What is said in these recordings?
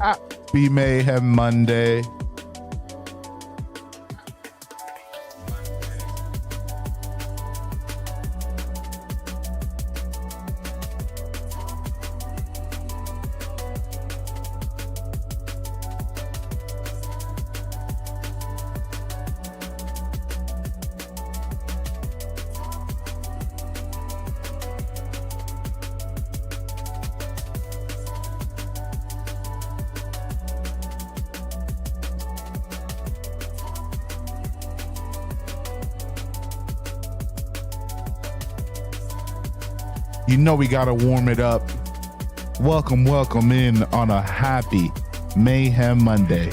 Happy Mayhem Monday. You know we gotta warm it up. Welcome in on a happy Mayhem Monday.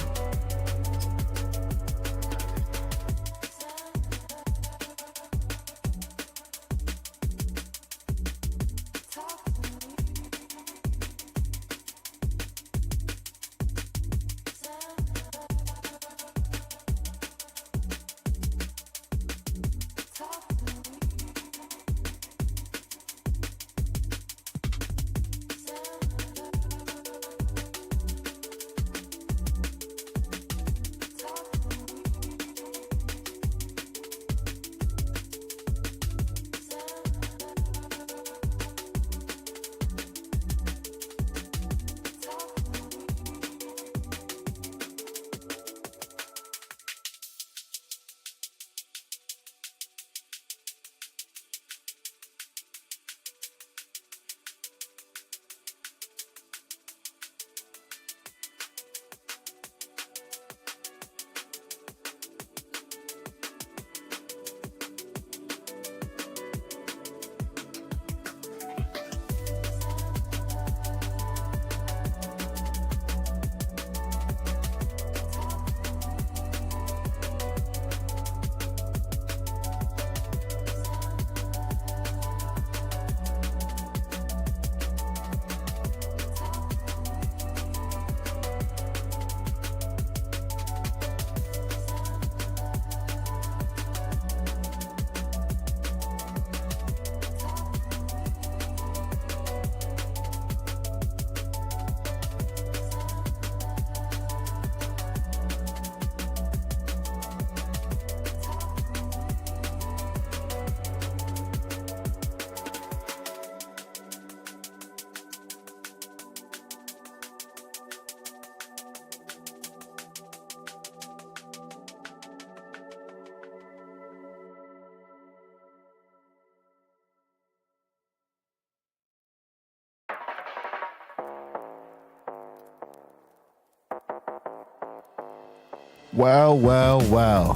Well.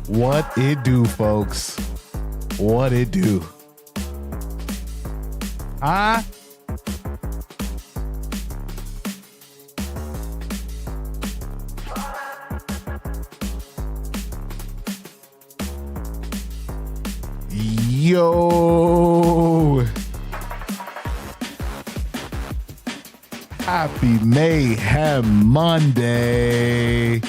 What it do, folks? What it do? Huh? Yo. Happy Mayhem Monday.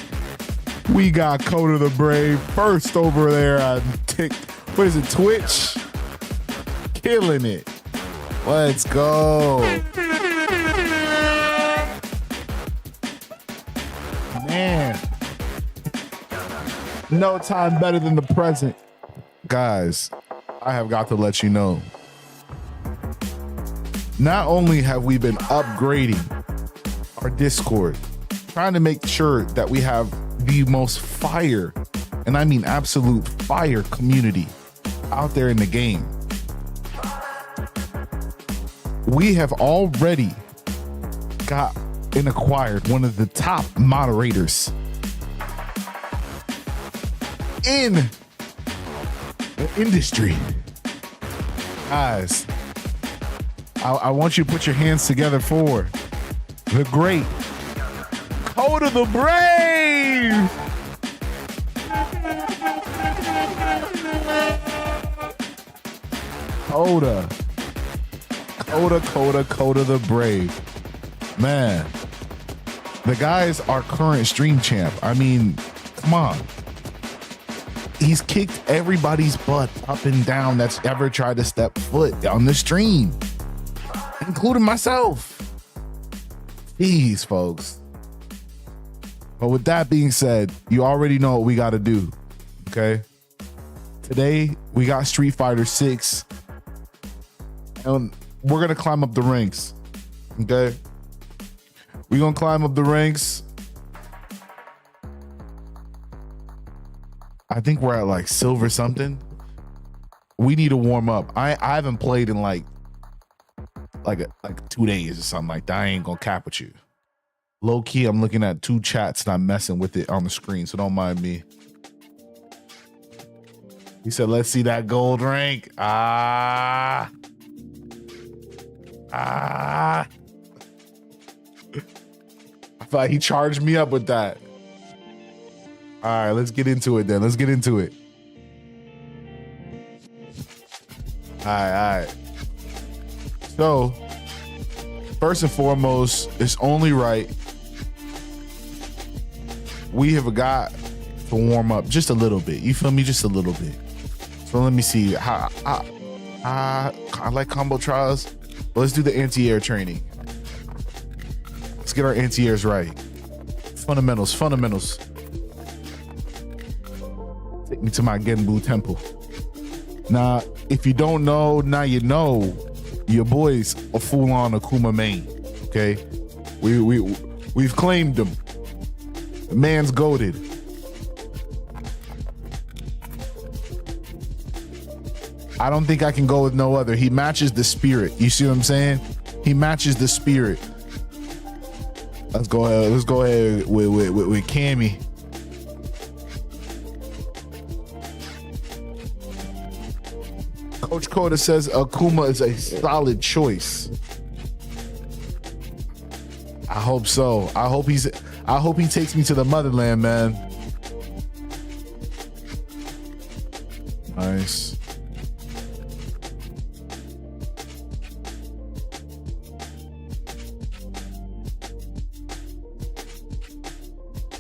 We got Code of the Brave first over there on Twitch? Killing it. Let's go. Man. No time better than the present. Guys, I have got to let you know. Not only have we been upgrading our Discord, trying to make sure that we have the most fire, and I mean absolute fire community out there in the game. We have already got and acquired one of the top moderators in the industry. Guys, I want you to put your hands together for the great Code of the Brave. Coda the Brave. Man, the guy is our current stream champ. I mean, come on. He's kicked everybody's butt up and down that's ever tried to step foot on the stream, including myself. Jeez, folks. But with that being said, you already know what we got to do. Okay. Today, we got Street Fighter 6. And we're going to climb up the ranks. Okay. We're going to climb up the ranks. I think we're at like silver something. We need to warm up. I haven't played in like 2 days or something like that. I ain't gonna cap with you. Low key, I'm looking at 2 chats, not messing with it on the screen, so don't mind me. He said, let's see that gold rank. I thought he charged me up with that. All right, let's get into it then. Let's get into it. All right. So, first and foremost, it's only right we have got to warm up just a little bit. You feel me? Just a little bit. So let me see. I like combo trials. But let's do the anti-air training. Let's get our anti-airs right. Fundamentals. Take me to my Genbu temple. Now, if you don't know, now you know. Your boy's a full-on Akuma main. Okay, we've claimed him. The man's goated. I don't think I can go with no other. He matches the spirit. You see what I'm saying? He matches the spirit. Let's go ahead with Cammy. Coach Coda says Akuma is a solid choice. I hope so. I hope he takes me to the motherland, man. Nice.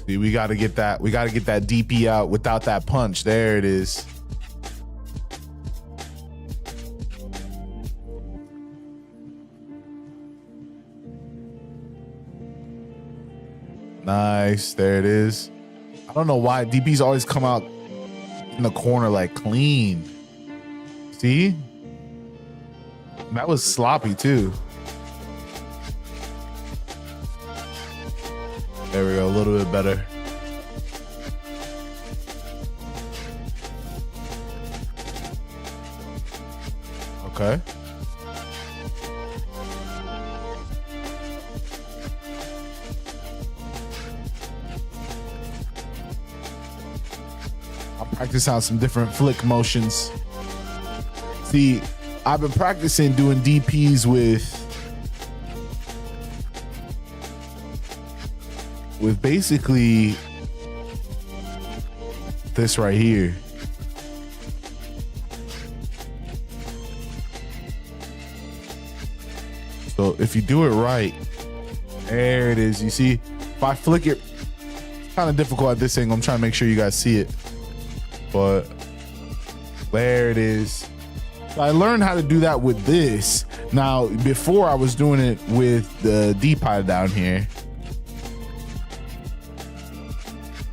See, we got to get that DP out without that punch. There it is. Nice. There it is. I don't know why DPs always come out in the corner like clean. See? That was sloppy too. There we go. A little bit better. Okay. Practice out some different flick motions. See, I've been practicing doing DPs with basically this right here. So if you do it right, there it is. You see, if I flick it, it's kind of difficult at this angle. I'm trying to make sure you guys see it. But there it is. So I learned how to do that with this. Now, before I was doing it with the D-pad down here.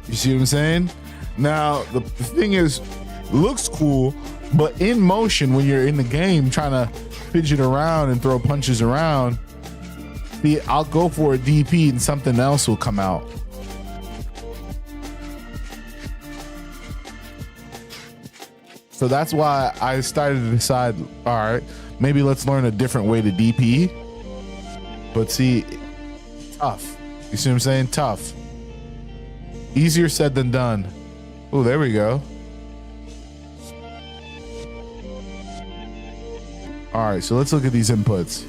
You see what I'm saying? Now, the thing is, it looks cool, but in motion, when you're in the game trying to fidget around and throw punches around, see, I'll go for a DP and something else will come out. So that's why I started to decide, all right, maybe let's learn a different way to DP. But see, tough. You see what I'm saying? Tough. Easier said than done. Oh, there we go. All right, so let's look at these inputs.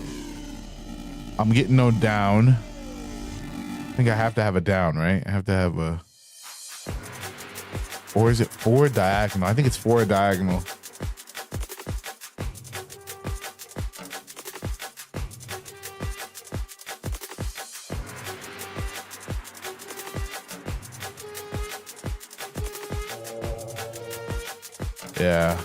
I'm getting no down. I think I have to have a down, right? I have to have a... Or is it forward diagonal? I think it's forward diagonal. Yeah.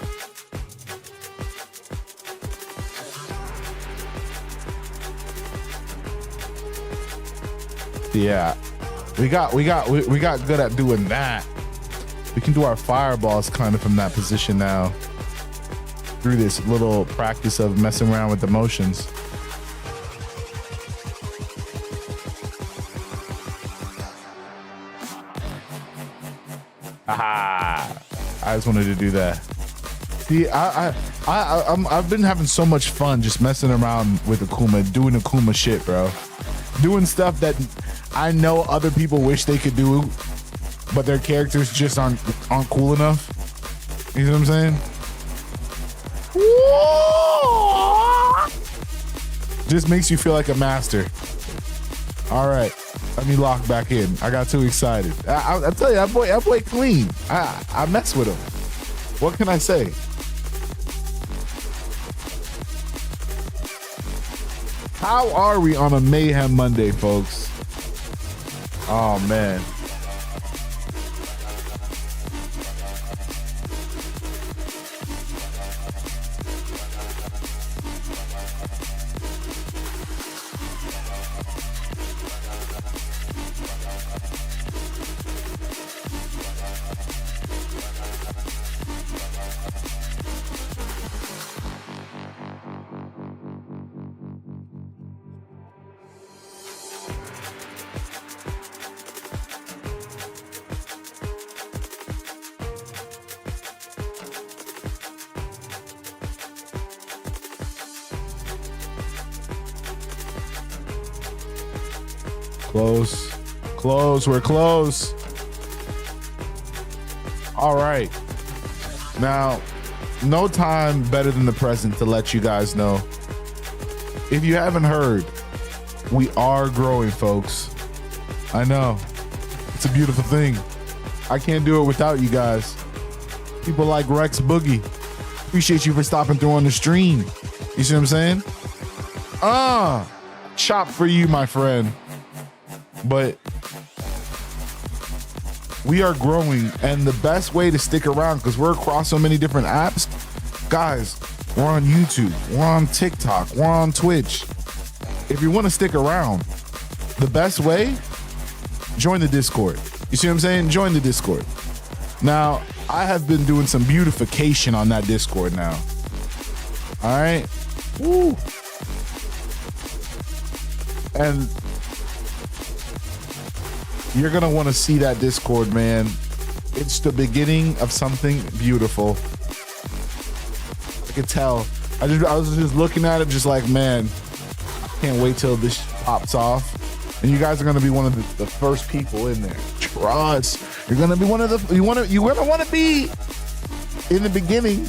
Yeah, we got good at doing that. We can do our fireballs kind of from that position now through this little practice of messing around with the motions. Aha! I just wanted to do that. See, I've been having so much fun just messing around with Akuma, doing Akuma shit, bro. Doing stuff that I know other people wish they could do, but their characters just aren't cool enough. You know what I'm saying? Just makes you feel like a master. All right, let me lock back in. I got too excited. I tell you, that boy clean. I mess with him. What can I say? How are we on a Mayhem Monday, folks? Oh, man. Close, we're close. All right. Now, no time better than the present to let you guys know. If you haven't heard, we are growing, folks. I know. It's a beautiful thing. I can't do it without you guys. People like Rex Boogie. Appreciate you for stopping through on the stream. You see what I'm saying? Chop for you, my friend. But we are growing, and the best way to stick around, because we're across so many different apps, guys, we're on YouTube, we're on TikTok, we're on Twitch. If you want to stick around, the best way, join the Discord. You see what I'm saying? Join the Discord. Now, I have been doing some beautification on that Discord now. All right? Woo. And you're going to want to see that Discord, man. It's the beginning of something beautiful. I could tell. I was just looking at it just like, man, I can't wait till this pops off. And you guys are going to be one of the first people in there. Trust. You're going to be one of the, you're going to want to be in the beginning.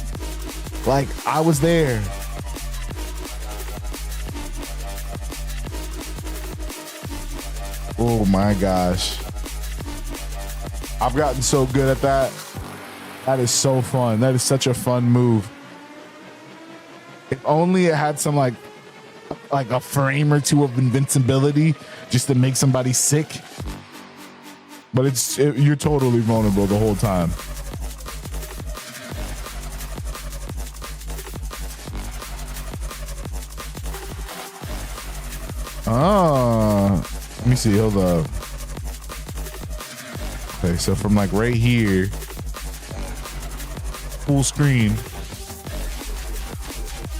Like I was there. Oh my gosh. I've gotten so good at that. That is so fun. That is such a fun move. If only it had some like a frame or two of invincibility just to make somebody sick. But you're totally vulnerable the whole time. Let me see, hold up. Okay, so from like right here, full screen,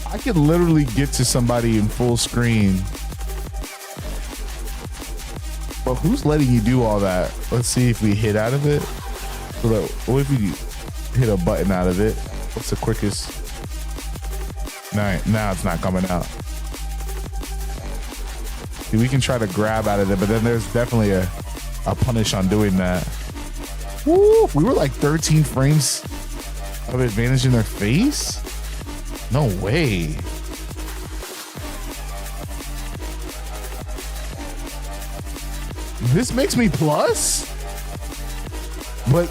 I could literally get to somebody in full screen. But who's letting you do all that? Let's see if we hit out of it. What if we hit a button out of it? What's the quickest? Now it's not coming out. See, we can try to grab out of it, but then there's definitely a punish on doing that. Woo, we were like 13 frames of advantage in their face? No way. This makes me plus? But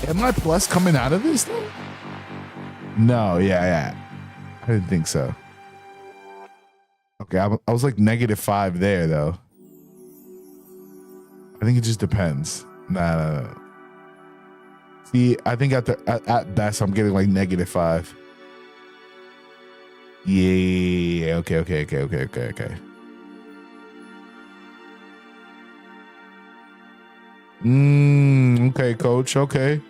am I plus coming out of this though? No, yeah. I didn't think so. Okay, I was like -5 there though. I think it just depends. Nah. See, I think at best I'm getting like -5. Yeah. Okay. Okay, coach. Okay.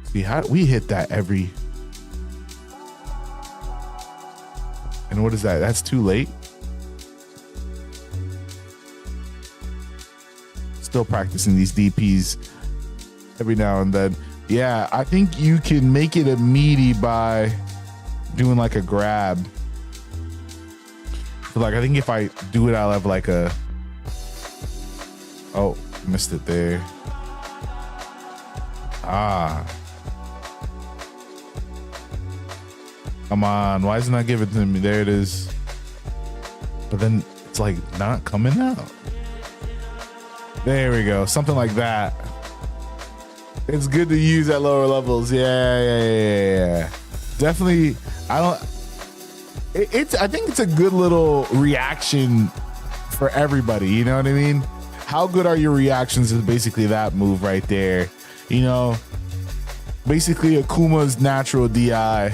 See how we hit that every. And what is that? That's too late. Still practicing these DPs every now and then. Yeah, I think you can make it a meaty by doing like a grab. So like, I think if I do it, I'll have like a. Oh, missed it there. Ah. Come on, why isn't that giving it to me? There it is. But then it's like not coming out. There we go, something like that. It's good to use at lower levels. Yeah. Definitely, I think it's a good little reaction for everybody. You know what I mean? How good are your reactions is basically that move right there. You know, basically Akuma's natural DI.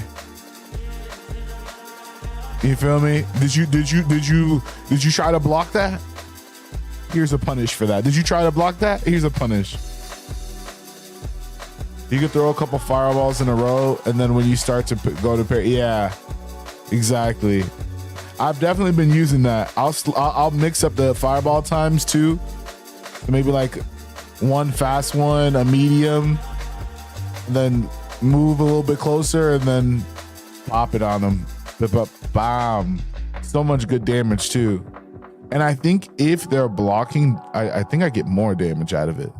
You feel me? Did you try to block that? Here's a punish for that. Did you try to block that? Here's a punish. You could throw a couple fireballs in a row, and then when you start to go to parry, yeah, exactly. I've definitely been using that. I'll mix up the fireball times too. Maybe like one fast one, a medium, and then move a little bit closer, and then pop it on them. Bam! So much good damage too. And I think if they're blocking, I think I get more damage out of it.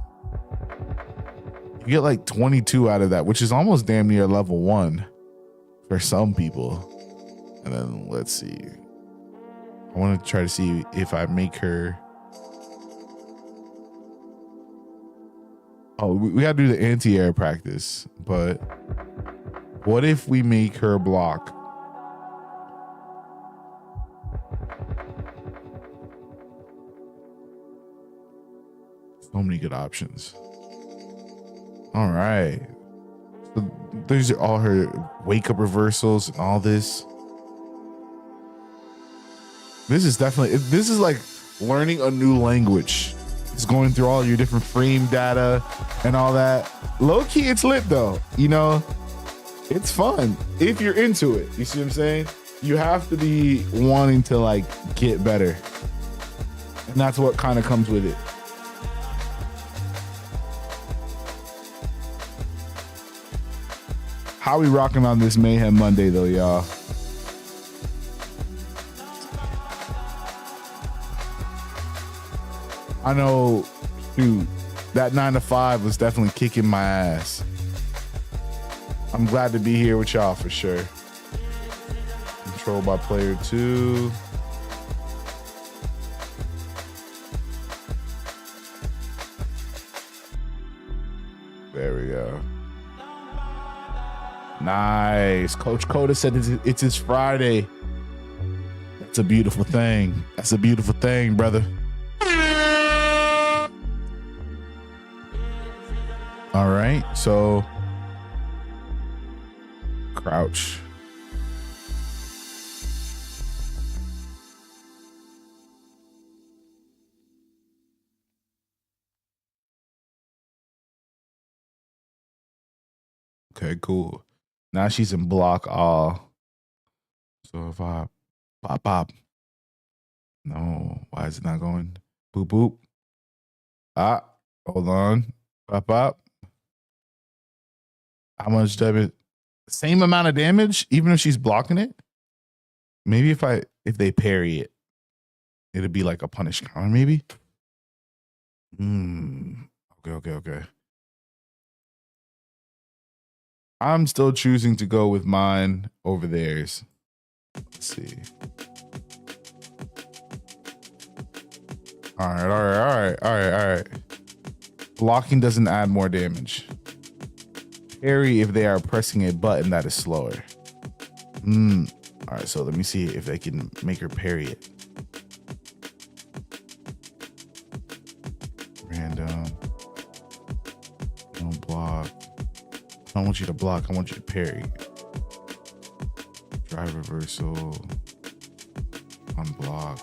You get like 22 out of that, which is almost damn near level 1 for some people. And then let's see. I want to try to see if I make her. Oh, we got to do the anti-air practice, but what if we make her block? So many good options. All right. So these are all her wake up reversals and all this. This is like learning a new language. It's going through all your different frame data and all that. Low key, it's lit though. You know, it's fun if you're into it. You see what I'm saying? You have to be wanting to like get better. And that's what kind of comes with it. How we rocking on this Mayhem Monday though, y'all? I know, dude, that 9 to 5 was definitely kicking my ass. I'm glad to be here with y'all for sure. Controlled by player 2. There we go. Nice. Coach Coda said it's his Friday. That's a beautiful thing. That's a beautiful thing, brother. All right, so crouch. Okay, cool. Now she's in block all. So if I pop. No, why is it not going? Boop, boop. Ah, hold on. Pop. How much damage? Same amount of damage, even if she's blocking it? Maybe if they parry it, it'd be like a punish counter, maybe? Okay. I'm still choosing to go with mine over theirs. Let's see. All right. Blocking doesn't add more damage. Parry if they are pressing a button that is slower. All right, so let me see if they can make her parry it. Random. Don't block. I don't want you to block. I want you to parry. Drive reversal. Unblock.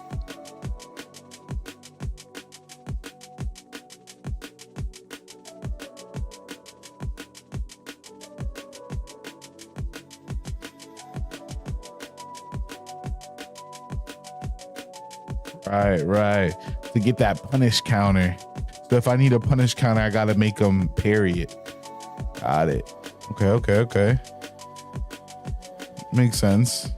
Right. To get that punish counter. So if I need a punish counter, I gotta make them parry it. Got it. Okay. Makes sense.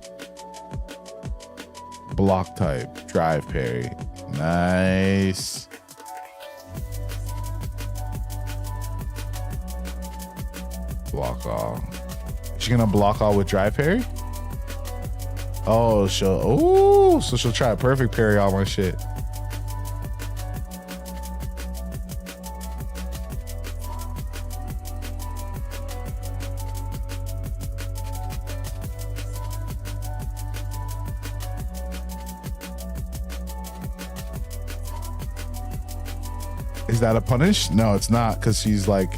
Block type, drive parry. Nice. Block all. Is she gonna block all with drive parry? Oh, so she'll try a perfect parry all my shit. Is that a punish? No, it's not, because she's like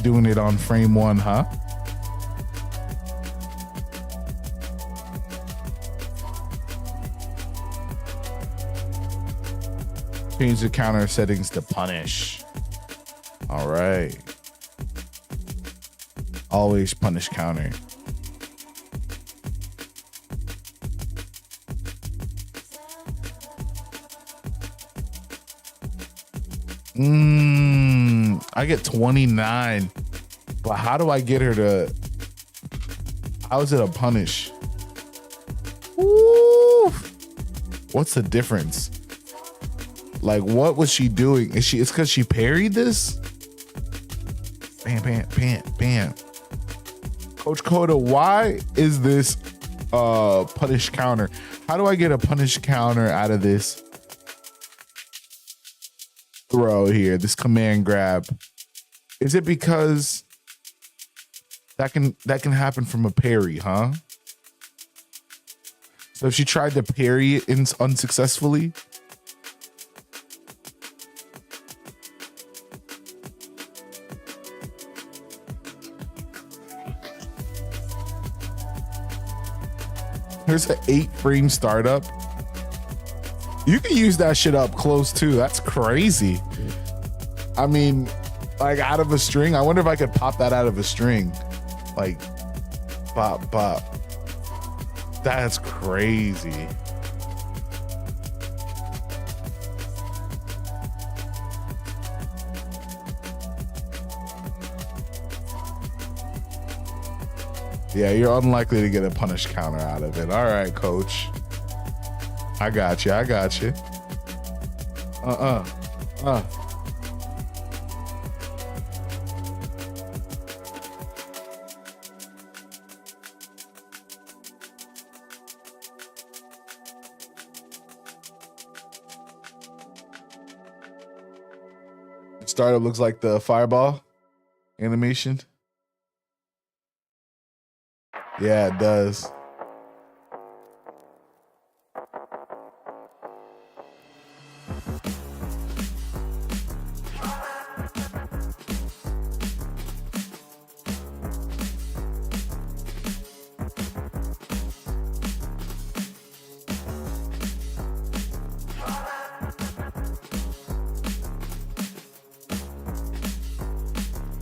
doing it on frame one, huh? Change the counter settings to punish. All right. Always punish counter. I get 29, but how do I get her to? How is it a punish? Woo! What's the difference? Like, what was she doing? It's because she parried this? Bam. Coach Coda, why is this punish counter? How do I get a punish counter out of this throw here, this command grab? Is it because that can happen from a parry, huh? So if she tried to parry it unsuccessfully, there's an 8-frame startup. You can use that shit up close too. That's crazy. I mean, like out of a string. I wonder if I could pop that out of a string. Like, pop. That's crazy. Yeah, you're unlikely to get a punish counter out of it. All right, coach. I got you. Startup looks like the fireball animation. Yeah, it does.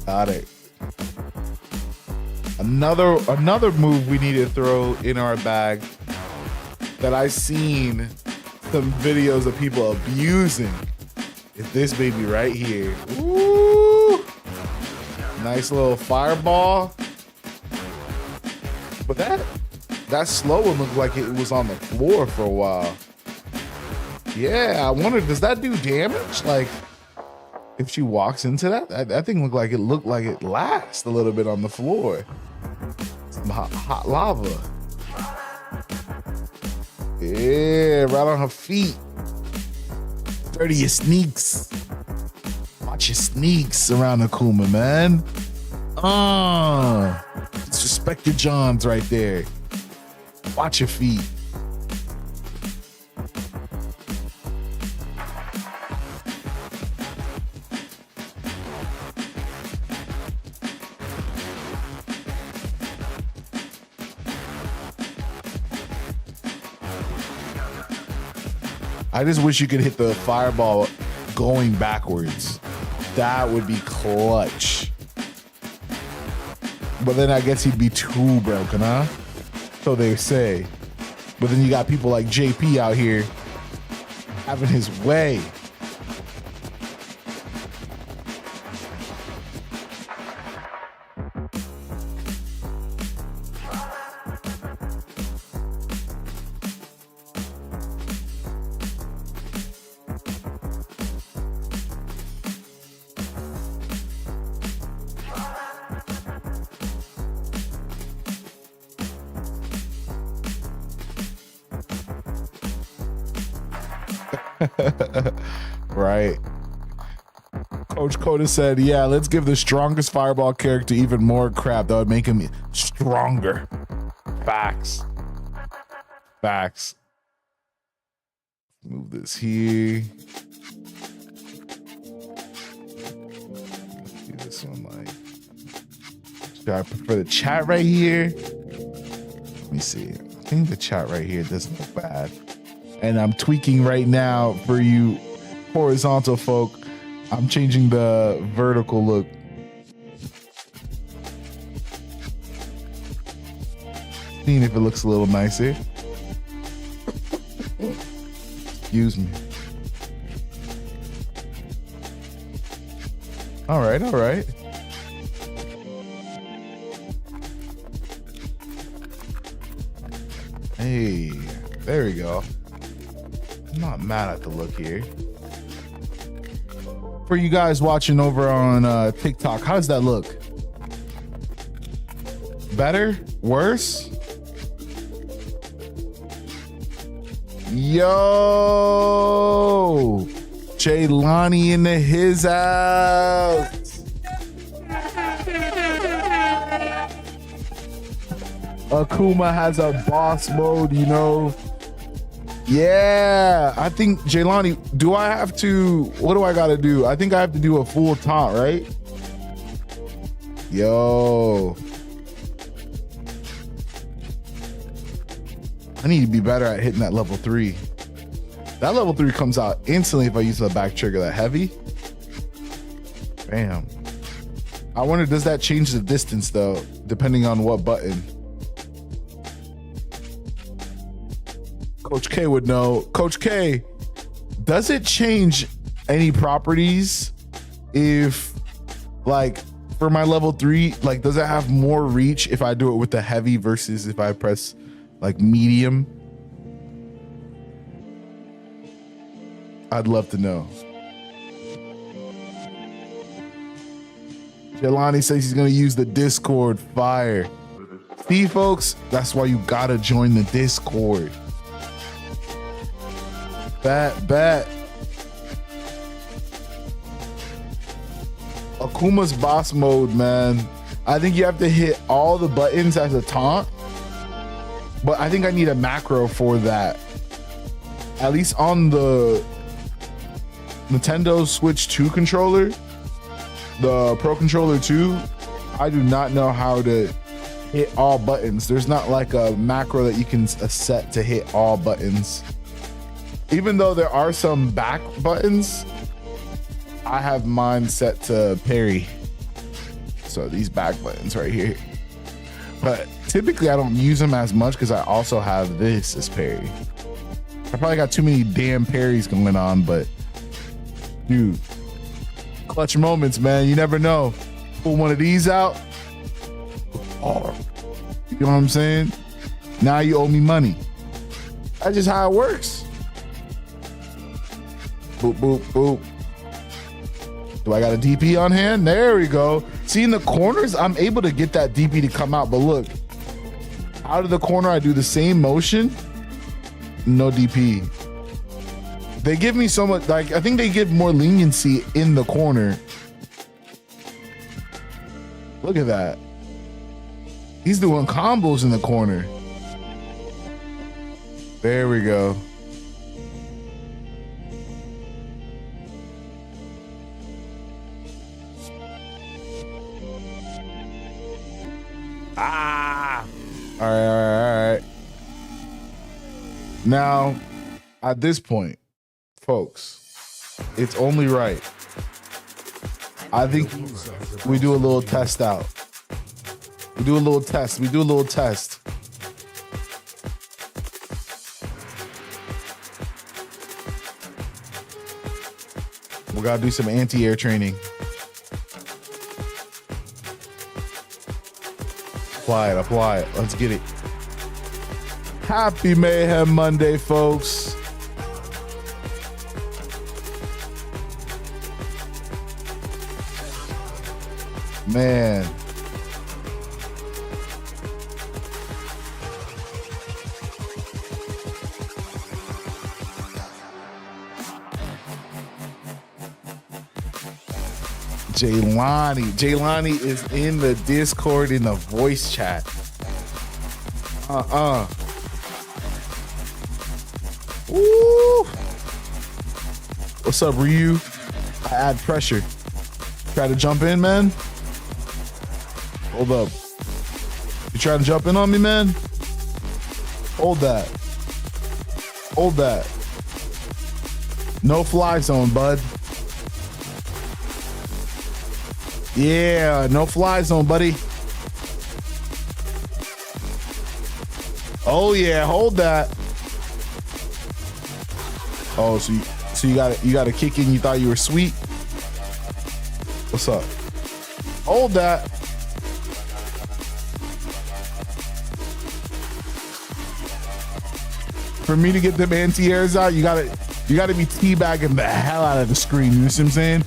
Got it. Another move we need to throw in our bag that I've seen some videos of people abusing is this baby right here. Woo! Nice little fireball. But that slow one looked like it was on the floor for a while. Yeah, I wonder, does that do damage? Like, if she walks into that thing looked like it lasts a little bit on the floor. Some hot lava. Yeah, right on her feet. Dirty your sneaks. Watch your sneaks around Akuma, man. Disrespect your Johns right there. Watch your feet. I just wish you could hit the fireball going backwards. That would be clutch. But then I guess he'd be too broken, huh? So they say. But then you got people like JP out here having his way. Right. Coach Coda said, yeah, let's give the strongest fireball character even more crap. That would make him stronger. Facts. Facts. Move this here. Do this one like. Should I prefer the chat right here? Let me see. I think the chat right here doesn't look bad. And I'm tweaking right now for you horizontal folk. I'm changing the vertical look. Seeing if it looks a little nicer. Excuse me. All right, all right. Hey, there we go. I'm not mad at the look here. For you guys watching over on TikTok, how does that look? Better? Worse? Yo! Jaylani in the his house. Akuma has a boss mode, you know. Yeah, I think Jaylani, do I have to, what do I gotta do? I think I have to do a full taunt, right? Yo. I need to be better at hitting that level 3. That level 3 comes out instantly if I use the back trigger that heavy. Bam. I wonder, does that change the distance though, depending on what button? Coach K would know. Coach K, does it change any properties if, like, for my level 3, like, does it have more reach if I do it with the heavy versus if I press, like, medium? I'd love to know. Jelani says he's going to use the Discord. Fire. See, folks, that's why you got to join the Discord. Bet. Akuma's boss mode, man. I think you have to hit all the buttons as a taunt, but I think I need a macro for that. At least on the Nintendo Switch 2 controller, the Pro Controller 2, I do not know how to hit all buttons. There's not like a macro that you can set to hit all buttons. Even though there are some back buttons, I have mine set to parry. So these back buttons right here. But typically I don't use them as much because I also have this as parry. I probably got too many damn parries going on, but dude, clutch moments, man. You never know. Pull one of these out. Oh, you know what I'm saying? Now you owe me money. That's just how it works. Boop, boop, boop. Do I got a DP on hand? There we go. See, in the corners, I'm able to get that DP to come out, but look, out of the corner, I do the same motion. No DP. They give me so much, like, I think they give more leniency in the corner. Look at that. He's doing combos in the corner. There we go. Ah! All right. Now, at this point, folks, it's only right. I think we do a little test out. We do a little test. gotta do some anti-air training. Apply it. Let's get it. Happy Mayhem Monday, folks. Man. Jaylani is in the Discord in the voice chat. Woo! What's up, Ryu? I add pressure. Try to jump in, man. Hold up. You trying to jump in on me, man? Hold that. Hold that. No fly zone, bud. Yeah, no fly zone, buddy. Oh yeah, hold that. Oh, so you got a kick in. You thought you were sweet. What's up? Hold that. For me to get them anti-airs out, you gotta be teabagging the hell out of the screen. You know what I'm saying?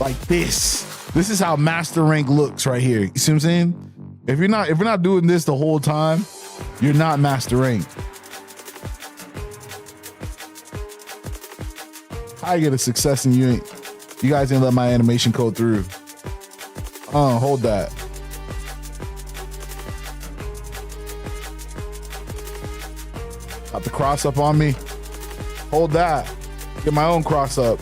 Like this. This is how master rank looks right here. You see what I'm saying? If you're not doing this the whole time, you're not master rank. I get a success and you guys didn't let my animation code through. Hold that. Got the cross up on me. Hold that. Get my own cross up.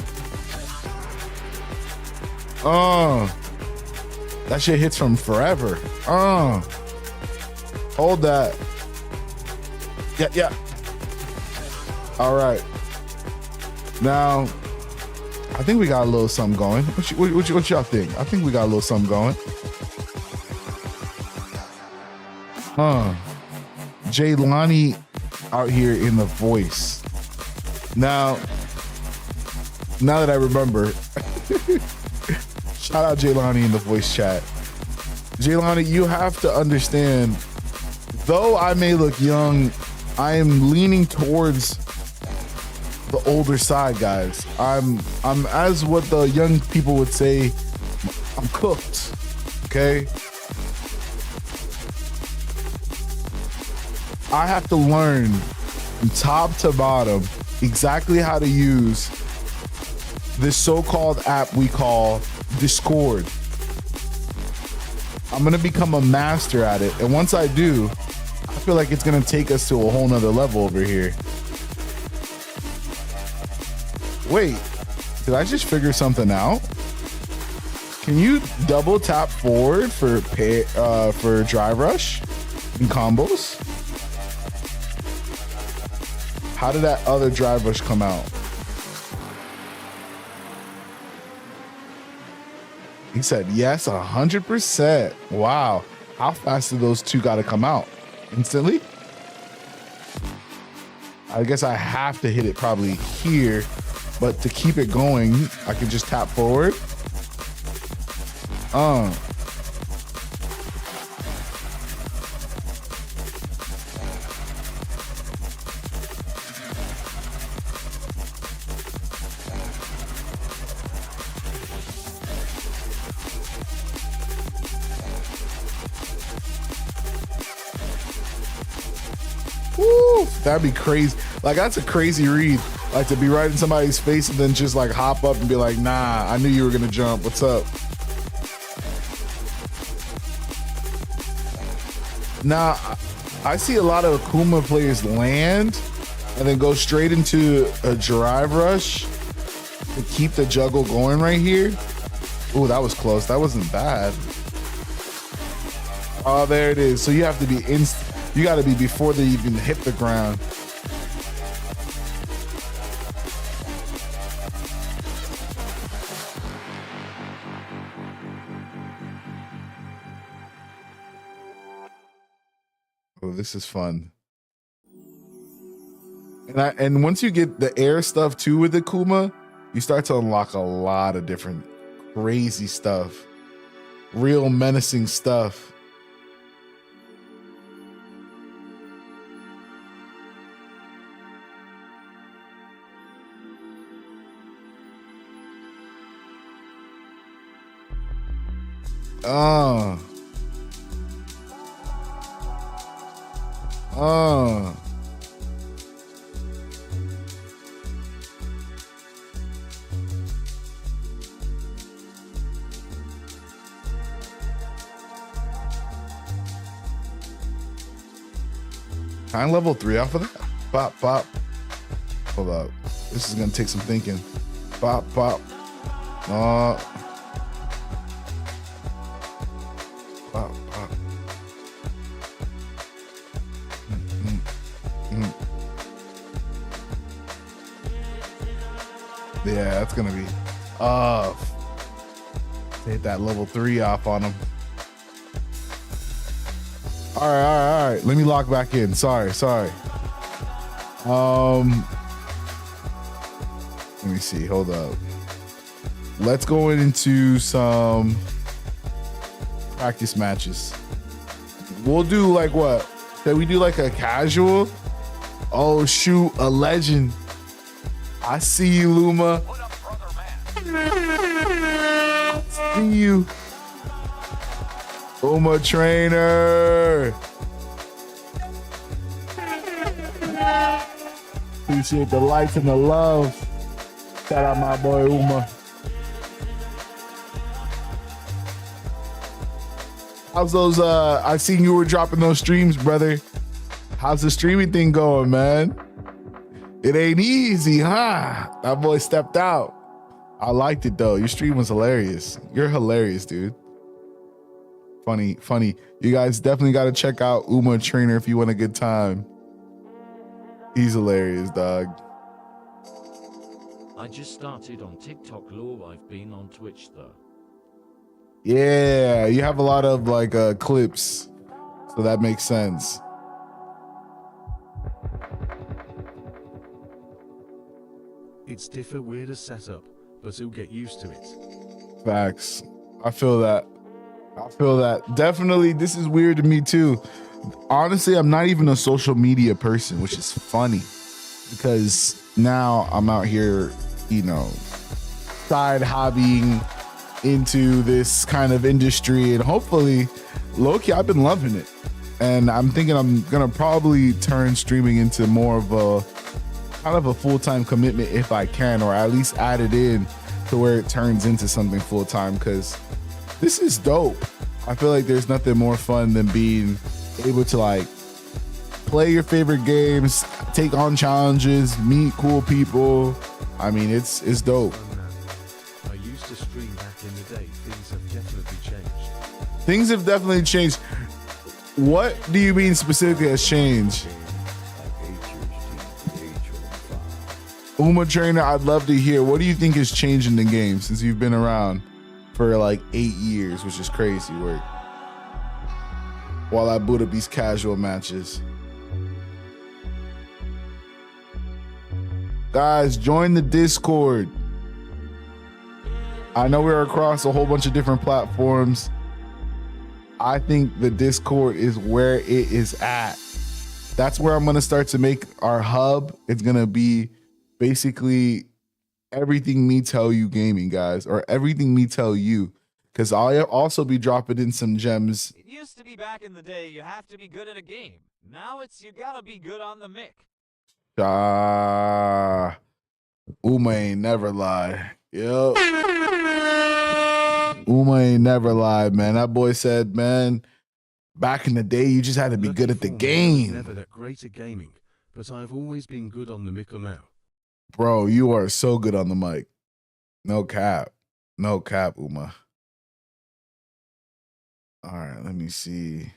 That shit hits from forever. Hold that. Yeah. All right. Now, I think we got a little something going. What y'all think? I think we got a little something going. Jaylani out here in the voice. Now that I remember, shout out Jaylani in the voice chat. Jaylani, you have to understand, though I may look young, I am leaning towards the older side, guys. I'm as what the young people would say, I'm cooked. Okay? I have to learn from top to bottom exactly how to use this so-called app we call Discord. I'm gonna become a master at it, and once I do, I feel like it's gonna take us to a whole nother level over here. Wait, did I just figure something out? Can you double tap forward for drive rush and combos? How did that other drive rush come out? He said yes, 100%. Wow, how fast did those two gotta come out? Instantly? I guess I have to hit it probably here. But to keep it going, I can just tap forward. Woo, that'd be crazy. Like, that's a crazy read. Like, to be right in somebody's face and then just like hop up and be like, nah, I knew you were gonna jump. What's up? Now, I see a lot of Akuma players land and then go straight into a drive rush to keep the juggle going right here. Oh, that was close. That wasn't bad. Oh, there it is. So you have to be you got to be before they even hit the ground. Oh, this is fun. And once you get the air stuff too with the Kuma, you start to unlock a lot of different crazy stuff, real menacing stuff. Uh. Kind of level 3 off of that. Pop, pop. Hold up. This is gonna take some thinking. Pop, pop. Pop, pop. Yeah, that's gonna be hit that level 3 off on him. All right. Let me lock back in. Sorry. Let me see. Hold up. Let's go into some practice matches. We'll do like what? Can we do like a casual? Oh shoot, a legend. I see you, Luma. What up, brother, man? See you. Luma Trainer. Appreciate the likes and the love. Shout out my boy Uma. How's those I seen you were dropping those streams, brother. How's the streaming thing going, man? It ain't easy, huh? That boy stepped out. I liked it though. Your stream was hilarious. You're hilarious, dude. Funny. You guys definitely got to check out Uma Trainer if you want a good time. He's hilarious, dog. I just started on TikTok lore. I've been on Twitch though. Yeah, you have a lot of like clips, so that makes sense. It's different, weirder setup, but you'll get used to it. Facts. I feel that. Definitely, this is weird to me too. Honestly, I'm not even a social media person, which is funny because now I'm out here, side hobbying into this kind of industry, and hopefully, low-key, I've been loving it. And I'm thinking I'm gonna probably turn streaming into more of a kind of a full-time commitment if I can, or at least add it in to where it turns into something full-time, because this is dope. I feel like there's nothing more fun than being able to like play your favorite games, take on challenges, meet cool people. I mean, it's dope. I used to stream back in the day. Things have definitely changed. Things have definitely changed. What do you mean specifically has changed? Uma Trainer, I'd love to hear. What do you think has changed in the game since you've been around for like 8 years, which is crazy work, while I boot up these casual matches? Guys, join the Discord. I know we're across a whole bunch of different platforms. I think the Discord is where it is at. That's where I'm going to start to make our hub. It's going to be basically everything me tell you gaming, guys, or everything me tell you, because I'll also be dropping in some gems. It used to be back in the day you have to be good at a game. Now it's you gotta be good on the mic. Uma ain't never lie. Yep. Uma ain't never lied, man. That boy said, man, back in the day, you just had to be good at the game. Never that great at gaming, but I've always been good on the mic now. Bro, you are so good on the mic. No cap. No cap, Uma. All right, let me see.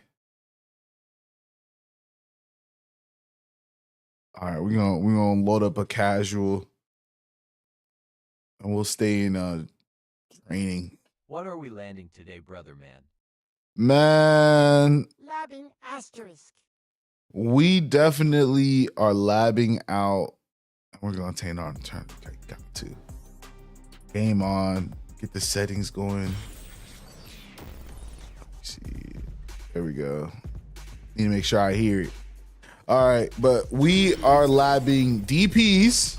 All right, we're gonna load up a casual, and we'll stay in training. What are we landing today, brother man? Man, Labbing asterisk. we definitely are labbing out. We're gonna turn on turn. Okay, got to game on. Get the settings going. Let's see, there we go. Need to make sure I hear it. All right, but we are labbing DPs.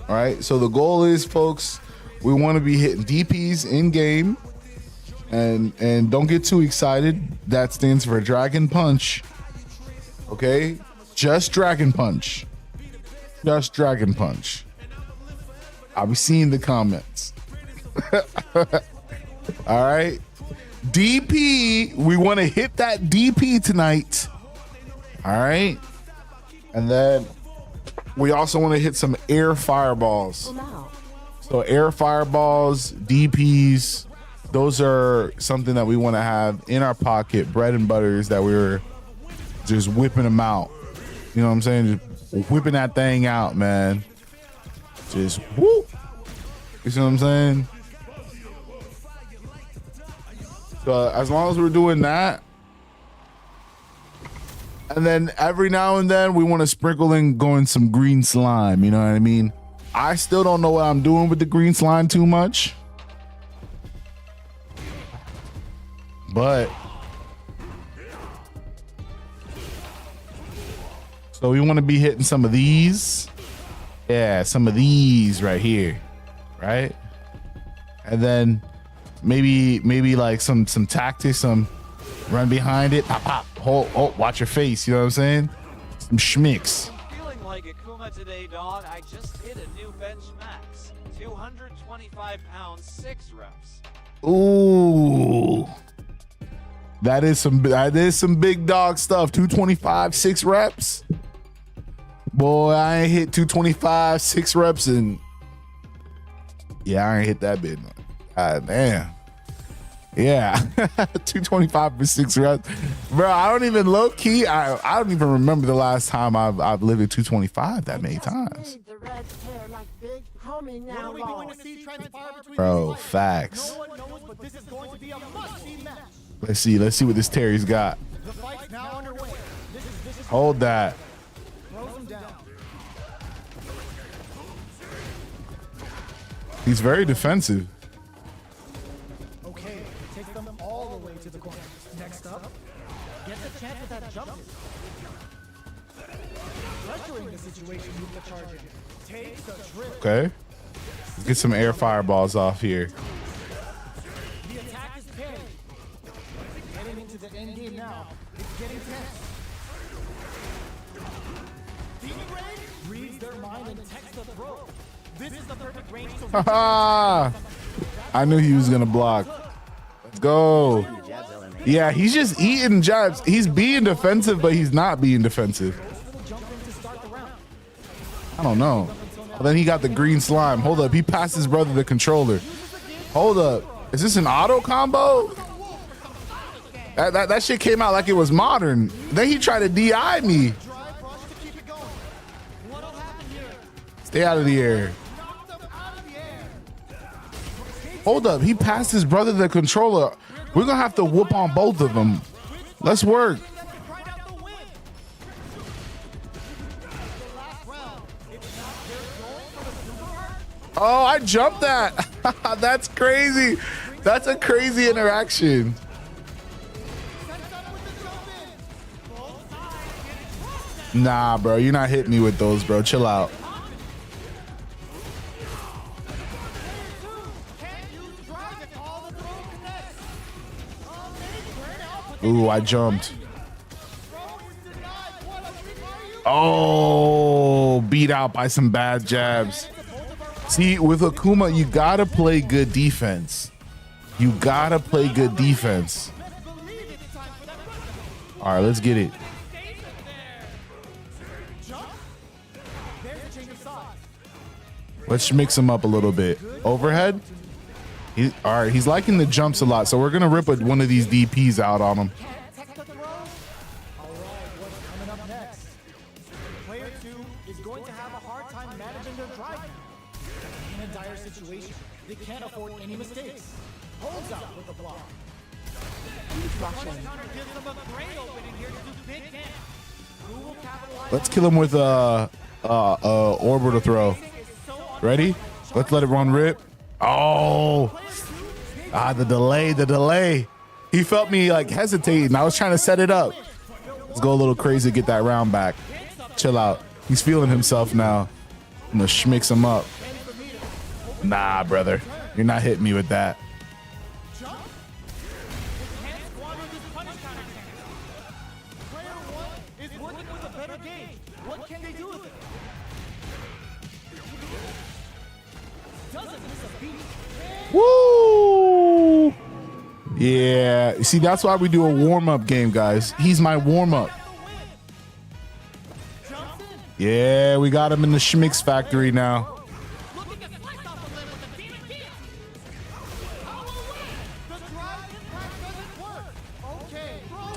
All right, so the goal is, folks, we want to be hitting DPs in game, and don't get too excited. That stands for Dragon Punch. Okay, just Dragon Punch. Just Dragon Punch. I'll be seeing the comments. All right, DP. We want to hit that DP tonight. All right, and then we also want to hit some air fireballs. So air fireballs, DPs, those are something that we want to have in our pocket. Bread and butters that we're just whipping them out. You know what I'm saying? Just whipping that thing out, man. Just whoop. You see what I'm saying? So as long as we're doing that, and then every now and then we want to sprinkle in going some green slime. You know what I mean? I still don't know what I'm doing with the green slime too much, but so we want to be hitting some of these. Yeah, some of these right here, right? And then maybe like some tactics, some run behind it, pop, pop, hold, oh, watch your face. You know what I'm saying? Some schmicks. Feeling like Akuma today, dog. I just hit a new bench max. 225 pounds, 6 reps. Ooh, that is some big dog stuff. 225, 6 reps. Boy, I ain't hit 225, 6 reps, and yeah, I ain't hit that big. God damn. Yeah, 225 for 6 reps, bro. I don't even low key. I don't even remember the last time I've lived at 225 that many times. Bro, facts. Let's see what this Terry's got. Hold that. He's very defensive. Okay, take them all the way to the corner. Next up, get the chance at that jump. Pressuring the situation with the charging. Take the trip. Okay. Let's get some air fireballs off here. The attack is parried. Getting into the end game now. It's getting tense. Demon Raid reads their mind and texts the throw. This is the perfect range to I knew he was gonna block. Let's go. Yeah, he's just eating jabs. He's being defensive, but he's not being defensive. I don't know. Then he got the green slime. Hold up, he passed his brother the controller. Hold up, is this an auto combo? That shit came out like it was modern. Then he tried to DI me. Stay out of the air. Hold up, he passed his brother the controller. We're gonna have to whoop on both of them. Let's work. Oh, I jumped that. That's crazy. That's a crazy interaction. Nah, bro, you're not hitting me with those, bro. Chill out. Ooh, I jumped. Oh, beat out by some bad jabs. See, with Akuma, you gotta play good defense. You gotta play good defense. All right, let's get it. Let's mix him up a little bit. Overhead. All right, he's liking the jumps a lot, so we're gonna rip one of these DPs out on him. Coming up next, player 2 is going to have a hard time managing their drive now. In a dire situation, they can't afford any mistakes. Holds out with the block. Counter gives them a great opening here to do big damage. Let's kill him with orbital throw. Ready? Let's let it run rip. Oh, the delay. He felt me like hesitating. I was trying to set it up. Let's go a little crazy, get that round back. Chill out. He's feeling himself now. I'm gonna schmix him up. Nah, brother. You're not hitting me with that. Woo! Yeah, see, that's why we do a warm-up game, guys. He's my warm-up. Yeah, we got him in the Schmix factory now.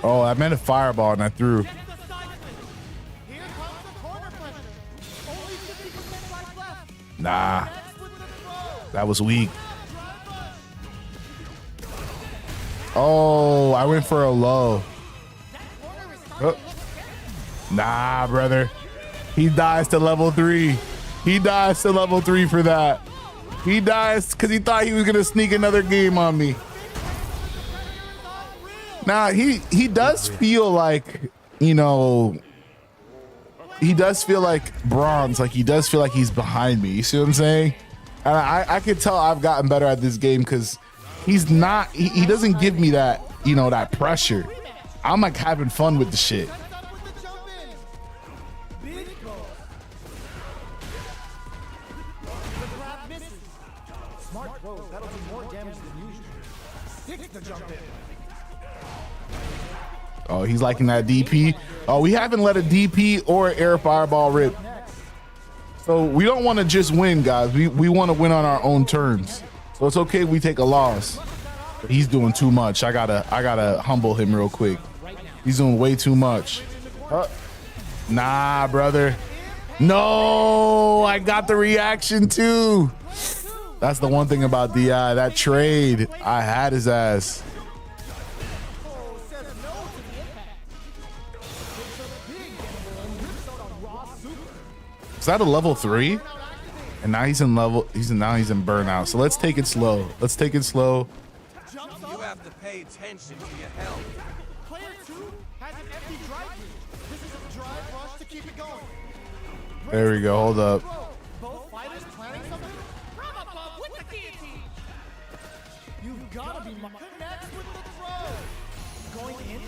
Oh, I meant a fireball and I threw. Nah, that was weak. Oh, I went for a low. Oh. Nah, brother. He dies to level 3. He dies to level 3 for that. He dies because he thought he was going to sneak another game on me. Now, he does feel like, you know, he does feel like bronze. Like, he does feel like he's behind me. You see what I'm saying? And I can tell I've gotten better at this game because he's not, he doesn't give me that, you know, that pressure. I'm like having fun with the shit. Oh, he's liking that DP. Oh, we haven't let a DP or air fireball rip. So we don't want to just win, guys. We want to win on our own terms. So it's okay if we take a loss. But he's doing too much. I gotta humble him real quick. He's doing way too much. Nah, brother. No, I got the reaction too. That's the one thing about DI. That trade, I had his ass. Is that a level 3? And now he's in burnout. So let's take it slow. Let's take it slow. You have to pay attention to your health. Player 2 has an empty drive lead. This is a drive rush to keep it going. There we go. Hold up. Both fighters planning something? With the guillotine. You've got to be connects with the throw. Going in.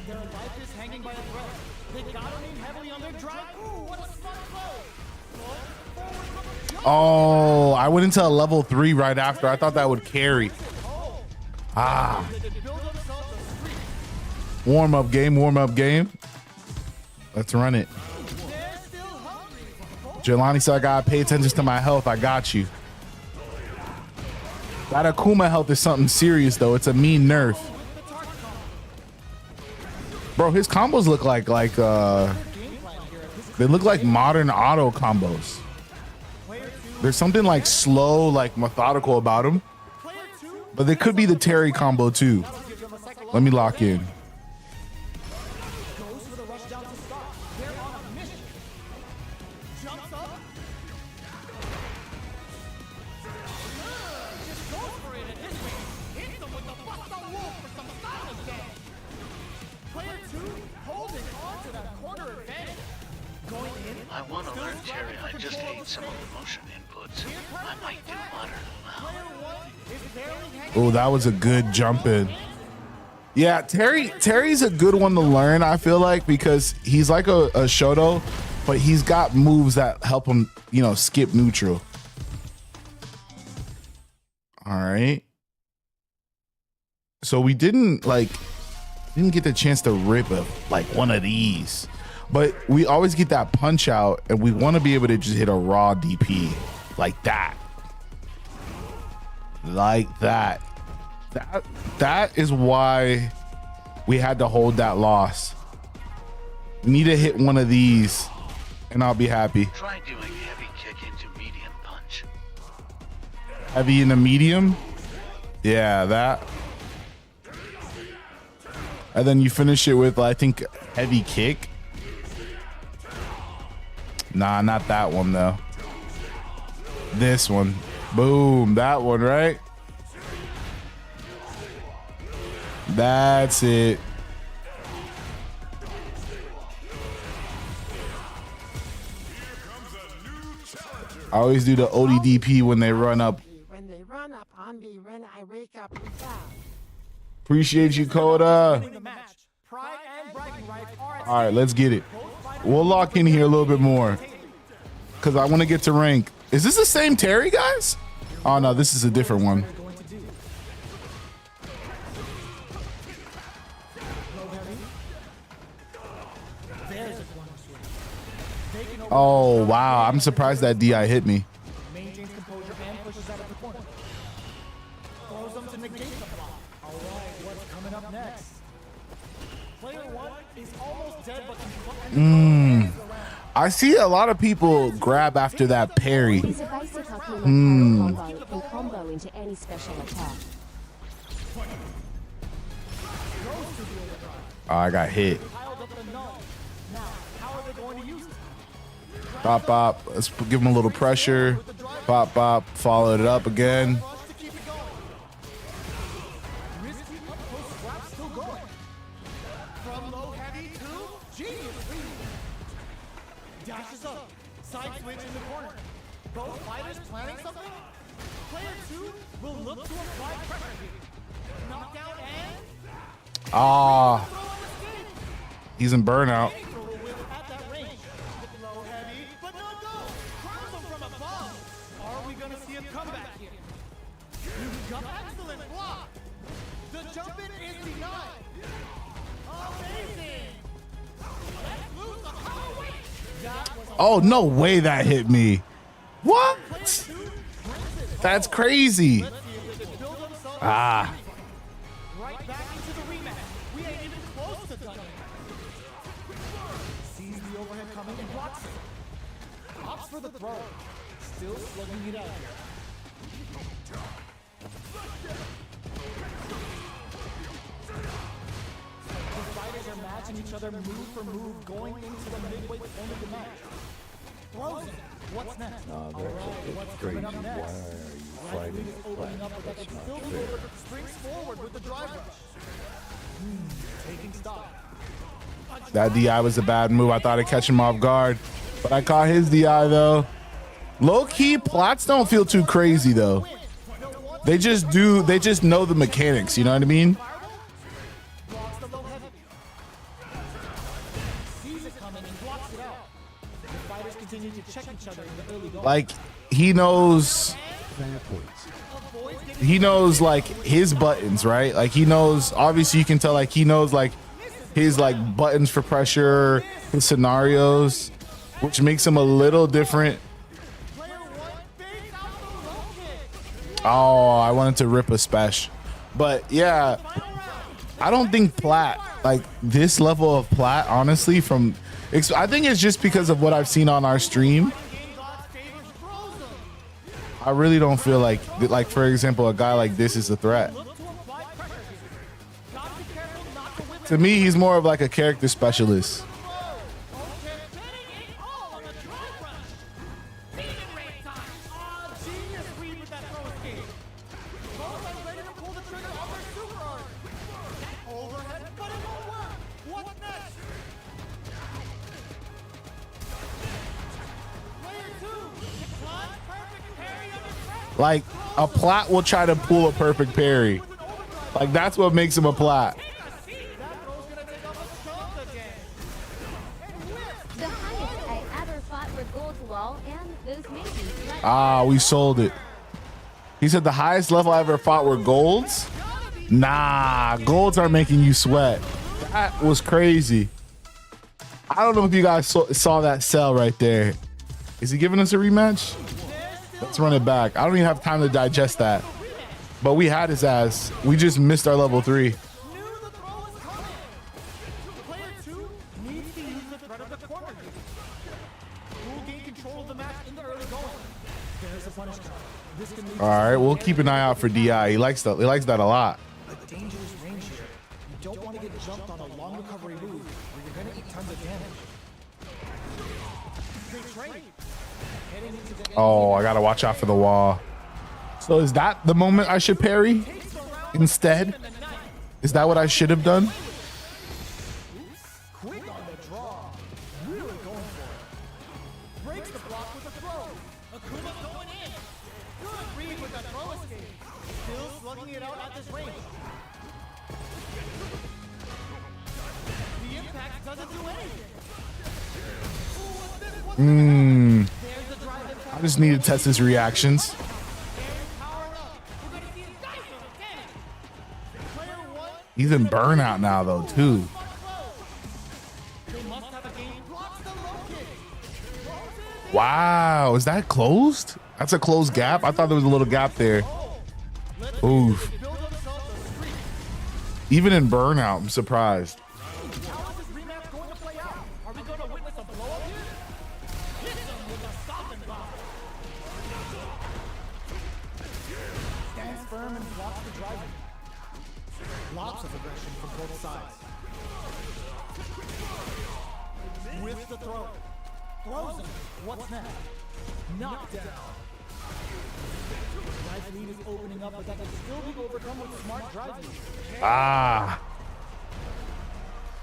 Their life is hanging by a thread. They got to lean heavily on their drive. Ooh, what a smart throw. Oh, I went into a level 3 right after. I thought that would carry. Ah. Warm up game. Let's run it. Jelani said I gotta pay attention to my health. I got you. That Akuma health is something serious though. It's a mean nerf. Bro, his combos look like they look like modern auto combos. There's something like slow, like methodical about them. But they could be the Terry combo too. Let me lock in. I want to learn Terry. I just hate some of the motion inputs. I might do modern. Oh, that was a good jump in. Yeah, Terry's a good one to learn, I feel like, because he's like a Shoto, but he's got moves that help him, you know, skip neutral. All right. So we didn't get the chance to rip like one of these. But we always get that punch out, and we want to be able to just hit a raw DP like that. Like that. That is why we had to hold that loss. We need to hit one of these, and I'll be happy. Try doing heavy kick into medium punch. Heavy in the medium? Yeah, that. And then you finish it with, I think, heavy kick. Nah, not that one though. This one. Boom. That one, right? That's it. I always do the ODDP when they run up. When they run up on me, when I wake up down. Appreciate you, Coda. All right, let's get it. We'll lock in here a little bit more because I want to get to rank. Is this the same Terry, guys? Oh, no, this is a different one. Oh, wow. I'm surprised that DI hit me. Maintains composure and pushes out of the corner. Throws them to negate the block. All right, what's coming up next? Player 1 is almost dead, but I see a lot of people grab after that parry. It's a basic combo and combo into any special attack. Oh, I got hit. piled up the null. Now, how are they going to use it? Pop, pop. Let's give him a little pressure. Pop, pop. Followed it up again. Rush to keep it going. Risky up close slap still going. From low heavy to genius lead. Dashes up. Side switch in the corner. Both fighters planning something. Player 2 will look to apply pressure here. Knockdown and Ah, throw and escape. he's in burnout. Throw a whip at that range. Low heavy, but no go. Crowns him from above. Are we gonna see a comeback here? You've got excellent block. The jump in is denied. Amazing. Let's lose the power weight. That was a Oh, no way that hit me. What? That's crazy. Let's see if they can build themselves Ah. right back into the rematch. We ain't even close to done. Sees the overhead coming and blocks it. Opts for the throw. Still slugging it out here. The fighters are matching each other move for move, going into the midway point of the match. Throws it. What's next? All right, what's coming up next? Right lead is opening up, but that can still be over. Springs forward with the drive rush. Taking stock. That DI was a bad move. I thought I'd catch him off guard, but I caught his DI though. Low key, plots don't feel too crazy though. They just know the mechanics. You know what I mean? Blocks the low heavy. Sees it coming and blocks it out. The fighters continue to check each other in the early going. Like he knows like his buttons, right? Like he knows, obviously you can tell like he knows like his like buttons for pressure, his scenarios, which makes him a little different. Player 1 fakes out the low kick. Oh, I wanted to rip a special, but yeah, I don't think plat, like this level of plat, honestly, I think it's just because of what I've seen on our stream. I really don't feel like for example, a guy like this is a threat. To me, he's more of like a character specialist. Like a plat will try to pull a perfect parry. Like that's what makes him a plat. The highest I ever fought were gold wall and those maybes. Ah, we sold it. He said the highest level I ever fought were golds. Nah, golds are making you sweat. That was crazy. I don't know if you guys saw that cell right there. Is he giving us a rematch? Let's run it back. I don't even have time to digest that. But we had his ass. We just missed our level 3. All right, we'll keep an eye out for DI. He likes that a lot. A dangerous range here. You don't want to get jumped on a long recovery move where you're going to eat tons of damage. Oh, I gotta watch out for the wall. So is that the moment I should parry instead? Is that what I should have done? Quick on the draw. Really going for it. Breaks the block with a throw. Akuma going in. Good read with that throw escape. Still slugging it out at this range. The impact doesn't do anything. There's the drive impact. I just need to test his reactions. Powering up. We're going to see a dice of again. Player one. He's in burnout now though too. They must have a game. Blocks the low kick. Wow, is that closed? That's a closed gap. I thought there was a little gap there. Oof. Even in burnout, I'm surprised. How is this rematch going to play out? Are we going to witness a blow up here? Hit them with a stop and block. Stands firm and blocks the driver. Lots of aggression from both sides. With the throw. Throws him. What's next? Knockdown. Drive lead is opening up, but that can still be overcome with smart driving. Ah.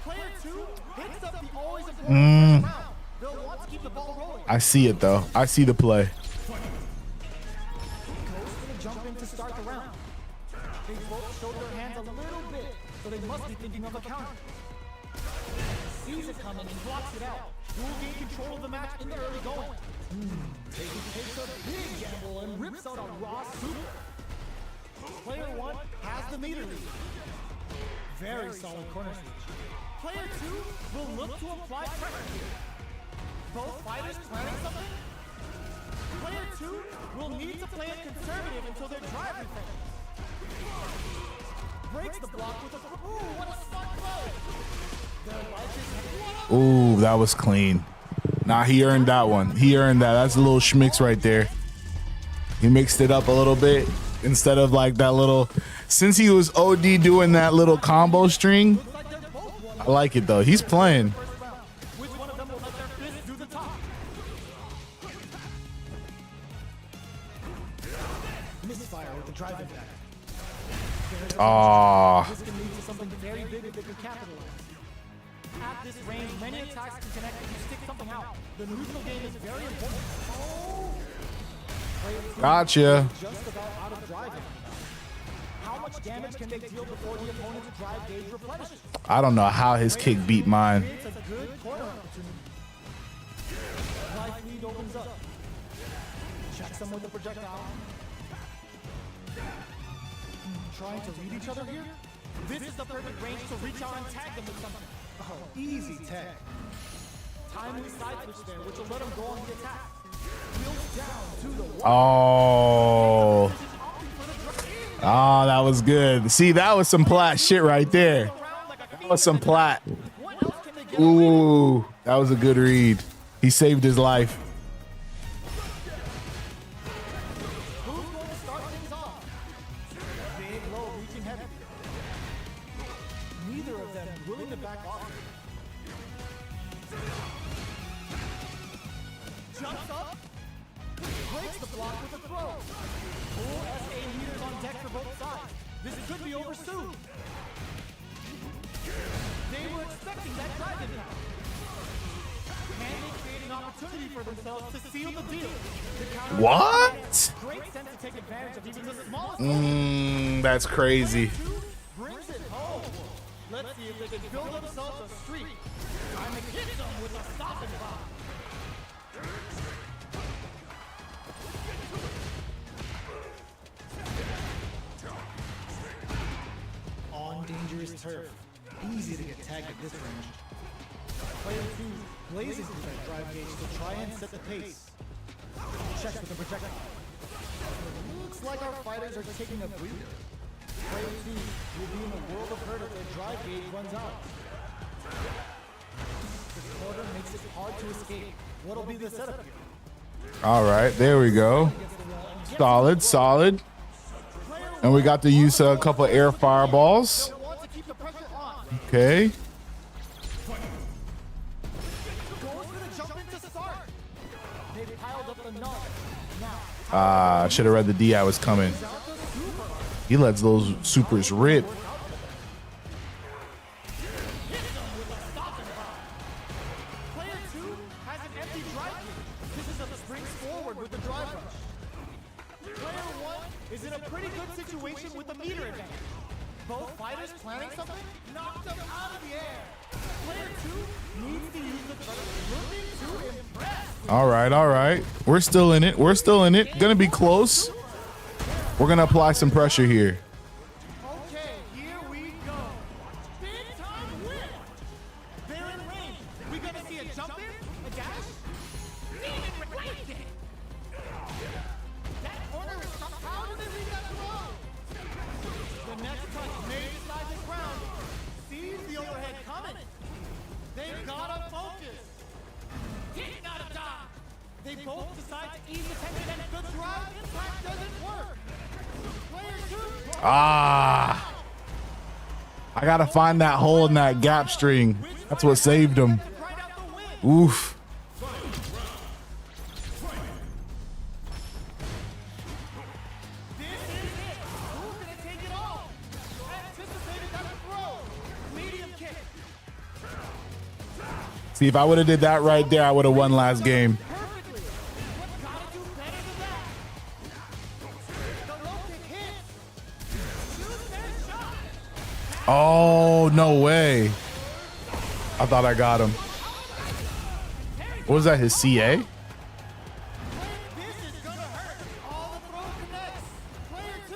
Player two hits up the always important round. They'll want to keep the ball rolling. I see it though. I see the play. Goes for the jump in to start the round. They both showed their hands a little bit, so they must be thinking of a counter. Sees it coming and blocks it out. Will gain control of the match in the early going. He takes a big gamble and rips out a raw super. Player one has the meter lead. Very solid corner switch. Player two will look to apply pressure here. Both fighters planning something? Player two will need to play it conservative until their drive refreshes. Breaks the block with a... Ooh, what a smart throw! Their life is... Ooh, that was clean. Nah, he earned that one. He earned that. That's a little schmicks right there. He mixed it up a little bit instead of like that little... Since he was OD doing that little combo string, I like it though. He's playing. Which one of them will let their fist do the top? Misfire with the drive impact. Ah. This can lead to something very big if they can capitalize. At this range, many attacks can connect if you stick something out. The neutral game is very important. Gotcha. Just about out of driving. How much damage can they deal before the opponent's drive gauge replenishes? I don't know how his kick beat mine. It's a good corner opportunity. Life lead opens up. Checks them with the projectile. Trying to read each other here? This is the perfect range to reach out and tag them with something. Oh, easy tag. Timely side switch there, which will let him go on the attack. Wheels down to the wall. Oh. Oh, that was good. See, that was some plat shit right there. That was some plat. Ooh, that was a good read. He saved his life. Who's going to start things off? Big low reaching heavy. Neither of them willing to back off. Jumps up. Breaks the block with a throw. Full SA meters on deck for both sides. This could be over soon. They were expecting that drive impact. Can they create an opportunity for themselves to seal the deal? What? Great sense to take advantage of even the smallest. That's crazy. Brings it home. Let's see if they can build themselves a streak. Time to hit them with a stop and block. On dangerous turf. Easy to get tagged at this range. Player 2 blazing through that drive gauge to try and set the pace. Checks with the projectile. Looks like our fighters are taking a breather. Player 2 will be in a world of hurt if their drive gauge runs out. The quarter makes it hard to escape. What'll be the setup here? All right, there we go. Solid, solid. And we got to use a couple air fireballs. Okay. Goes for the jump in to start. I should have read the DI was coming. He lets those supers rip. Player 2 has an empty drive key. This is a springs forward with the drive rush. Player 1 is in a pretty good situation with the meter advantage. Both fighters planning something knocked them out of the air. Player 2 needs to use the turn, looking to impress. All right. We're still in it. Gonna be close. We're gonna apply some pressure here. Okay, here we go. Big time win. They're in range. We gonna see a jump in, a dash. Demon replacement. That corner is stuck. How did they leave that throw? The next touch may decide this round. Sees the overhead coming. They've gotta focus. Getting out of dodge. They both decide to ease the tension and the drive impact doesn't work. Player 2. I gotta find that hole in that gap string. That's what saved him. Oof. This is it. Who's gonna take it all? Anticipated that throw. Medium kick. See, if I would have did that right there, I would have won last game. Perfectly. What's gotta do better than that? The low kick hits. Shoot their shot. Oh, no way. I thought I got him. What was that, his CA? This is gonna hurt. All the throw connects. Player 2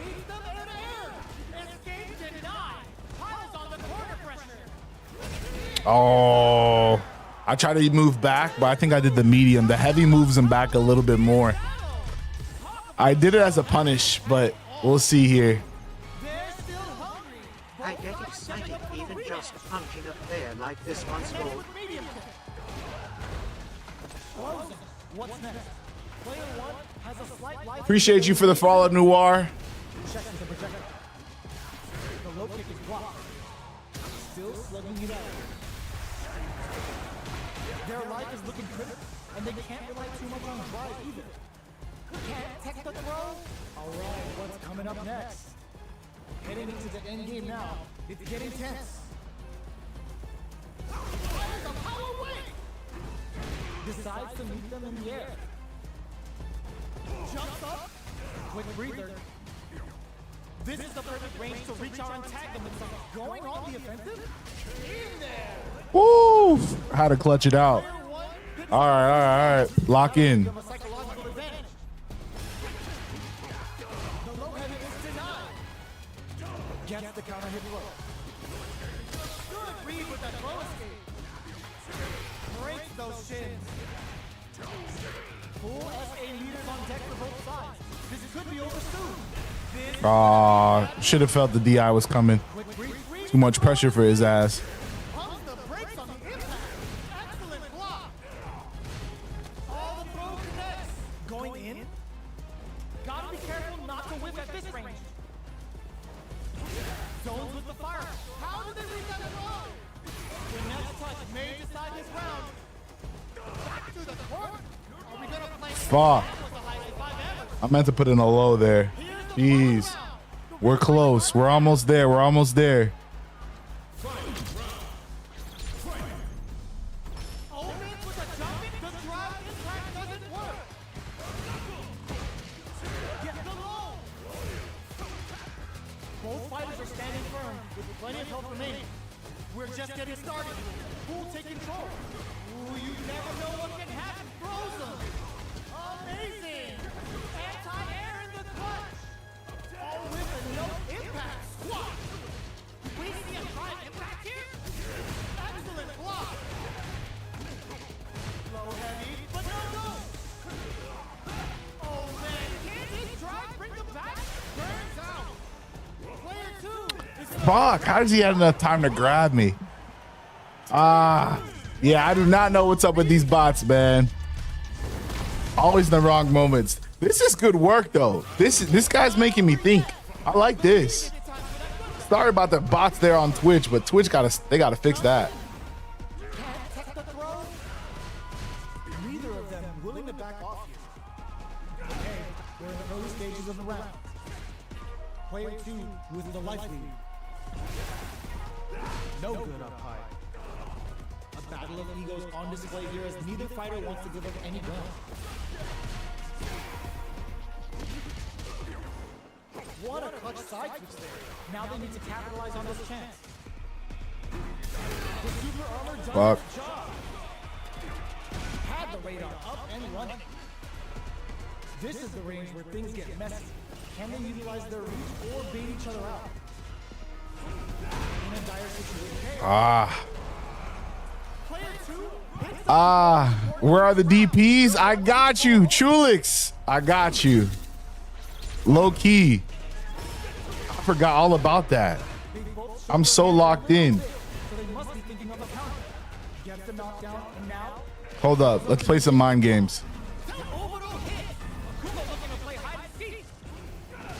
meets them air to air. Escape denied. Piles on the corner pressure. Oh, I tried to move back, but I think I did the medium. The heavy moves him back a little bit more. I did it as a punish, but we'll see here. They're still hungry. I get excited even just punching a player like this once more. With medium kick. Frozen. What's next? Player 1 has a slight life. Appreciate you for the follow, Noir. Checks the projector. The low kick is blocked. Still slugging it out. Their life is looking critical, and they can't rely too much on drive either. Can't tech the throw? Alright, what's coming up next? Heading into the end game now. It's getting tense. Fires a power wave! Decides to meet them in the air. Jumps up. Quick breather. This is the perfect range to reach our antagonist. Going on the offensive? In there! Woo! How to clutch it out. Player 1 gets All right. Lock in. them a psychological advantage. The low heavy is denied. Gets the counter hit low. Good read with that throw escape. Breaks those shins. Full SA leaders on deck for both sides. This could be over soon. Should have felt the DI was coming. Too much pressure for his ass. Pumps the brakes on the impact. Excellent block. All the throw connects. Going in. Gotta be careful not to whip at this range. Zones with the fire. How did they read that throw? The next touch may decide this round. Back to the court. Are we gonna play? Fuck. I meant to put in a low there. Jeez. We're close. We're almost there. Opens with a jump in. The drive impact doesn't work. Get the low. Both fighters are standing firm with plenty of health remaining. We're just getting started. Who'll take control? Ooh, you never know what can happen. Frozen. Amazing. Anti-air in the clutch. All with a no impact squat. We see a drive impact here. Excellent block. Low heavy, but no. Oh man, can't this drive bring them back? Burns out. Player 2 is Fuck. How does he have enough time to grab me? Yeah, I do not know what's up with these bots, man. Always in the wrong moments. This is good work, though. This guy's making me think. I like this. Sorry about the bots there on Twitch, but Twitch they gotta fix that. can't tech the throw. Neither of them willing to back off here. Player 2 with the life lead. No good up high. A battle of egos on display here as neither fighter wants to give up any ground. What a clutch side switch there. Now they need to capitalize on this chance. The super armor does Fuck. its job. Had the radar up and running. This is the range where things get messy. Can they utilize their reach or bait each other out? In a dire situation. Player 2 where are the DPs? I got you, Chulix. I got you. Low key. I forgot all about that. I'm so locked in. So they must be thinking of a counter. Gets the knockdown and now Hold up. Let's play some mind games.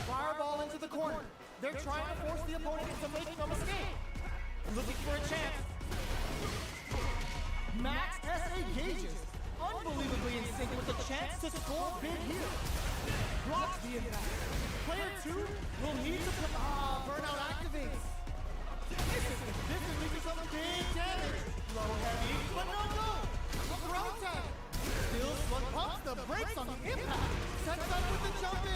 fireball into the corner. They're trying to force the opponent into making a mistake. Looking for a chance. Max SA gauges. Unbelievably in sync with the chance to score big here. Blocks the impact. Player 2 will need to burnout activates. This is leading some big damage. Low heavy, but no. A throw tag. Still slug pumps the brakes on the impact. Sets up with the jump in.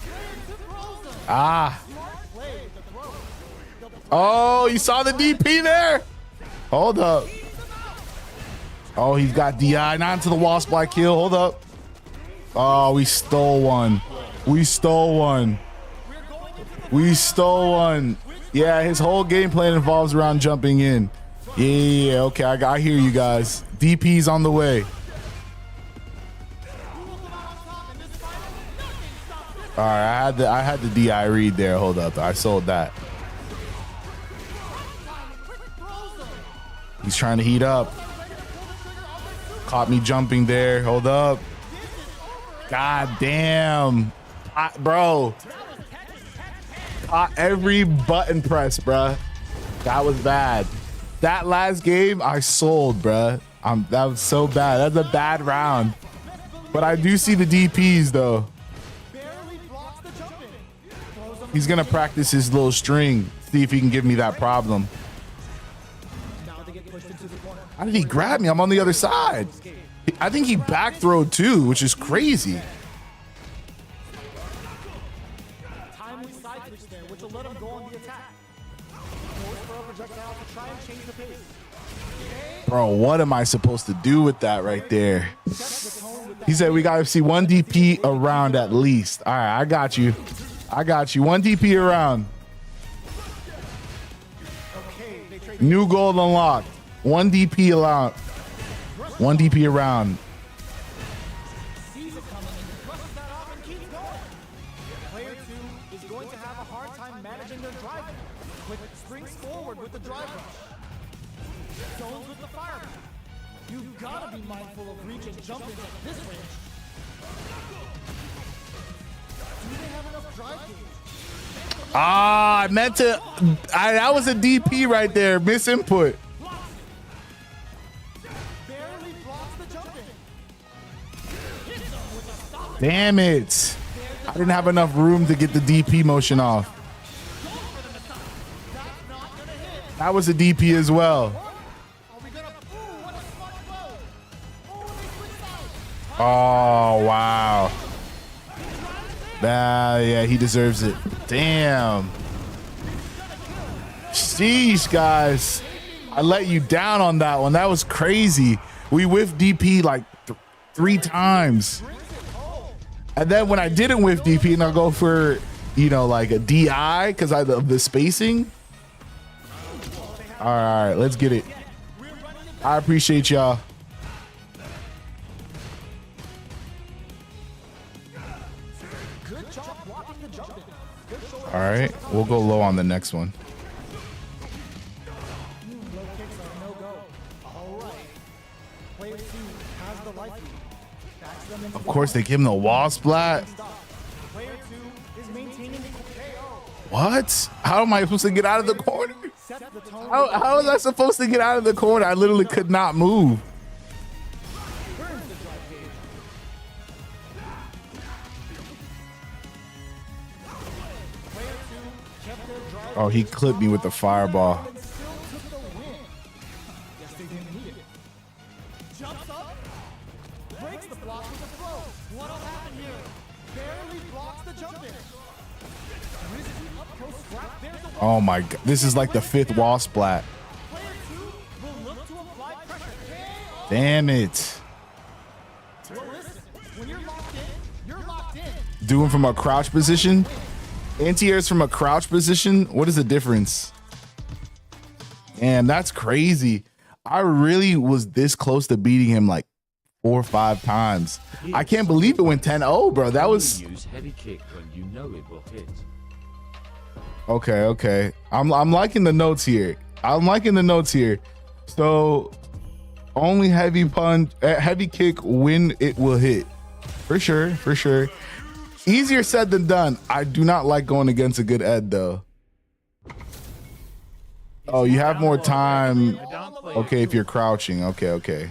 Player 2 throws him. Smart play with the throw. Oh, you saw the DP there? Hold up. Oh, he's got DI. Not into the wall splat kill. Hold up. Oh, we stole one. We stole one. We stole one. Yeah, his whole game plan involves around jumping in. Yeah, okay. I hear you guys. DP's on the way. All right, I had the DI read there. Hold up. I sold that. He's trying to heat up. Caught me jumping there. Hold up. God damn. Bro. Every button press, bruh. That was bad. That last game, I sold, bruh. That was so bad. That's a bad round. But I do see the DPs, though. He's going to practice his little string. See if he can give me that problem. How did he grab me? I'm on the other side. I think he back throwed too, which is crazy. Timely side switch there, which will let him go on the attack. Force for a projectile to try and change the pace. Bro, what am I supposed to do with that right there? He said we got to see one DP around at least. All right, I got you. I got you. One DP around. New goal unlocked. One DP allowed. One DP around. Sees it coming and brushes that off and keeps going. Player 2 is going to have a hard time managing their driving. Quick springs forward with the drive rush. Zones with the fire. You've got to be mindful of reach and jump ins at this range. Do they have enough drive gauge? I meant to. That was a DP right there. Miss input. Barely blocks the jump in. Damn it. I didn't have enough room to get the DP motion off. That was a DP as well. Oh, wow. Yeah, he deserves it. Damn. Sheesh, guys. I let you down on that one. That was crazy. We whiffed DP like 3 times. And then when I didn't whiff DP and I'll go for, like a DI because of the spacing. All right, let's get it. I appreciate y'all. All right, we'll go low on the next one. Low kicks are no go. All right. Player 2 has the life lead. Backs them into Of course, they give him the wall splat. Player 2 is maintaining the KO. What? How am I supposed to get out of the corner? Sets the tone. How was I supposed to get out of the corner? I literally could not move. Burns the drive gauge. Oh, he clipped me with the fireball. and still took the win. Guess they didn't need it. Jumps up, breaks the block with a throw. What'll happen here? Barely blocks the jump in. Risky up close scrap. There's a Oh my god, this is like the 5th wall splat. player 2 will look to apply pressure. Damn it. Well, listen, when you're locked in. Doing from a crouch position. Anti-airs from a crouch position. What is the difference? Damn, that's crazy. I really was this close to beating him like 4 or 5 times. I can't believe it went 10-0, bro. That was Use heavy kick when you know it will hit. okay. I'm liking the notes here. So only heavy punch, heavy kick when it will hit. For sure. Easier said than done. I do not like going against a good Ed though. Oh, you have more time. Okay, if you're crouching. Okay.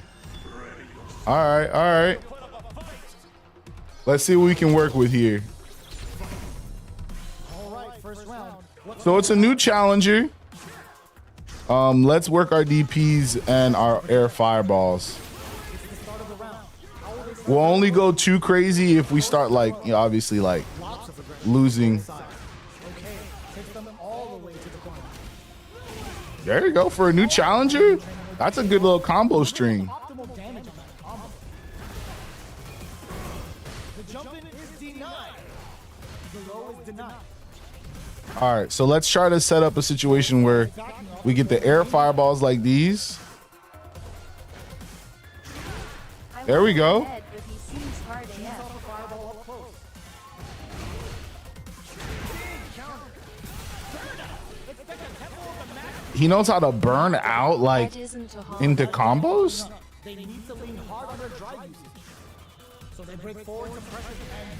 All right. Let's see what we can work with here. All right, first round. So it's a new challenger. Let's work our DPs and our air fireballs. We'll only go too crazy if we start like, you know, obviously like losing. Okay, takes them all the way to the corner. There you go for a new challenger. That's a good little combo string. Optimal damage on that combo. The jump in is denied. The low is denied. All right, so let's try to set up a situation where we get the air fireballs like these. There we go. He knows how to burn out like into combos. They need to lean hard on their drive usage. So they break forward to pressure, and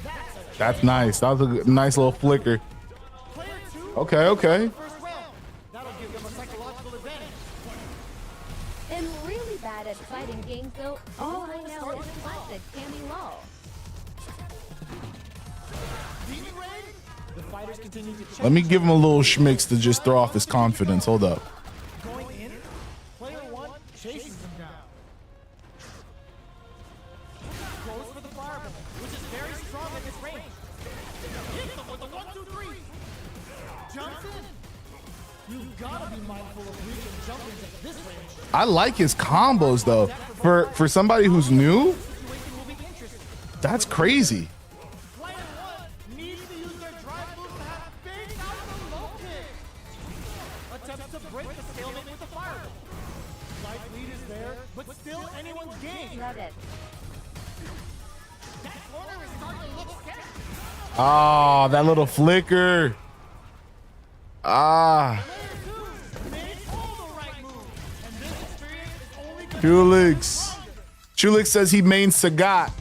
That's nice. That was a nice little flicker. Okay. first round. That'll give them a psychological advantage. I'm really bad at fighting games, though. All I know is classic Cammy Law. Demon Raid? The fighters continue to check. Let me give him a little schmicks to just throw off his confidence. Hold up. Going in, player 1 chases them down. Goes for the fireball, which is very strong at this range. Hits them with the 1, 2, 3. Jumps in. You've got to be mindful of reach and jumping at this range. I like his combos though. For somebody who's new, Situation will be interesting. that's crazy. Player 1 needs to use their drive move to have big out the low kick. Attempts to break the stalemate with the fireball. Life lead is there, but still anyone's game. Love it. That corner is starting to look sketchy. Ah, that little flicker. Ah, Made all the right moves, and this experience is only Chulix says he mains Sagat.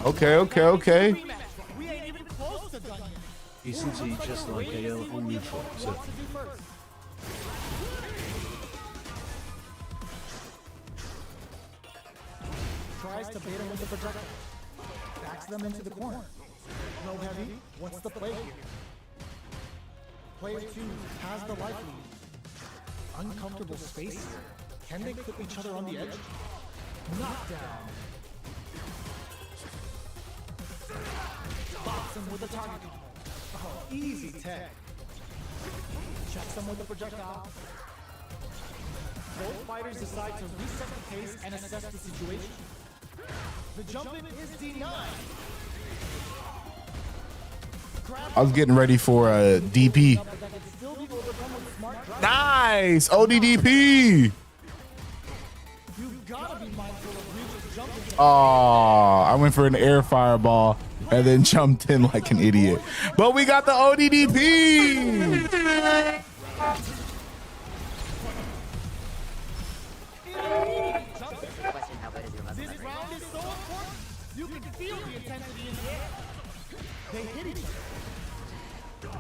Okay. rematch. We ain't even close to done yet. Isn't he just like AL on neutral? So What to do first? Tries to bait him with the projectile. Backs them into the corner. Low heavy. What's the play here? Player 2 has the life lead. Uncomfortable space here. Can they clip each other on the edge? Knockdown. Box him with a target. Oh, easy tag. Checks him with the projectile. Both fighters decide to reset the pace and assess the situation. The jump in is denied. I was getting ready for a DP. But that can still be overcome with smart drive. Nice ODDP. You've got to be mindful of reach and jumping. Oh, I went for an air fireball and then jumped in like an idiot. But we got the ODDP. This round is so important. You can feel the intensity in the air. They hit each other.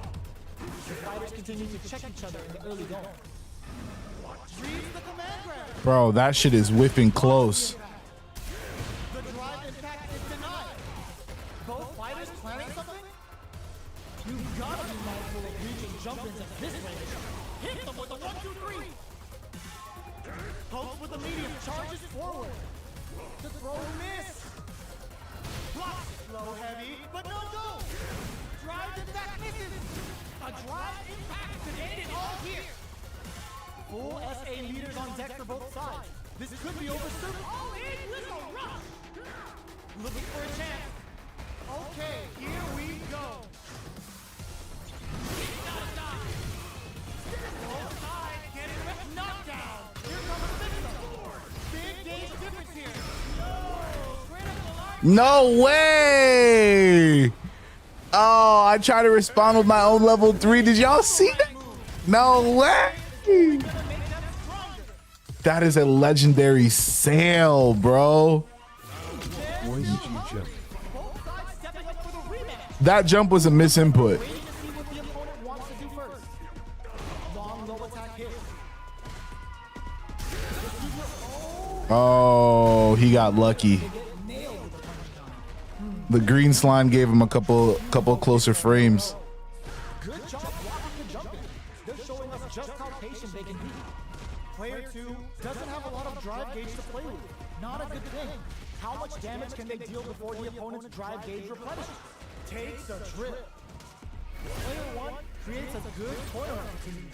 The fighters continue to check each other in the early going. Reads the command grab. Bro, that shit is whipping close. The drive impact is denied. Both fighters planning something? You've got to be mindful of reaching jump-ins at this range. Hit them with a 1-2-3. Pokes with the medium, charges forward. The throw miss. Block, low heavy, but no go. Drive impact misses. A drive impact could end it all here. Full SA leaders on deck for both sides. This could be over soon. All in with a rush. Looking for a chance. Okay, here we go. It's not done. Both sides getting ripped. Knockdown. Here comes a system. Big gauge difference here. No. Critical line. No way! Oh, I tried to respond with my own level 3. Did y'all see that? No way! That is a legendary sail, bro. Why did you jump? That jump was a misinput. Waiting to see what the opponent wants to do first. Long low attack hit. Oh, he got lucky. The green slime gave him a couple closer frames. Good job blocking the jump in. They're showing us just how patient they can be. Player 2 doesn't have a lot of drive gauge to play with. Not a good thing. How much damage can they deal before the opponent's drive gauge replenishes? Takes a trip. Player 1 creates a good corner opportunity.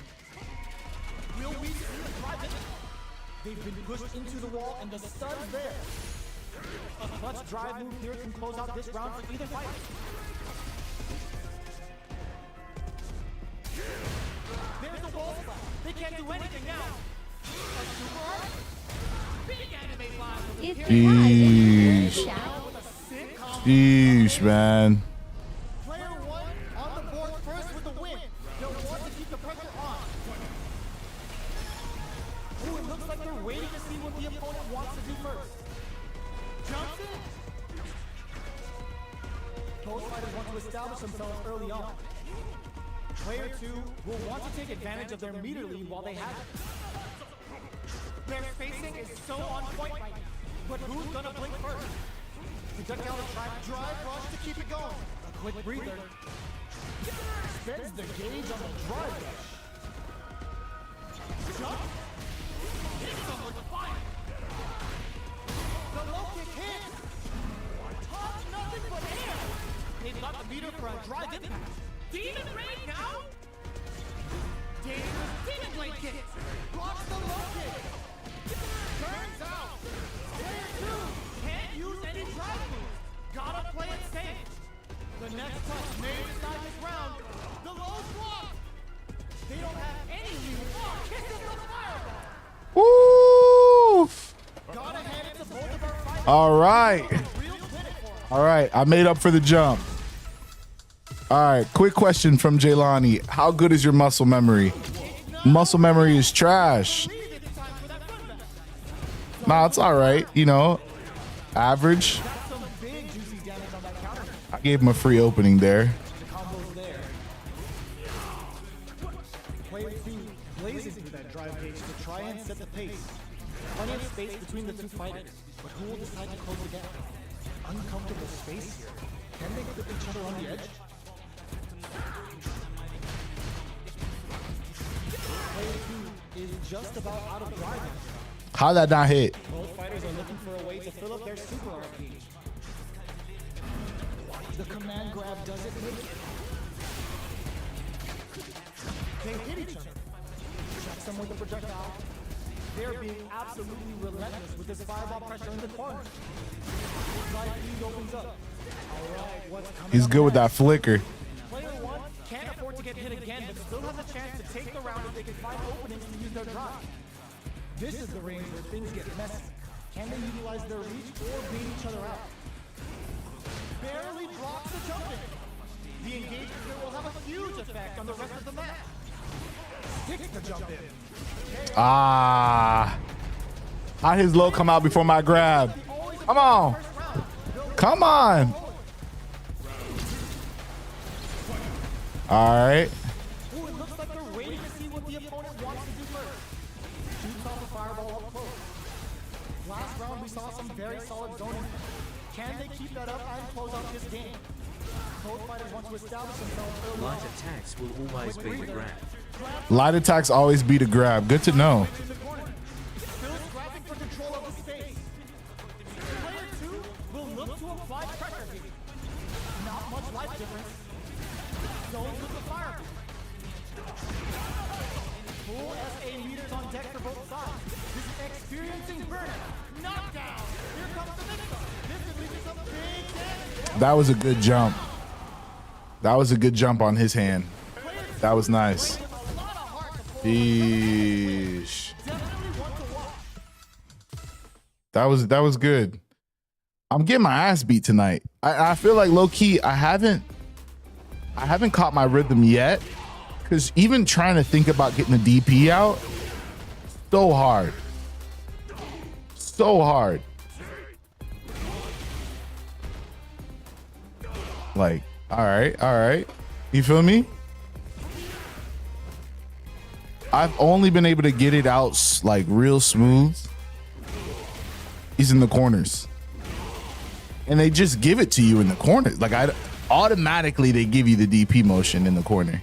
Will we see the drive in? They've been pushed into the wall and the stun's there. A clutch drive move here can close out this round for either fighter. There's the wall spot. They can't do anything now. A super art? Big anime line with a If period. you Jeez. shout, With a sick combo. Jeez, man. Player 1 on the board first with the win. They'll want to keep the pressure on. Ooh, it looks like they're waiting to see what the opponent wants to do first. Jumps in. Both fighters want to establish themselves early on. Player 2 will want to take advantage of their meter lead while they have it. Their spacing is so on point right now. But who's gonna blink first? The duck out and drive rush to keep it going. A quick breather. Spends the gauge on the drive rush. Jump. Hits him with the fire. The low kick hits. Touch nothing but air. They've got the meter for a drive impact. Demon Raid now? Dangerous Demon Blade kick. Blocks the low kick. Turns out. Player 2 can't use any drive moves. Gotta play it safe. The next touch may decide this round. The low's blocked. They don't have any lead. Oh, kisses the fireball. Woo! Gotta hand it to both of our fighters. All right. Real clinic for us. All right. I made up for the jump. All right. Quick question from Jaylani. How good is your muscle memory? Muscle memory is trash. Nah, it's all right. You know, average. That's some big juicy damage on that counter. I gave him a free opening there. The combo's there. Player 2 blazing through that drive gauge to try and set the pace. Plenty of space between the two fighters, but who will decide to close the gap? Uncomfortable space here. Can they grip each other on the edge? Player 2 is just about out of drive now. How'd that not hit? Both fighters are looking for a way to fill up their super art gauge. The command grab doesn't hit. They hit each other. Checks them with the projectile. They're being absolutely relentless with this fireball pressure in the corner. Drive feed opens up. All right, what's coming He's up good with that next? flicker. Player 1 can't afford to get hit again, but still has a chance to take the round if they can find openings to use their drive. This is the range where things get messy. Can they utilize their reach or beat each other out? Barely blocks the jump in. The engagement here will have a huge effect on the rest of the match. Sticks the jump in. Ah. How'd his low come out before my grab? Come on. Come on. All right. Ooh, it looks like they're waiting to see what the opponent wants to do first. Shoots off the fireball up close. Last round we saw some very solid zoning. Can they keep that up and close out this game? Both fighters want to establish themselves early Light on. attacks will always be the grab. Light attacks always beat a grab. Good to know. In the corner. Still scrapping for control of the space. Player 2 will look to apply pressure here. Not much life difference. Zones with the fire. Full SA meters on deck for both sides. This is experiencing burnout. Knockdown. Here comes the mix-up. This could lead to some big damage. That was a good jump. That was a good jump on his hand. That was nice. Sheesh. That was good. I'm getting my ass beat tonight. I feel like low key I haven't caught my rhythm yet, because even trying to think about getting the DP out, so hard. So hard. Like, all right. You feel me? I've only been able to get it out like real smooth. He's in the corners. And they just give it to you in the corners. Like automatically they give you the DP motion in the corner.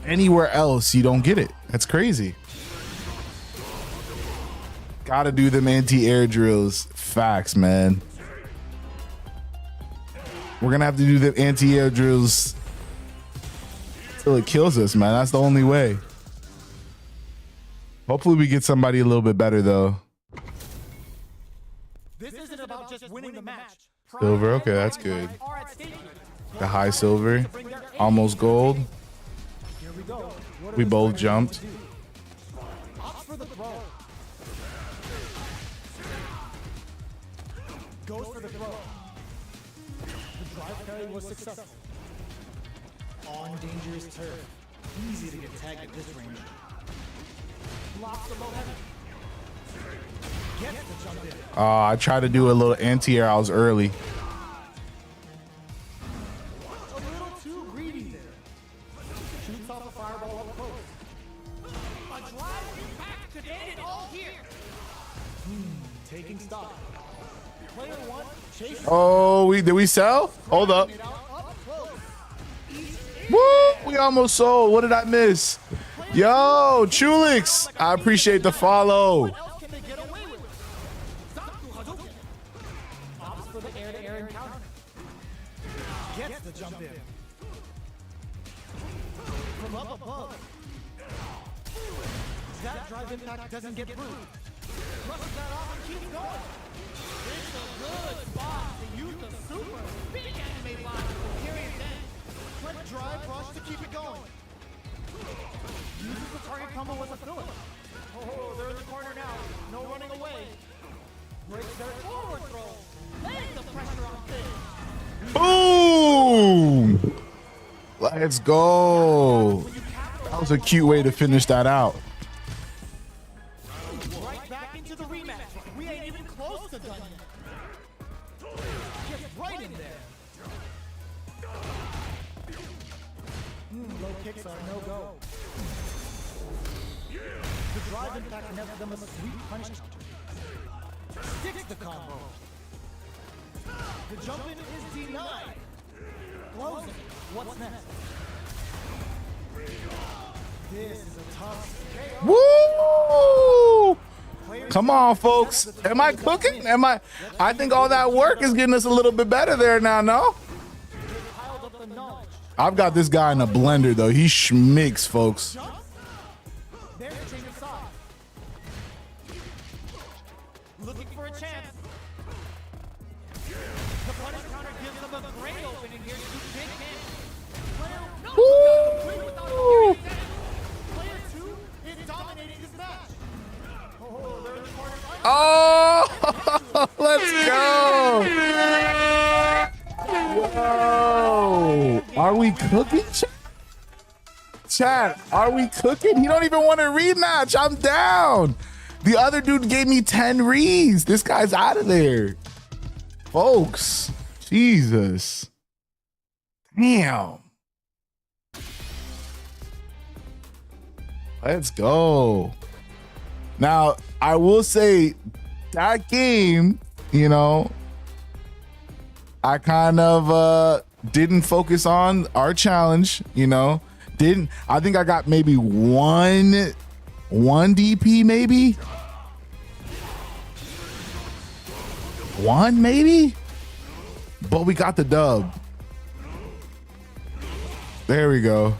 Anywhere else you don't get it. That's crazy. Gotta do them anti-air drills. Facts, man. We're gonna have to do the anti-air drills till it kills us, man. That's the only way. Hopefully we get somebody a little bit better though. This isn't about just winning the match. Silver, okay, that's good. The high silver, almost gold. Here we go. We both jumped. Opts for the throw. Goes for the throw. The drive carry was successful. On dangerous turf. Easy to get tagged at this range. Blocks the low heavy. Gets the jump in. I tried to do a little anti-air. I was early. A little too greedy there. Shoots off a fireball up close. A drive impact could end it all here. Taking stock. Player 1 chasing. Oh, did we sell? Hold up. Woo! We almost sold. What did I miss? Yo, Chulix, I appreciate the follow. What else can they get away with? Zaku Hadouken. Opts for the air-to-air encounter. Gets the jump in. From up above. That drive impact doesn't get through. Brushes that off and keeps going. It's a good spot to use the super. Big anime line for period end. Quick drive rush to keep it going. Uses the target combo as a filler. Oh, they're in the corner now. No running away. Breaks their forward throw. Laying the pressure on Finn. Boom! Let's go. That was a cute way to finish that out. Right back into the rematch. We ain't even close to done yet. Gets right in there. Low kicks are no go. The drive impact nets them a sweet punish counter. Sticks the combo. The jump in is denied. Closing. What's next? This is a tough KO. Woo! Come on, folks. Am I cooking? I think all that work is getting us a little bit better there now, no? Piled up the knowledge. I've got this guy in a blender, though. He schmicks, folks. There's a change of side. Looking for a chance. The punish counter gives them a great opening here to do big damage. Player Woo! without a Player 2 is dominating this match. Oh, they're in the corner. Oh, let's go. Whoa. Are we cooking, Chad? Are we cooking? He don't even want a rematch. I'm down. The other dude gave me 10 reads. This guy's out of there. Folks, Jesus. Damn. Let's go. Now, I will say that game, you know, I kind of Didn't focus on our challenge, you know. I think I got maybe one DP, maybe. One, maybe? But we got the dub. There we go.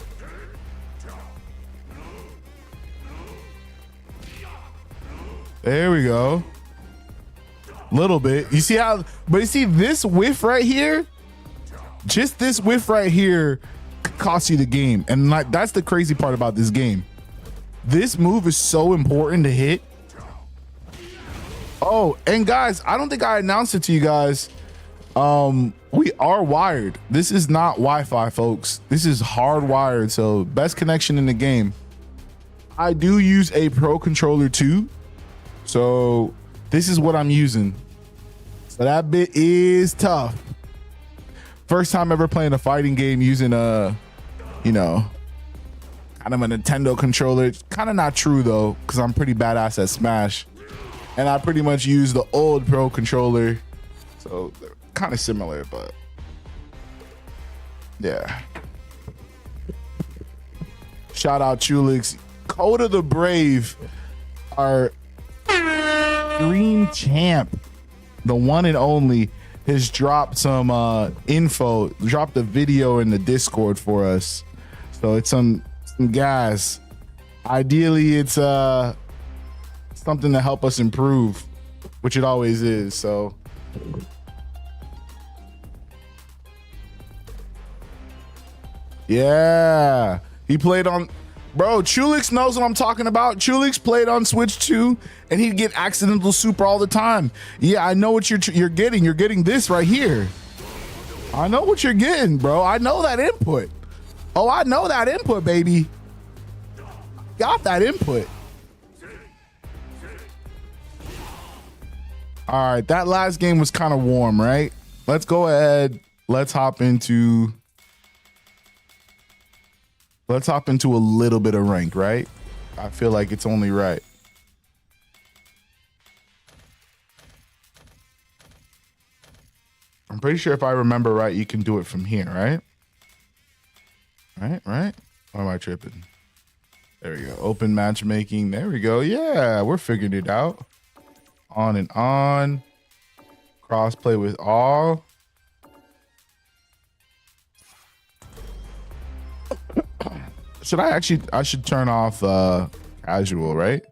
There we go. Little bit. You see how, but you see this whiff right here? Just this whiff right here costs you the game. And like, that's the crazy part about this game. This move is so important to hit. Oh, and guys, I don't think I announced it to you guys. We are wired. This is not Wi-Fi, folks. This is hardwired, so best connection in the game. I do use a Pro controller too, so this is what I'm using. So that bit is tough. First time ever playing a fighting game using a, you know, kind of a Nintendo controller. It's kind of not true though, because I'm pretty badass at Smash, and I pretty much use the old Pro controller, so they're kind of similar, but yeah. Shout out Chulix. Code of the Brave, our Dream Champ, the one and only, has dropped some info, dropped a video in the Discord for us. So it's some guys. Ideally, it's something to help us improve, which it always is. So yeah, he played on, bro. Chulix knows what I'm talking about. Chulix played on Switch 2, and he'd get accidental super all the time. Yeah, I know what you're getting. You're getting this right here. I know what you're getting, bro. I know that input. Oh, I know that input, baby. Got that input. All right, that last game was kind of warm, right? Let's go ahead. Let's hop into a little bit of rank, right? I feel like it's only right. I'm pretty sure if I remember right, you can do it from here, right? Right? Or am I tripping? There we go. Open matchmaking. There we go. Yeah, we're figuring it out. On and on. Crossplay with all. I should turn off casual, right?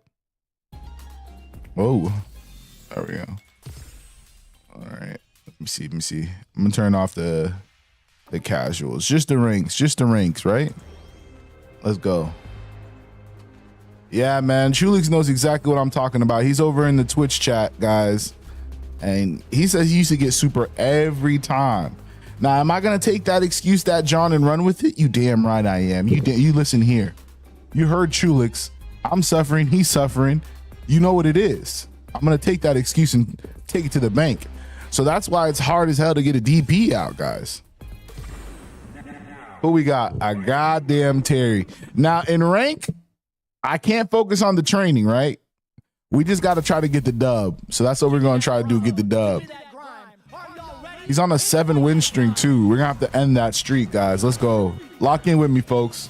Whoa. There we go. All right. Let me see. I'm gonna turn off the casuals. Just the ranks, right? Let's go. Yeah, man. Chulix knows exactly what I'm talking about. He's over in the Twitch chat, guys. And he says he used to get super every time. Now, am I going to take that excuse, that John, and run with it? You damn right I am. You listen here. You heard Chulix. I'm suffering. He's suffering. You know what it is. I'm going to take that excuse and take it to the bank. So that's why it's hard as hell to get a DP out, guys. Who we got? A goddamn Terry. Now, in rank, I can't focus on the training, right? We just got to try to get the dub. So that's what we're going to try to do, get the dub. He's on a 7-win streak, too. We're going to have to end that streak, guys. Let's go. Lock in with me, folks.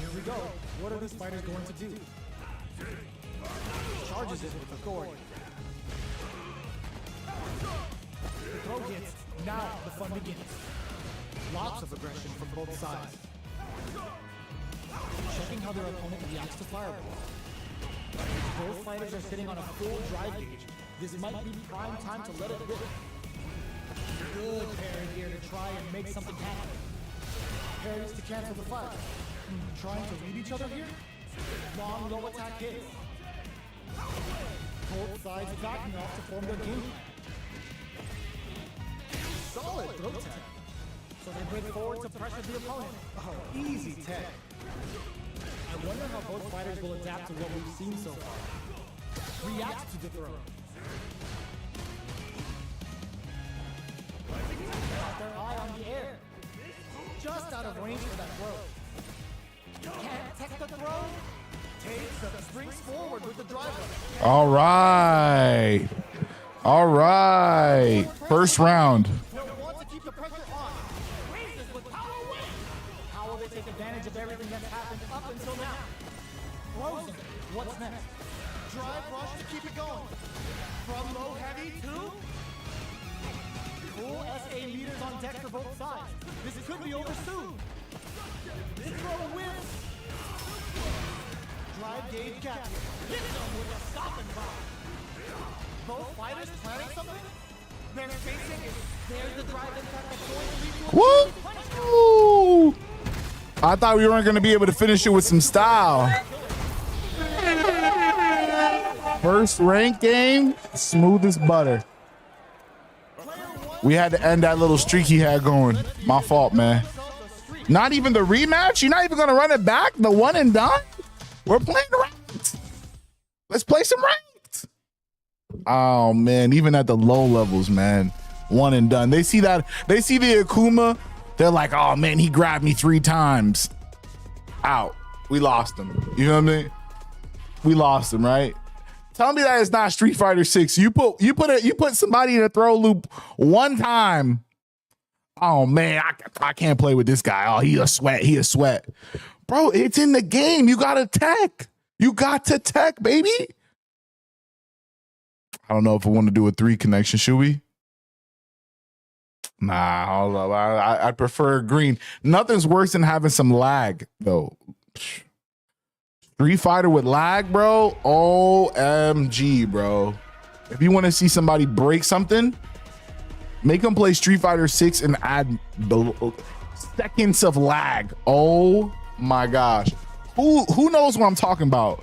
Here we go. What are these fighters going to do? Charges it with authority. The throw hits. Now the fun begins. Lots of aggression from both sides. Checking how their opponent reacts to fireballs. Both fighters are sitting on a full drive gauge. This might be prime time to let it rip. Good parry here to try and make something happen. Parries to cancel the fight. Trying to read each other here? Long low attack hits. Both sides backing off to form their game. Solid throw tag. So they break forward to pressure the opponent. Oh, easy tag. I wonder how both fighters will adapt to what we've seen so far. React to the throw. Got their eye on the air. Just out of range for that throw. Can't tech the throw. Takes the springs forward with the driver. All right. All right. First round. Want to keep the pressure on. Raises with power away. How will they take advantage of everything that's happened up until now? Frozen. What's next? Drive rush to keep it going. From low heavy to full SA meters on deck for both sides. This could be over soon. This throw wins. Drive gauge gap. Hit them with a stopping bomb. Both fighters planning something? They're facing it. There's the drive impact that's going to lead to a Woo! I thought we weren't going to be able to finish it with some style. First rank game, smooth as butter. We had to end that little streak he had going. My fault, man. Not even the rematch? You're not even going to run it back? The one and done? We're playing ranked. Let's play some ranked. Oh, man. Even at the low levels, man. One and done. They see that. They see the Akuma. They're like, oh, man, he grabbed me 3 times. Out. We lost him. You know what I mean? We lost him, right? Tell me that it's not Street Fighter 6. You put somebody in a throw loop one time. Oh man, I can't play with this guy. Oh, he a sweat. Bro, it's in the game. You gotta tech. You got to tech, baby. I don't know if I want to do a 3 connection. Should we? Nah, hold up. I prefer green. Nothing's worse than having some lag, though. Street Fighter with lag, bro. OMG, bro. If you want to see somebody break something, make them play Street Fighter 6 and add the seconds of lag. Oh my gosh. Who knows what I'm talking about?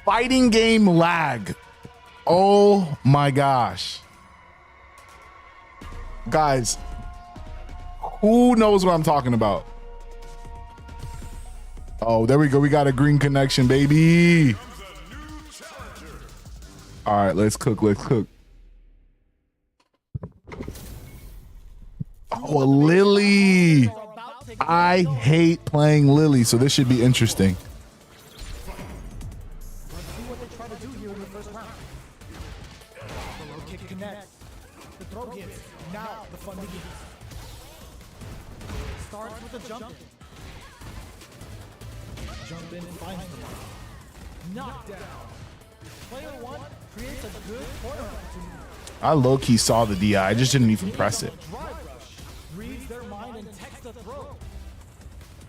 Fighting game lag. Oh my gosh. Guys, who knows what I'm talking about? Oh, there we go. We got a green connection, baby. All right, let's cook. Oh, Lily. I hate playing Lily, so this should be interesting. Let's see what they try to do here in the first round. The low kick connects. The throw hits. Now the fun begins. Starts with a jump in. Jump in and finds the mark. Knockdown. Player 1 creates a good corner opportunity. I low-key saw the DI. I just didn't even press it. Drive rush. Reads their mind and takes the throw.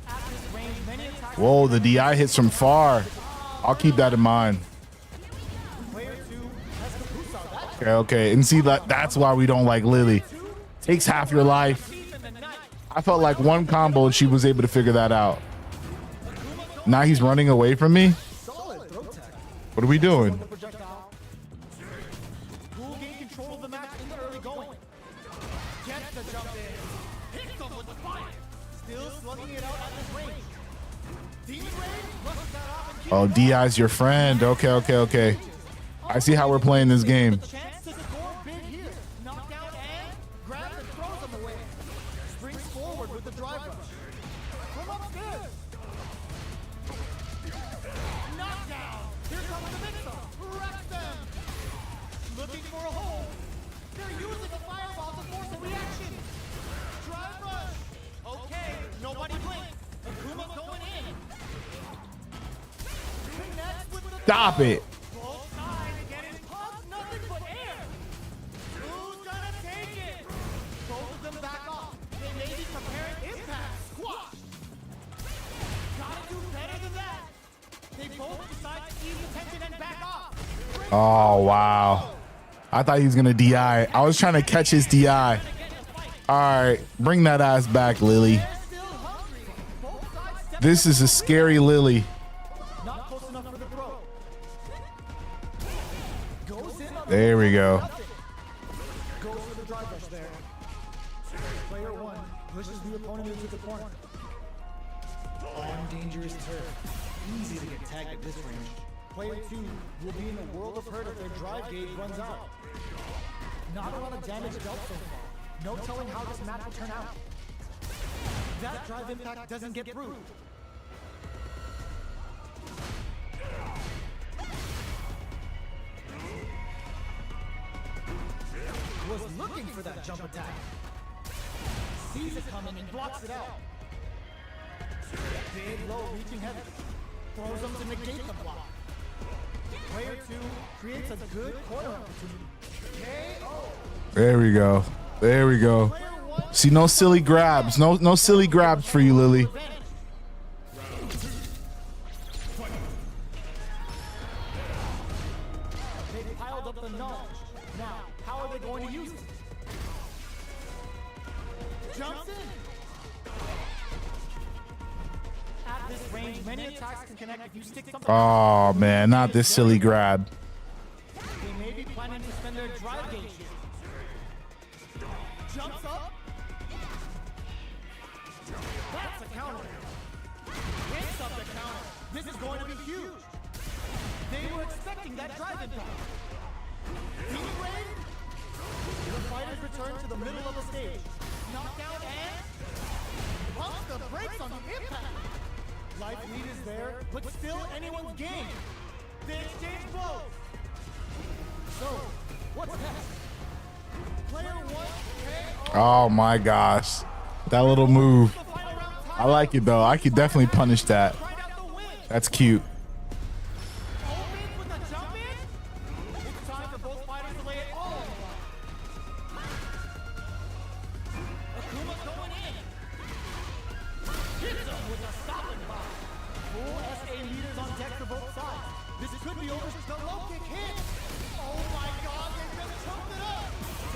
At this range, many attacks. Whoa, the DI hits from far. I'll keep that in mind. Player 2 has to boost out that. Okay. And see, that's why we don't like Lily. Takes half your life. I felt like one combo and she was able to figure that out. Now he's running away from me. What are we doing? Who gained control of the match in the early going? Gets the jump in. Hits him with the fire. Still slugging it out at this range. Demon Raid rushes that off and keeps Oh, DI's your friend. Okay. I see how we're playing this game. chance to score big here. Knockdown and grabs and throws him away. Springs forward with the drive rush. From upstairs. Knockdown. Here comes the mix-up. Wrecks them. Looking for a hole. They're using a fireball to force a reaction. Drive rush. Okay, nobody blink. Akuma's going in. Connects with the Stop it. both sides getting pumped, nothing but air. Who's gonna take it? Both of them back off. They may be preparing impact. Squash. Gotta do better than that. They both decide to ease the tension and back off. Oh, wow. I thought he was going to DI. I was trying to catch his DI. All right. Bring that ass back, Lily. Still hungry. Both sides step This is a scary Lily. not close enough for the throw. Goes in on There we go. Goes for the drive rush there. Player 1 pushes the opponent into the corner. On dangerous turf. Easy to get tagged at this range. Player 2 will be in a world of hurt if their drive gauge runs out. Not a lot of damage dealt so far. No telling how this match will turn out. That drive impact doesn't get through. was looking for that jump attack. Sees it coming and blocks it out. Big, low, reaching heavy. Throws them to negate the block. Player 2 creates a good corner opportunity. KO. There we go. There we go. See, no silly grabs. No silly grabs for you, Lily. They piled up the knowledge. Now, how are they going to use it? Jumps in. At this range, many attacks can connect if you stick something. Oh man, not this silly grab. They may be planning to spend their drive gauge here. Jumps up. That's a counter. Hits up the counter. This is going to be huge. They were expecting that drive impact. Demon Raid. The fighters return to the middle of the stage. Knockdown and pumps the brakes on the impact. Life lead is there, but still anyone's game. They exchange blows. So, what's next? Player 1 KO. Oh my gosh, that little move. I like it though. I could definitely punish that. That's cute. Opens with a jump in. It's time for both fighters to lay it all on the line. Akuma going in. Hits him with a stopping block. Full SA leaders on deck for both sides. This could be over. The low kick hit. Oh my God, they just choked it up.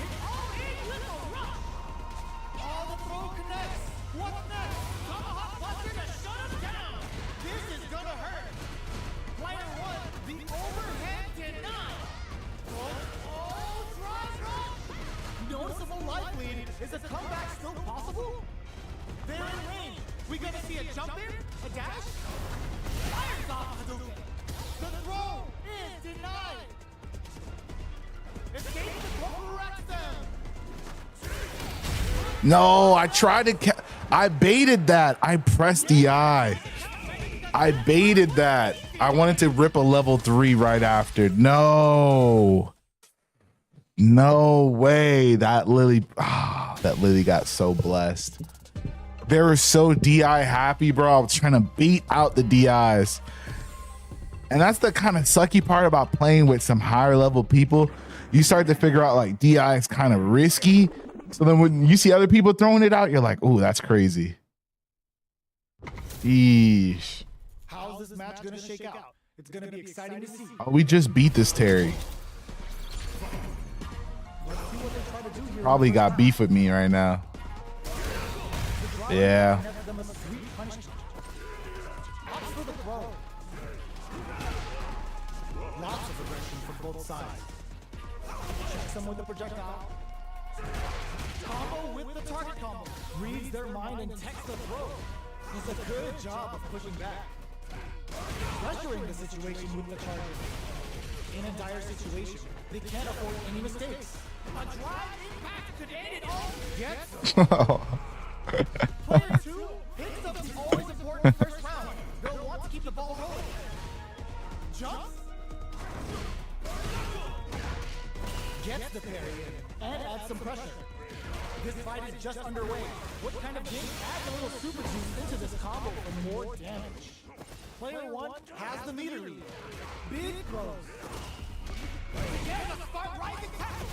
It's all in with a rush. All the throw connects. What's next? Tomahawk buster to shut him down. This is gonna hurt. Player 1, the overhead denied. Oh, drop. Noticeable life lead. Is a comeback still possible? They're in range. We gonna see a jump in? A dash? Fires off Hadouken. The throw is denied. Escape the throw wrecks them. No, I tried to. I baited that. I pressed the I. I baited that. I wanted to rip a level 3 right after. No. No way. That Lily got so blessed. They were so DI happy, bro. I was trying to beat out the DIs. And that's the kind of sucky part about playing with some higher level people. You start to figure out like DI is kind of risky. So then when you see other people throwing it out, you're like, oh, that's crazy. Eesh. How's this match gonna shake out? It's gonna be exciting to see. Oh, we just beat this Terry. Probably got beef with me right now. Yeah. Lots of aggression from both sides. Checks them with the projectile. Combo with the target combo. Reads their mind and texts the throw. Does a good job of pushing back. Pressuring the situation with the charges. In a dire situation, they can't afford any mistakes. A drive impact could end it all. Gets Player 2 picks up the always important first round. They'll want to keep the ball rolling. Jumps. Gets the parry in and adds some pressure. This fight is just underway. What kind of game adds a little super juice into this combo for more damage? Player 1 has the meter lead. Big throws. Again, a start rising tackle.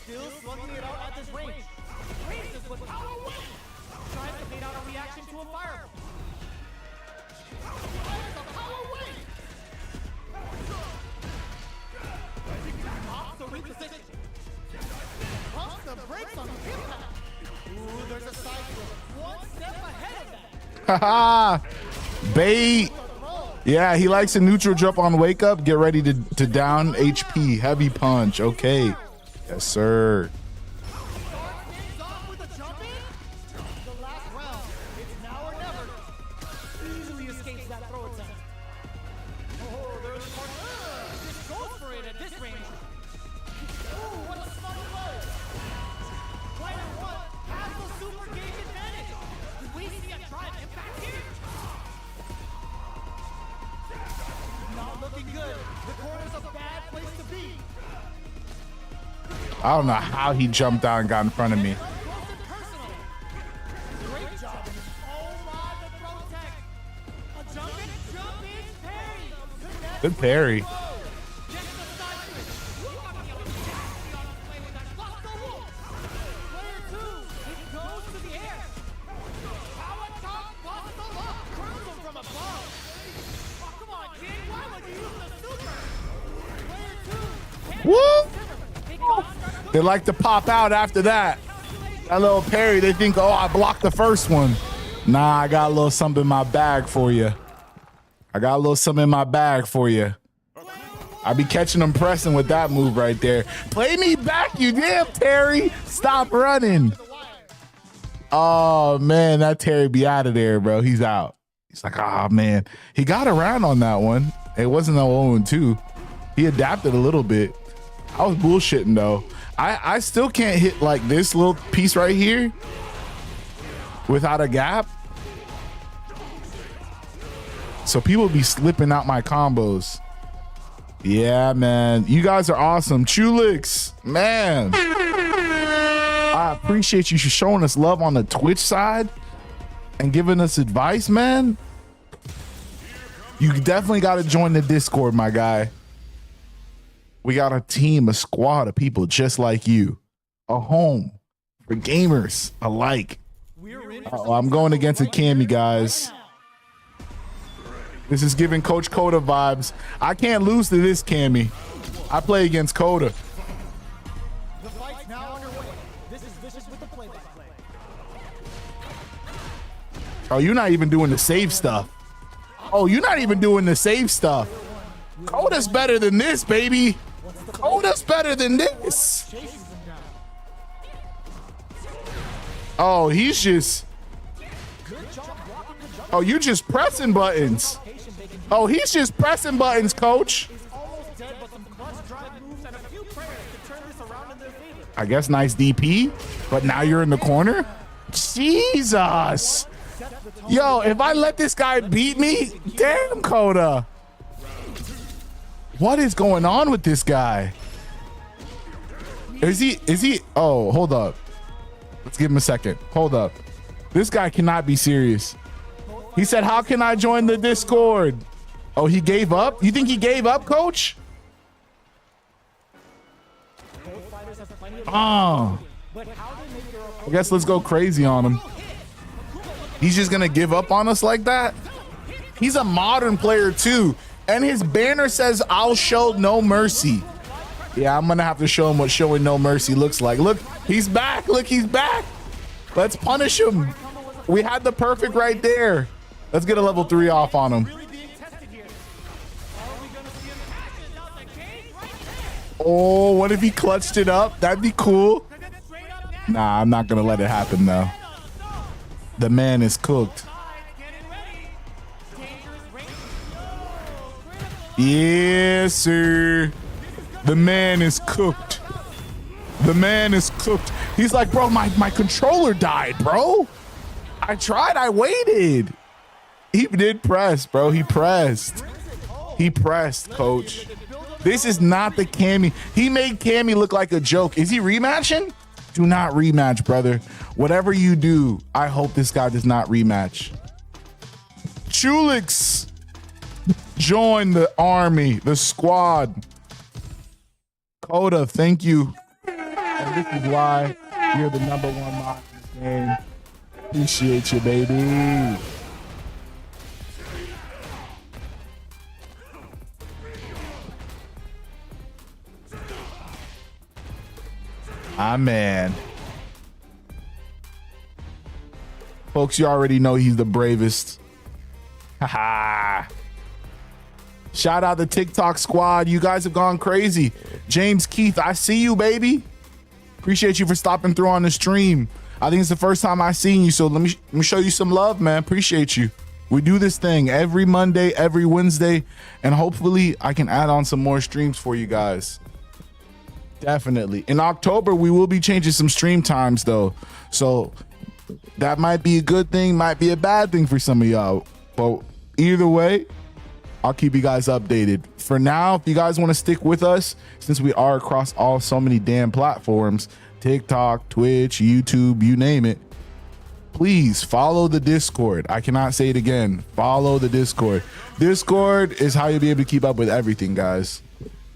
Still slugging it out at this range. Races with power away. Tries to bait out a reaction to a fireball. Fires a power away. Pops the reposition. Pumps the brakes on the impact. Ooh, there's a side flip. One step ahead of that. Haha. Bait. Yeah, he likes a neutral jump on wake up. Get ready to down HP. Heavy punch. Okay. Yes, sir. I don't know how he jumped out and got in front of me. Great job. Oh my, the throw tech. A jump in, parry. Good parry. Gets the side switch. Lost the wolf. Player 2, it goes to the air. Power top, lost the lock. Curls him from above. Oh, come on, kid. Why would you use the super? Player 2. Woo! It goes. They like to pop out after that. That little parry, they think, oh, I blocked the first one. Nah, I got a little something in my bag for you. I got a little something in my bag for you. I be catching them pressing with that move right there. Play me back, you damn Terry. Stop running. Oh, man, that Terry be out of there, bro. He's out. He's like, oh, man. He got around on that one. It wasn't no 0-2. He adapted a little bit. I was bullshitting, though. I still can't hit like this little piece right here without a gap. So people be slipping out my combos. Yeah, man. You guys are awesome. Chulix, man. I appreciate you showing us love on the Twitch side and giving us advice, man. You definitely got to join the Discord, my guy. We got a team, a squad of people just like you. A home for gamers alike. Oh, I'm going against a Cammy, guys. This is giving Coach Coda vibes. I can't lose to this Cammy. I play against Coda. The fight's now underway. This is Vicious with the play-by-play. Oh, you're not even doing the save stuff. Oh, you're not even doing the save stuff. Coda's better than this, baby. Coda's better than this. Oh, he's just. Oh, you just pressing buttons. Oh, he's just pressing buttons, coach. I guess nice DP, but now you're in the corner. Jesus. Yo, if I let this guy beat me, damn, Coda. What is going on with this guy? Is he? Oh, hold up. Let's give him a second. Hold up. This guy cannot be serious. He said, how can I join the Discord? Oh, he gave up? You think he gave up, coach? Oh. I guess let's go crazy on him. He's just gonna give up on us like that? He's a modern player too. And his banner says, I'll show no mercy. Yeah, I'm gonna have to show him what showing no mercy looks like. Look, he's back. Look, he's back. Let's punish him. We had the perfect right there. Let's get a level 3 off on him. Oh, what if he clutched it up? That'd be cool. Nah, I'm not gonna let it happen though. The man is cooked. Yes, sir. The man is cooked. The man is cooked. He's like, bro, my controller died, bro. I tried, I waited. He did press, bro. He pressed. He pressed, coach. This is not the Cammy. He made Cammy look like a joke. Is he rematching? Do not rematch, brother. Whatever you do, I hope this guy does not rematch. Chulix, join the army, the squad. Coda, thank you. And this is why you're the #1 mod in this game. Appreciate you, baby. Ah, man. Folks, you already know he's the bravest. Haha. Shout out the TikTok squad. You guys have gone crazy. James Keith, I see you, baby. Appreciate you for stopping through on the stream. I think it's the first time I've seen you, so let me show you some love, man. Appreciate you. We do this thing every Monday, every Wednesday, and hopefully I can add on some more streams for you guys. Definitely. In October, we will be changing some stream times, though. So that might be a good thing, might be a bad thing for some of y'all. But either way, I'll keep you guys updated. For now, if you guys want to stick with us, since we are across so many damn platforms, TikTok, Twitch, YouTube, you name it, please follow the Discord. I cannot say it again. Follow the Discord. Discord is how you'll be able to keep up with everything, guys.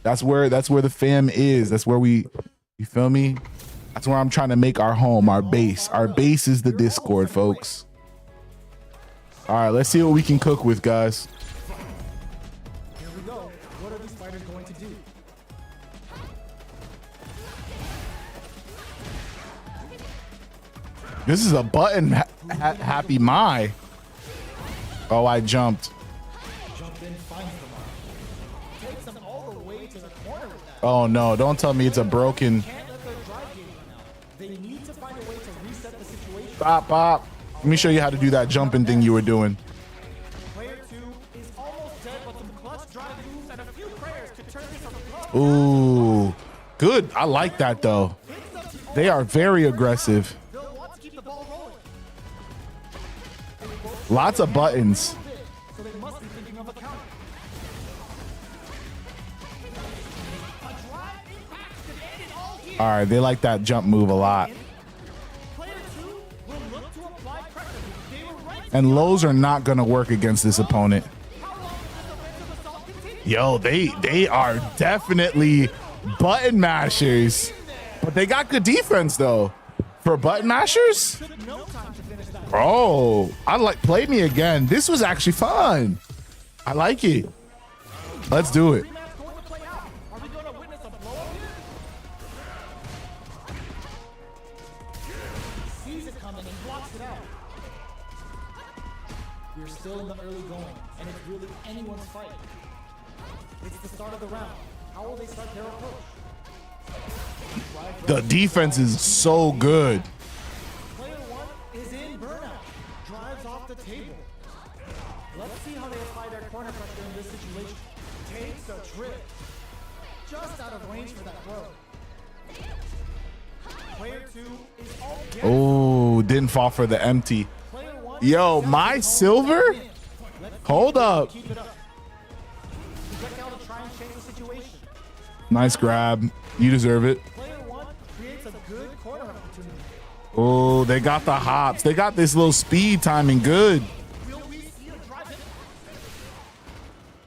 That's where the fam is. That's where you feel me? That's where I'm trying to make our home, our base. Our base is the Discord, folks. All right, let's see what we can cook with, guys. Here we go. What are these fighters going to do? This is a button happy my. Oh, I jumped. Jump in, finds them all. Takes them all the way to the corner with that. Oh no, don't tell me it's a broken. Can't let their drive gauge run out. They need to find a way to reset the situation. Pop. Let me show you how to do that jumping thing you were doing. Player 2 is almost dead, but some clutch drive moves and a few prayers to turn this on the club. Ooh, good. I like that though. They are very aggressive. They'll want to keep the ball rolling. Lots of buttons. So they must be thinking of a counter. A drive impact could end it all here. All right, they like that jump move a lot. Player 2 will look to apply pressure. They were right. And lows are not gonna work against this opponent. How long does the offensive assault continue? Yo, they are definitely button mashers, but they got good defense though. For button mashers? Took no time to finish that. Bro, play me again. This was actually fun. I like it. Let's do it. Rematch going to play out. Are we going to witness a blow here? He sees it coming and blocks it out. We're still in the early going, and it's really anyone's fight. It's the start of the round. How will they start their approach? The defense is so good. Player 1 is in burnout. Drives off the table. Let's see how they apply their corner pressure in this situation. Takes a trip. Just out of range for that throw. Player 2 is all Oh, didn't fall for the empty. Player 1 Yo, my silver? Hold up. keep it up. Projectile to try and change the situation. Nice grab. You deserve it. Player 1 creates a good corner opportunity. Oh, they got the hops. They got this little speed timing good. Will we see a drive hit?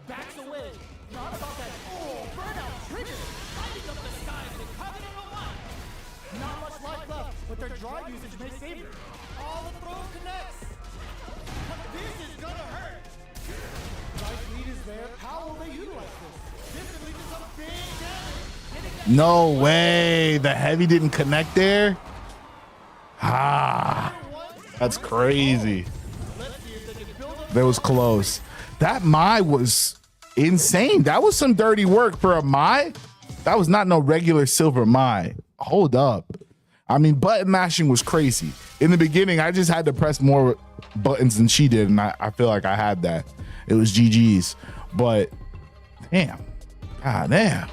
Backs away. Not about that. Oh, burnout trigger. Lighting up the skies and Covenant alive. Not much life left, but their drive usage may save it. All the throw connects. But this is gonna hurt. Drive lead is there. How will they utilize this? This could lead to some big damage. No way. The heavy didn't connect there. Ah, that's crazy. That was close. That Mai was insane. That was some dirty work for a Mai. That was not no regular silver Mai. Hold up. I mean, button mashing was crazy. In the beginning, I just had to press more buttons than she did, and I feel like I had that. It was GG's. But damn. God damn.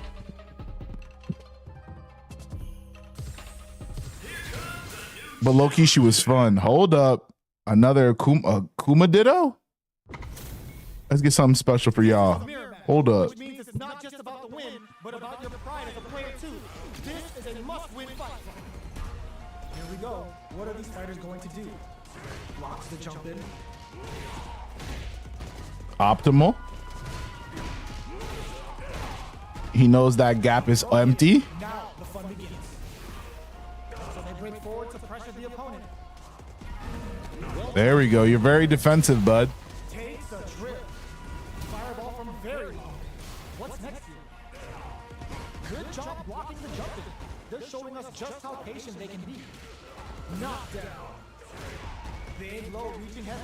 But low-key, she was fun. Hold up. Another Kuma Ditto? Let's get something special for y'all. Hold up. Which means it's not just about the win, but about your pride as a player too. This is a must-win fight. Here we go. What are these fighters going to do? Blocks the jump in. Optimal. He knows that gap is empty. Now the fun begins. So they break forward to pressure the opponent. There we go. You're very defensive, bud. Takes a trip. Fireball from very long. What's next here? Good job blocking the jump in. They're showing us just how patient they can be. Knockdown. Big low reaching heavy.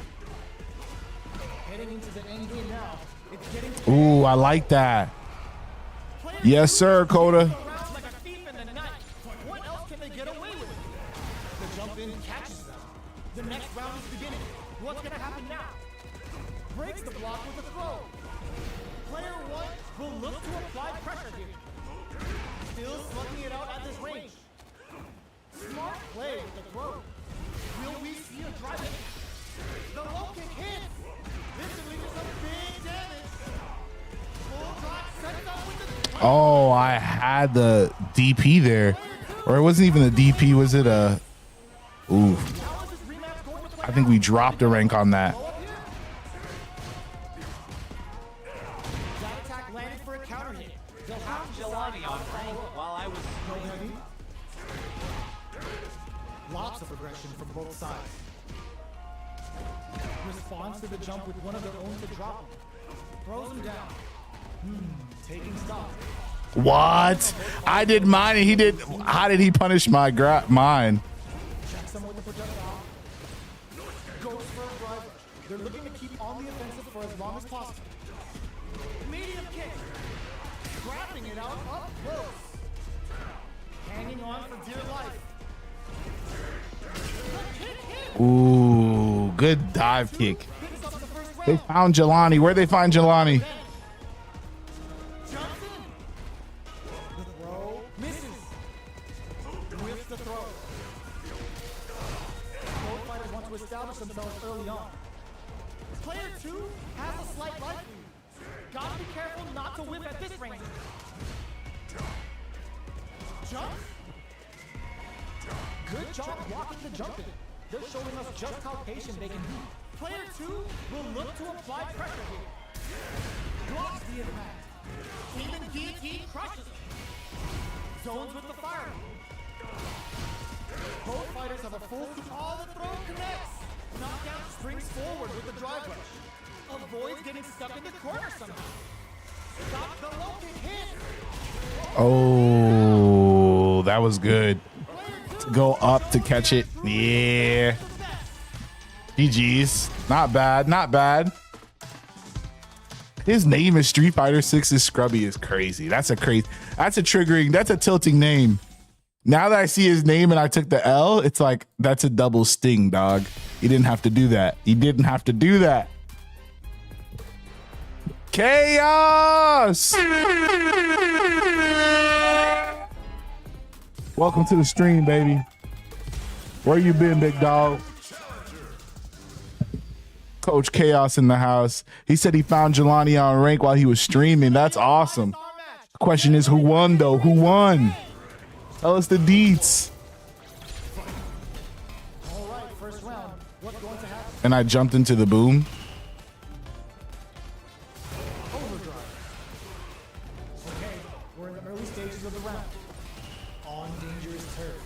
Heading into the end game now. It's getting Ooh, I like that. Yes, sir, Coda. like a thief in the night. What else can they get away with? The jump in catches them. The next round is beginning. What's gonna happen now? Breaks the block with a throw. Player 1 will look to apply pressure here. Still slugging it out at this range. Smart play with the throw. Will we see a drive hit? The low kick hits. This could lead to some big damage. Oh, I had the DP there. Or it wasn't even the DP. Was it a... Ooh. I think we dropped a rank on that. That attack landed for a counter hit. They'll have Jelani on rank while I was no heavy. Lots of aggression from both sides. Responds to the jump with one of their own to drop him. Throws him down. Taking stock. What? I did mine and he did. How did he punish my mine? Checks him with the projectile. Goes for a drive rush. They're looking to keep on the offensive for as long as possible. Medium kick. Grabbing it out up close. Hanging on for dear life. Ooh, good dive kick. They found Jelani. Where'd they find Jelani? Jumps in. The throw misses. Whips the throw. Both fighters want to establish themselves early on. Player 2 has a slight life lead. Gotta be careful not to whip at this range. Jump. Good job blocking the jumping. They're showing us just how patient they can be. Player 2 will look to apply pressure here. Blocks the impact. Even guillotine crushes it. Zones with the fire. Both fighters have a full... All the throw connects. Knockout springs forward with the drive rush. Avoids getting stuck in the corner somehow. Stop the low kick hit. Oh, that was good. To go up to catch it. Yeah. GG's. Not bad. Not bad. His name is Street Fighter 6's Scrubby is crazy. That's a triggering, that's a tilting name. Now that I see his name and I took the L, it's like, that's a double sting, dog. You didn't have to do that. You didn't have to do that. Chaos! Welcome to the stream, baby. Where you been, big dog? Coach Chaos in the house. He said he found Jelani on rank while he was streaming. That's awesome. The question is, who won, though? Who won? Tell us the deets. All right, first round. What's going to happen? And I jumped into the boom. Overdrive. Okay, we're in the early stages of the round. On dangerous turf.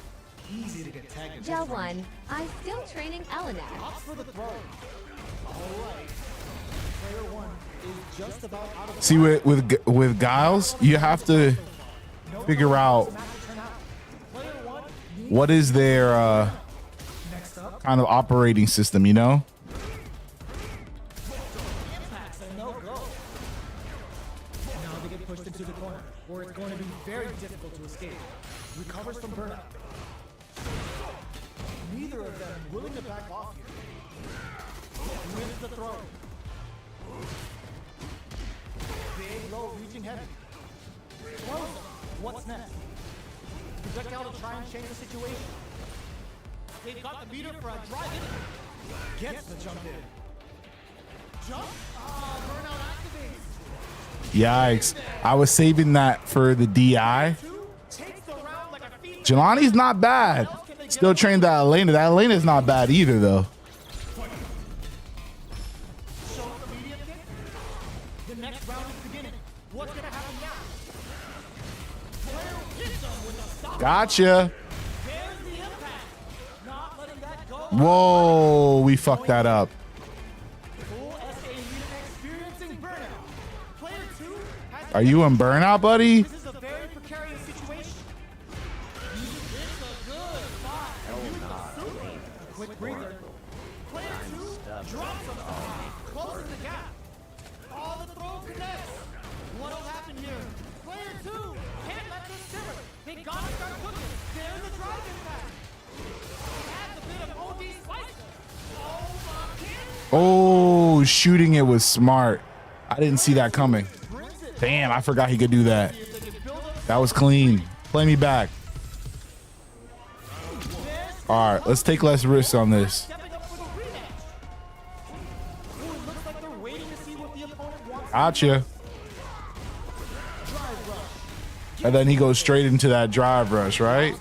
Easy to get tagged. Gel 1, I'm still training Eleanor. Opts for the throw. All right. Player 1 is just about out of the... See, with Giles, you have to figure out what is their kind of operating system, you know? Impacts a no-go. Now they get pushed into the corner, where it's going to be very difficult to escape. Recovers from burnout. Neither of them willing to back off here. Wins the throw. Big low, reaching heavy. Throws them. What's next? Projectile to try and change the situation. They've got the meter for a drive in. Gets the jump in. Jump. Burnout activates. Yikes. I was saving that for the DI. Jelani's not bad. Still trained that Elena. That Elena's not bad either, though. The next round is beginning. What's gonna happen now? Gotcha. There's the impact. Not letting that go. Whoa, we fucked that up. Full SA unit experiencing burnout. Player 2 has... Are you in burnout, buddy? This is a very precarious situation. It's a good spot. A quick breather. Player 2 drops him. Closes the gap. All the throw connects. What'll happen here? Player 2 can't let this simmer. They gotta start cooking. There's the drive impact. Adds a bit of OD spice. Oh my kid. Oh, shooting it was smart. I didn't see that coming. Damn, I forgot he could do that. That was clean. Play me back. All right, let's take less risks on this. Looks like they're waiting to see what the opponent wants. Gotcha. Drive rush. And then he goes straight into that drive rush, right?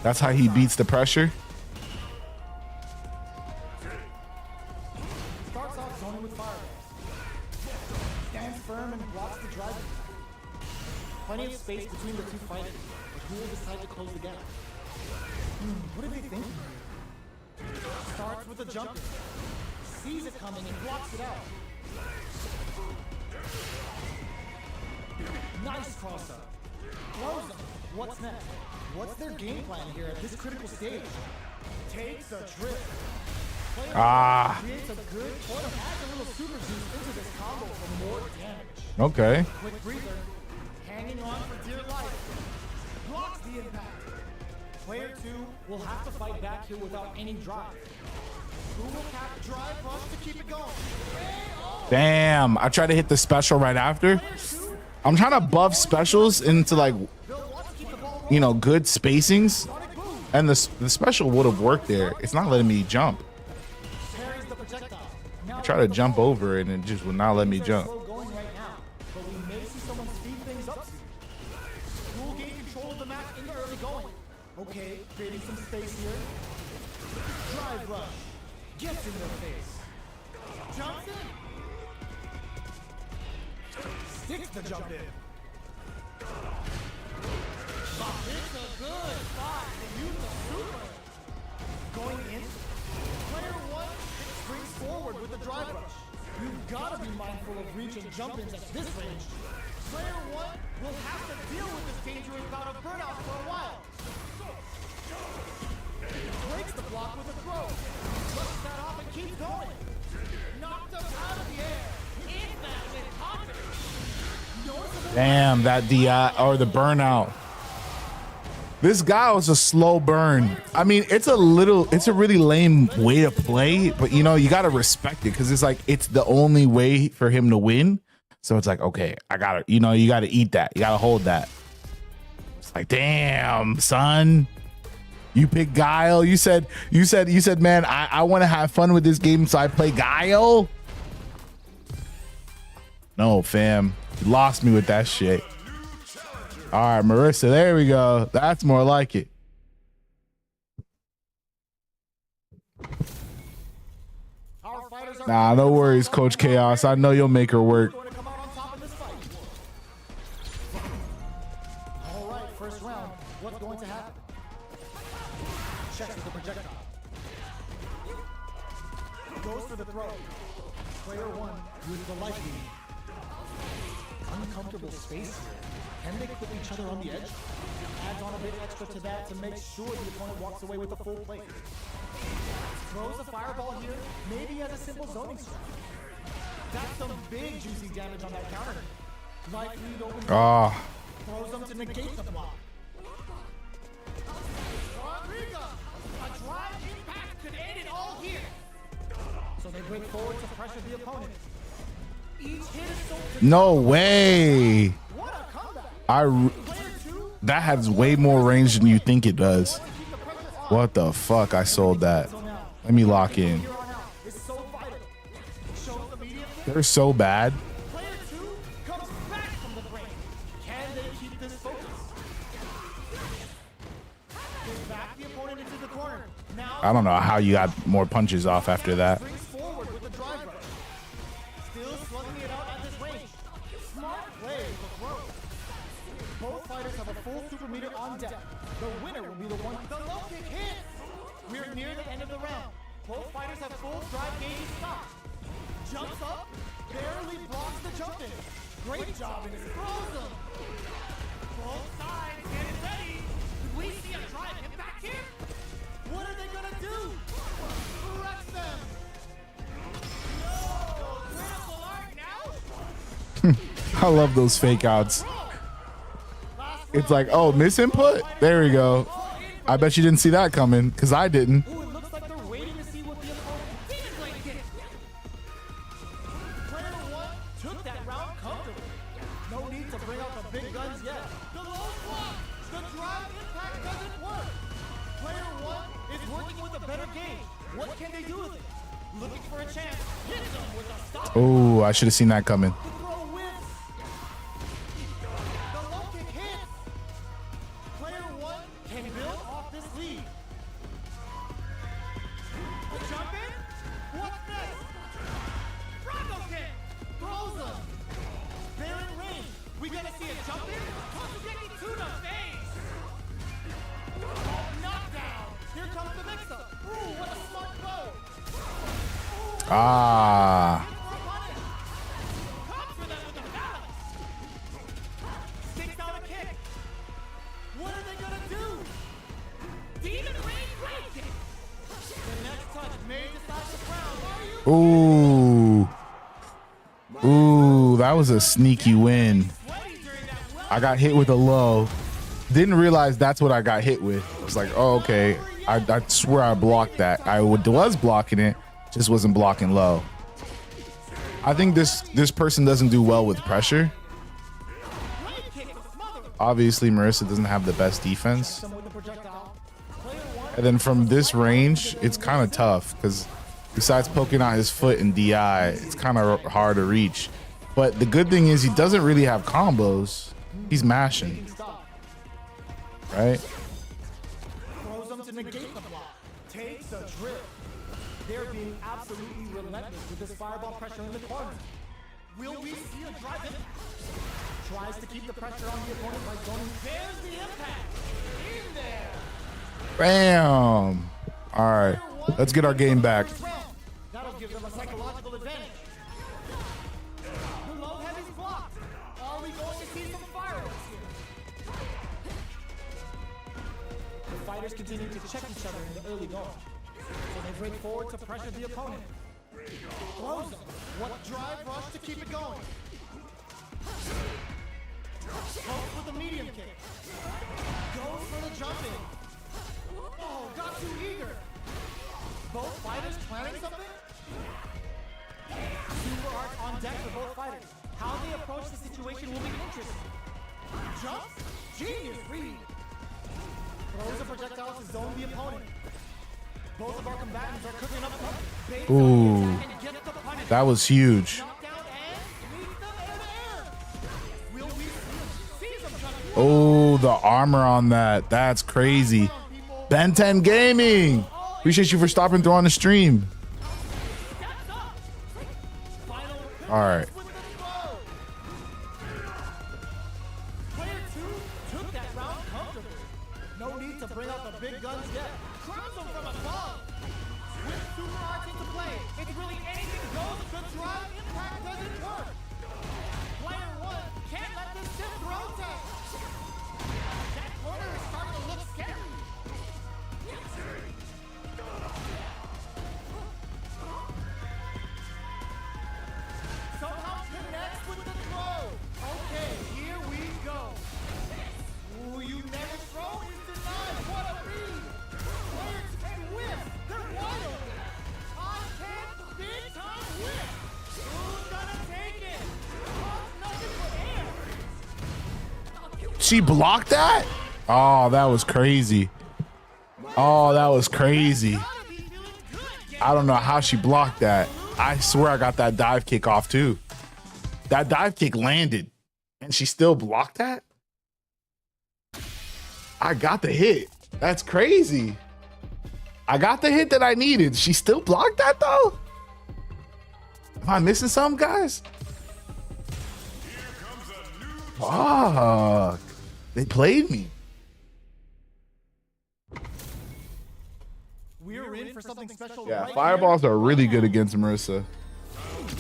That's how he beats the pressure. Starts off zoning with fireballs. Stands firm and blocks the drive. Plenty of space between the two fighters, but who will decide to close the gap? What are they thinking here? Starts with a jump in. Sees it coming and blocks it out. Nice cross up. Throws them. What's next? What's their game plan here at this critical stage? Takes a trip. Creates a good point of adds a little super juice into this combo for more damage. Okay. Quick breather. Hanging on for dear life. Blocks the impact. Player 2 will have to fight back here without any drive. Who will cap drive rush to keep it going? Damn, I tried to hit the special right after. I'm trying to buff specials into like, you know, good spacings. And the special would have worked there. It's not letting me jump. I try to jump over it and it just would not let me jump. Okay, creating some space here. Drive rush. Gets in their face. Jumps in. Sticks the jump in. It's a good spot to use the super. Going in. Player 1 springs forward with the drive rush. You've got to be mindful of reach and jump-ins at this range. Player 1 will have to deal with this dangerous bout of burnout for a while. Breaks the block with a throw. Flips that off and keeps going. Knocked him out of the air. In that with confidence. Damn, that DI or the burnout. This guy was a slow burn. I mean, it's a really lame way to play, but you know, you got to respect it because it's like, it's the only way for him to win. So it's like, okay, I gotta, you know, you got to eat that. You got to hold that. It's like, damn, son. You pick Guile. You said, man, I want to have fun with this game, so I play Guile. No, fam, you lost me with that shit. All right, Marissa, there we go. That's more like it. Nah, no worries, Coach Chaos. I know you'll make her work. All right, first round. What's going to happen? Checks with the projectile. Goes for the throw. Player 1 with the life lead. Uncomfortable space here. Can they put each other on the edge? Adds on a bit extra to that to make sure the opponent walks away with a full plate. Throws a fireball here, maybe as a simple zoning strike. That's some big juicy damage on that counter. Life lead opens up. Throws them to negate the block. Rodrigo! A drive impact could end it all here. So they break forward to pressure the opponent. Each hit is so No way. What a comeback! That has way more range than you think it does. What the fuck? I sold that. Let me lock in. They're so bad. Player 2 comes back from the break. Can they keep this focus? They back the opponent into the corner. Now I don't know how you got more punches off after that. brings forward with the drive rush. Still slugging it out at this range. Smart play with the throw. Both fighters have a full super meter on deck. The winner will be the one. The low kick hits. We're near the end of the round. Both fighters have full drive gauges stopped. Jumps up, barely blocks the jump in. Great job and it throws him. Both sides getting ready. Did we see a drive impact here? What are they gonna do? Wreck them. No, critical art now. I love those fake outs. It's like, oh, miss input? There we go. I bet you didn't see that coming because I didn't. Ooh, it looks like they're waiting to see what the opponent didn't like it. Player 1 took that round comfortably. No need to bring out the big guns yet. The low block. The drive impact doesn't work. Player 1 is working with a better game. What can they do with it? Looking for a chance. Hits them with a stop. Oh, I should have seen that coming. The throw whiffs. The low kick hits. Jumping, Toshigeki to the face. Knockdown. Here comes the mix-up. Ooh, what a smart blow. Ah. Comes for them with the balance. Sticks out a kick. What are they gonna do? Demon Rain Rain Kick. The next touch may decide the crown. Are you? Ooh, that was a sneaky win. I got hit with a low. Didn't realize that's what I got hit with. I was like, oh, okay. I swear I blocked that. I was blocking it, just wasn't blocking low. I think this person doesn't do well with pressure. Obviously, Marissa doesn't have the best defense. And then from this range, it's kind of tough because besides poking out his foot and DI, it's kind of hard to reach. But the good thing is he doesn't really have combos. He's mashing. Right? Throws them to negate the block. Takes a trip. They're being absolutely relentless with this fireball pressure in the corner. Will we see a drive in? Tries to keep the pressure on the opponent by going. There's the impact. In there. Bam. All right. Let's get our game back. That'll give them a psychological advantage. The low heavy's blocked. Are we going to see some fireworks here? The fighters continue to check each other in the early going. So they break forward to pressure the opponent. Throws them. What drive rush to keep it going? Goes with the medium kick. Goes for the jumping. Oh, got too eager. Both fighters planning something? Super art on deck for both fighters. How they approach the situation will be interesting. Jumps? Genius read. Throws a projectile to zone the opponent. Both of our combatants are cooking up something. Ooh, that was huge. Oh, the armor on that. That's crazy. Ben 10 Gaming. Appreciate you for stopping through on the stream. All right. Player 2 took that round comfortably. No need to bring out the big guns yet. Crowns them from above. With super arts into play, it's really anything goes. The drive impact doesn't work. Player 1 can't let this ship rotate. That corner is starting to look scary. Somehow connects with the throw. Okay, here we go. Ooh, you never throw is denied. What a read. Players can whip. They're wide open. I can't big time whip. Who's gonna take it? Nothing but air. She blocked that? Oh, that was crazy. Oh, that was crazy. I don't know how she blocked that. I swear I got that dive kick off too. That dive kick landed and she still blocked that? I got the hit. That's crazy. I got the hit that I needed. She still blocked that though? Am I missing something, guys? Fuck. They played me. We're in for something special. Yeah, right fireballs here. are really good against Marissa.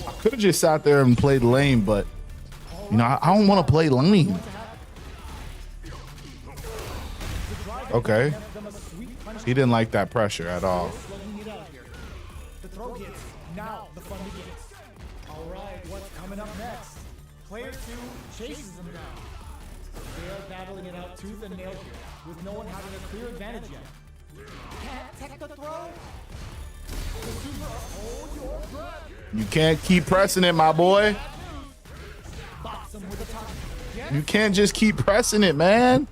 I could have just sat there and played lame, but you know, I don't want to play lame. Okay. He didn't like that pressure at all. The throw hits. Now the fun begins. All right, what's coming up next? Player 2 chases them down. They are battling it out tooth and nail here, with no one having a clear advantage yet. Can't take the throw. The super, hold your breath. You can't keep pressing it, my boy. Box him with a top. You can't just keep pressing it, man.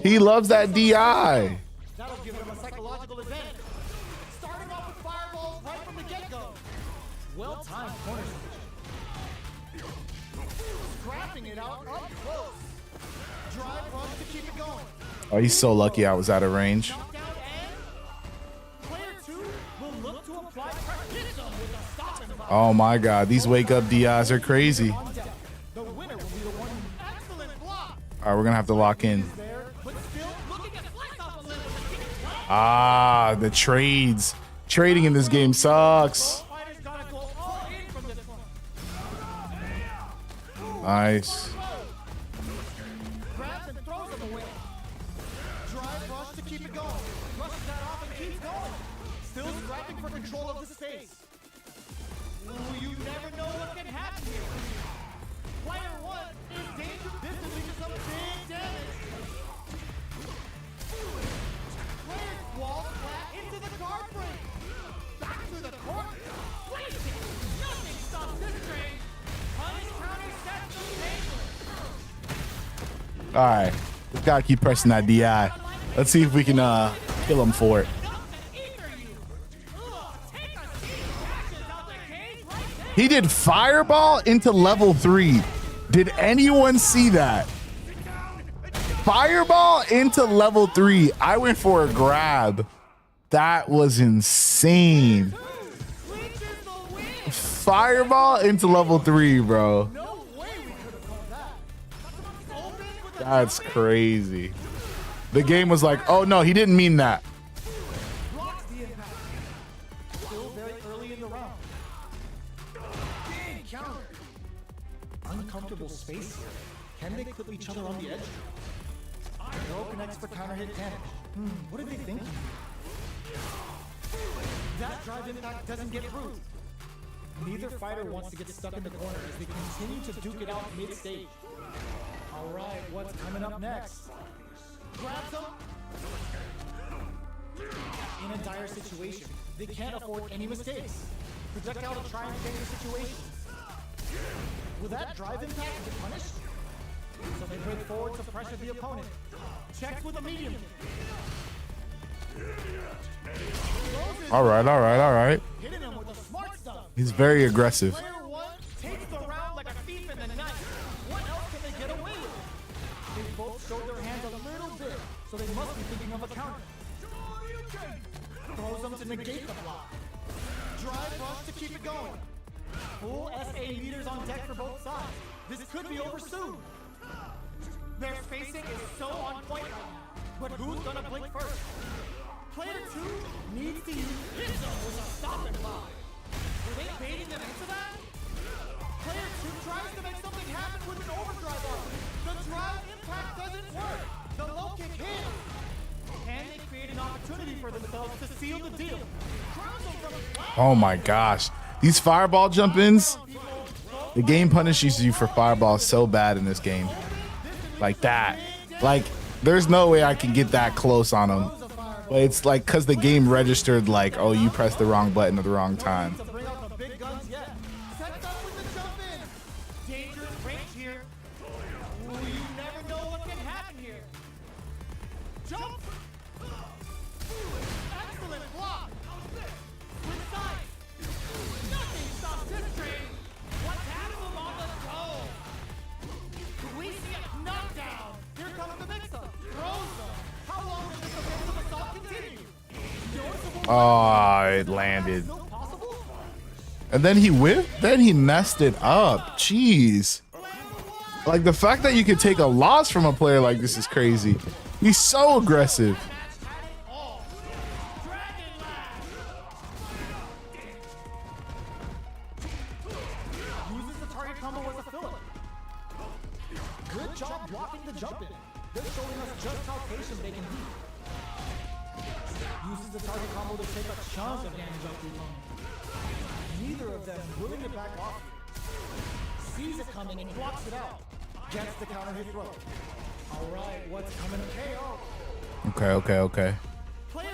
He loves that DI. That'll give him a psychological advantage. Starting off with fireballs right from the get-go. Well-timed corner switch. Scrapping it out up close. Drive rush to keep it going. Oh, he's so lucky I was out of range. Knockdown and player 2 will look to apply pressure. Hits him with a stop and block. Oh my God, these wake up DIs are crazy. On deck. The winner will be the one. Excellent block. All right, we're gonna have to lock in. There, but still looking at flex off a little to keep it close. Ah, the trades. Trading in this game sucks. Fighters gotta go all in from this one. Nice. Grabs and throws him away. Drive rush to keep it going. Rushes that off and keeps going. Still scrapping for control of the space. Ooh, you never know what can happen here. Player one is dangerous. This is leading to some big damage. Player walls flat into the guard break. Back to the court. Blazing. Nothing stops this train. Punish counter sets the table. All right, we gotta keep pressing that DI. Let's see if we can kill him for it. He did fireball into level 3. Did anyone see that? Fireball into level 3. I went for a grab. That was insane. Fireball into level 3, bro. That's crazy. The game was like, oh no, he didn't mean that. Blocks the impact. Still very early in the round. Big counter. Uncomfortable space here. Can they clip each other on the edge? No connects for counter hit damage. What are they thinking? That drive impact doesn't get through. Neither fighter wants to get stuck in the corner as they continue to duke it out mid-stage. All right, what's coming up next? Grabs him. In a dire situation, they can't afford any mistakes. Projectile to try and change the situation. Will that drive impact get punished? So they break forward to pressure the opponent. Checks with a medium. All right. Hitting him with the smart stuff. He's very aggressive. Player one takes the round like a thief in the night. What else can they get away with? They both showed their hands a little bit, so they must be thinking of a counter. Throws them to negate the block. Drive rush to keep it going. Full SA meters on deck for both sides. This could be over soon. Their spacing is so on point right now. But who's gonna blink first? Player two needs to use his zone with a stop and block. Were they baiting them into that? Player two tries to make something happen with an overdrive off. The drive impact doesn't work. The low kick hits. Can they create an opportunity for themselves to seal the deal? Oh my gosh. These fireball jump-ins, the game punishes you for fireball so bad in this game. Like that. Like, there's no way I can get that close on him. But it's like because the game registered like, oh, you pressed the wrong button at the wrong time. Oh, it landed. And then he whipped, then he messed it up. Jeez. Like the fact that you could take a loss from a player like this is crazy. He's so aggressive. Uses the target combo as a filler. Good job blocking the jump in. They're showing us just how patient they can be. Uses the target combo to take a chunk of damage off the opponent. Neither of them willing to back off here. Sees it coming and blocks it out. Gets the counter hit throw. Alright, what's coming to KO? Okay.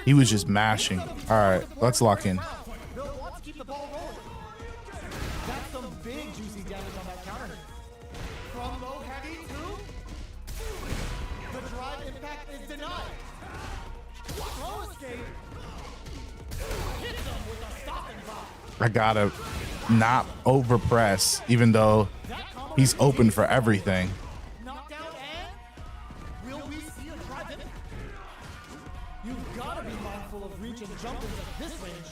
He was just mashing. Alright, let's lock in. They'll want to keep the ball rolling. That's some big juicy damage on that counter hit. From low heavy to the drive impact is denied. Throw escape. Hits him with a stopping block. I gotta not overpress, even though he's open for everything. Knockdown and will we see a drive impact? You've gotta be mindful of reach and jump ins at this range.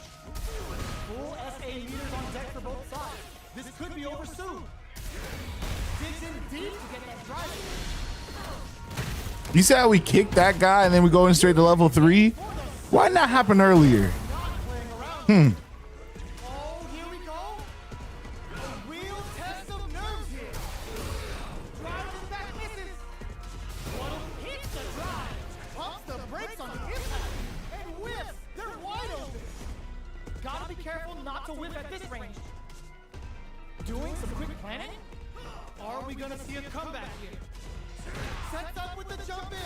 Full SA meters on deck for both sides. This could be over soon. Digs in deep to get that drive in. You see how we kicked that guy and then we go in straight to level 3? Why didn't that happen earlier? Oh, here we go. A real test of nerves here. Drives his back, misses. One hits the drive, pumps the brakes on impact, and whiffs. They're wide open. Gotta be careful not to whiff at this range. Doing some quick planning? Are we gonna see a comeback here? Sets up with the jump in.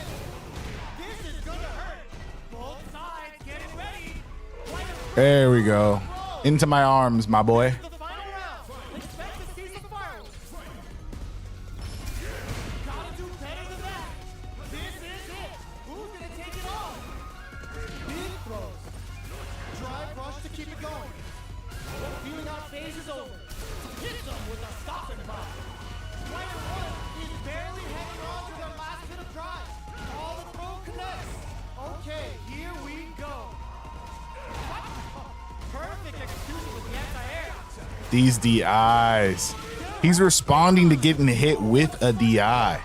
This is gonna hurt. Both sides getting ready. There we go. Into my arms, my boy. The final round. Expect to see some fireworks. Gotta do better than that. This is it. Who's gonna take it on? Big throws. Drive rush to keep it going. The feeling out phase is over. Hits them with a stopping bomb. Player one is barely hanging on to their last hit of drive. All the throw connects. Okay, here we go. Perfect execution with the anti-air. These DIs. He's responding to getting hit with a DI.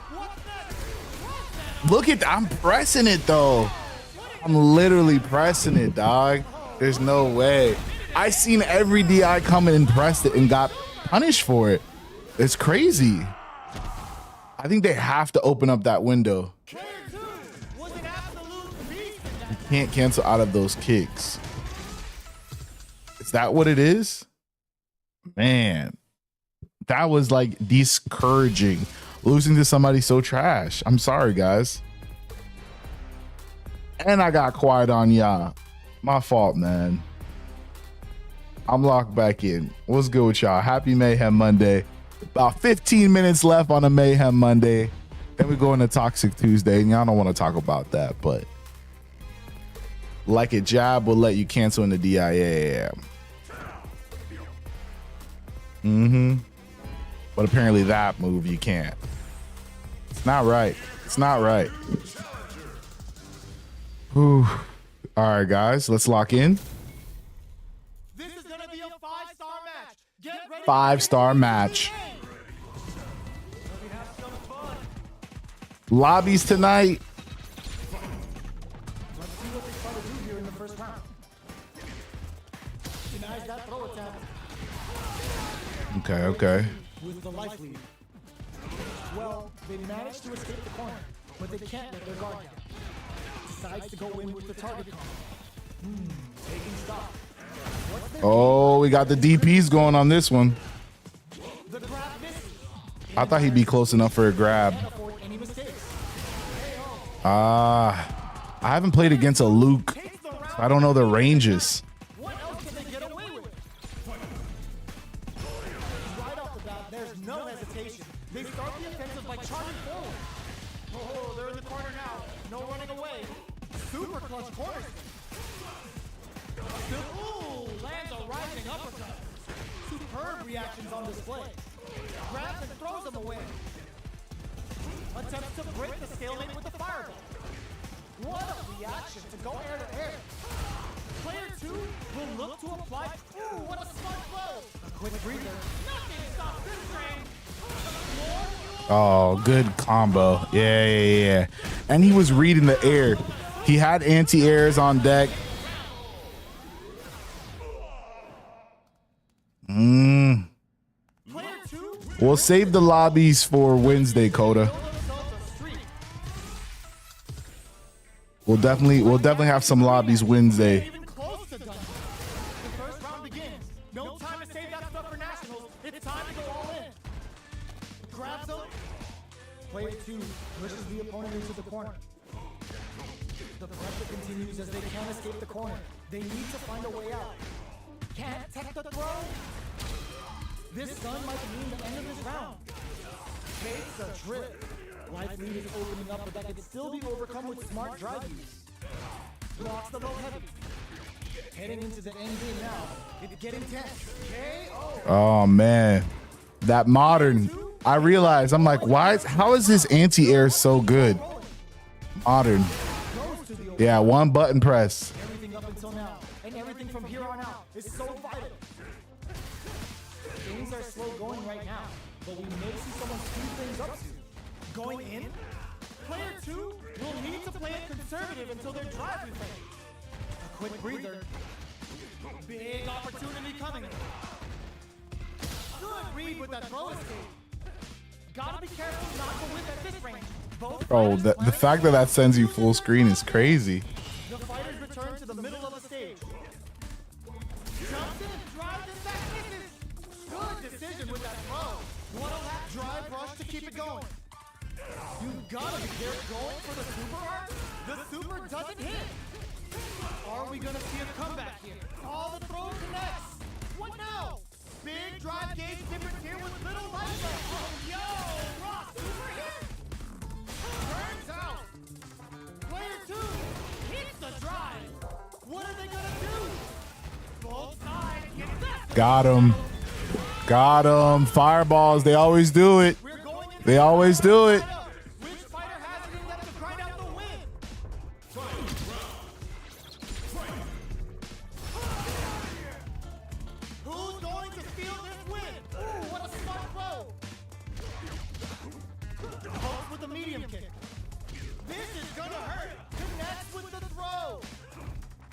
Look at, I'm pressing it though. I'm literally pressing it, dog. There's no way. I seen every DI come in and pressed it and got punished for it. It's crazy. I think they have to open up that window. You can't cancel out of those kicks. Is that what it is? Man, that was like discouraging. Losing to somebody so trash. I'm sorry, guys. And I got quiet on y'all. My fault, man. I'm locked back in. What's good with y'all? Happy Mayhem Monday. About 15 minutes left on a Mayhem Monday. Then we go into Toxic Tuesday, and y'all don't want to talk about that, but like a jab will let you cancel in the DIA. But apparently that move you can't. It's not right. It's not right. Whew. All right, guys, let's lock in. This is gonna be a 5-star match. Get ready. 5-star match. Lobbies tonight. Let's see what they try to do here in the first round. Denies that throw attack. Okay. With the life lead. Well, they managed to escape the corner, but they can't let their guard down. Decides to go in with the target combo. Taking stock. Oh, we got the DPs going on this one. The grab misses. I thought he'd be close enough for a grab. Can't afford any mistakes. I haven't played against a Luke, so I don't know the ranges. What else can they get away with? Right off the bat, there's no hesitation. They start the offensive by charging forward. Oh, they're in the corner now. No running away. Super clutch corner. Ooh, lands a rising uppercut. Superb reactions on display. Grabs and throws him away. Attempts to break the stalemate with the fireball. What a reaction to go air to air. Player 2 will look to apply. Ooh, what a smart blow. A quick breather. Nothing stops this train. Oh, good combo. Yeah. And he was reading the air. He had anti-airs on deck. We'll save the lobbies for Wednesday, Coda. We'll definitely have some lobbies Wednesday. Even close to done. The first round begins. No time to save that stuff for nationals. It's time to go all in. Grabs him. Player 2 pushes the opponent into the corner. The pressure continues as they can't escape the corner. They need to find a way out. Can't tech the throw. This gun might mean the end of this round. Takes a trip. Life lead is opening up, but that can still be overcome with smart drive use. Blocks the low heavy. Heading into the end game now. It's getting tense. Oh man, that modern. I realized I'm like, how is this anti-air so good? Modern. Yeah, one button press. Everything up until now, and everything from here on out is so vital. Things are slow going right now, but we may see someone speed things up soon. Going in? Player 2 will need to play it conservative until their drive refresh. A quick breather. Big opportunity coming. Good read with that throw escape. Gotta be careful not to whip at this range. Bro, the fact that that sends you full screen is crazy. The fighters return to the middle of the stage. Jumps in, drives in, back misses. Good decision with that throw. What a lap drive rush to keep it going. You gotta be there going for the super arc. The super doesn't hit. Are we gonna see a comeback here? All the throw connects. What now? Big drive gauge difference here with little light. Oh, yo, Ross, super hit. Turns out. Player 2 hits the drive. What are they gonna do? Both sides get that. Got him. Got him. Fireballs. They always do it. They always do it. Which fighter has it in them to grind out the win? Who's going to steal this win? Ooh, what a smart throw. Hooks with the medium kick. This is gonna hurt. Connects with the throw.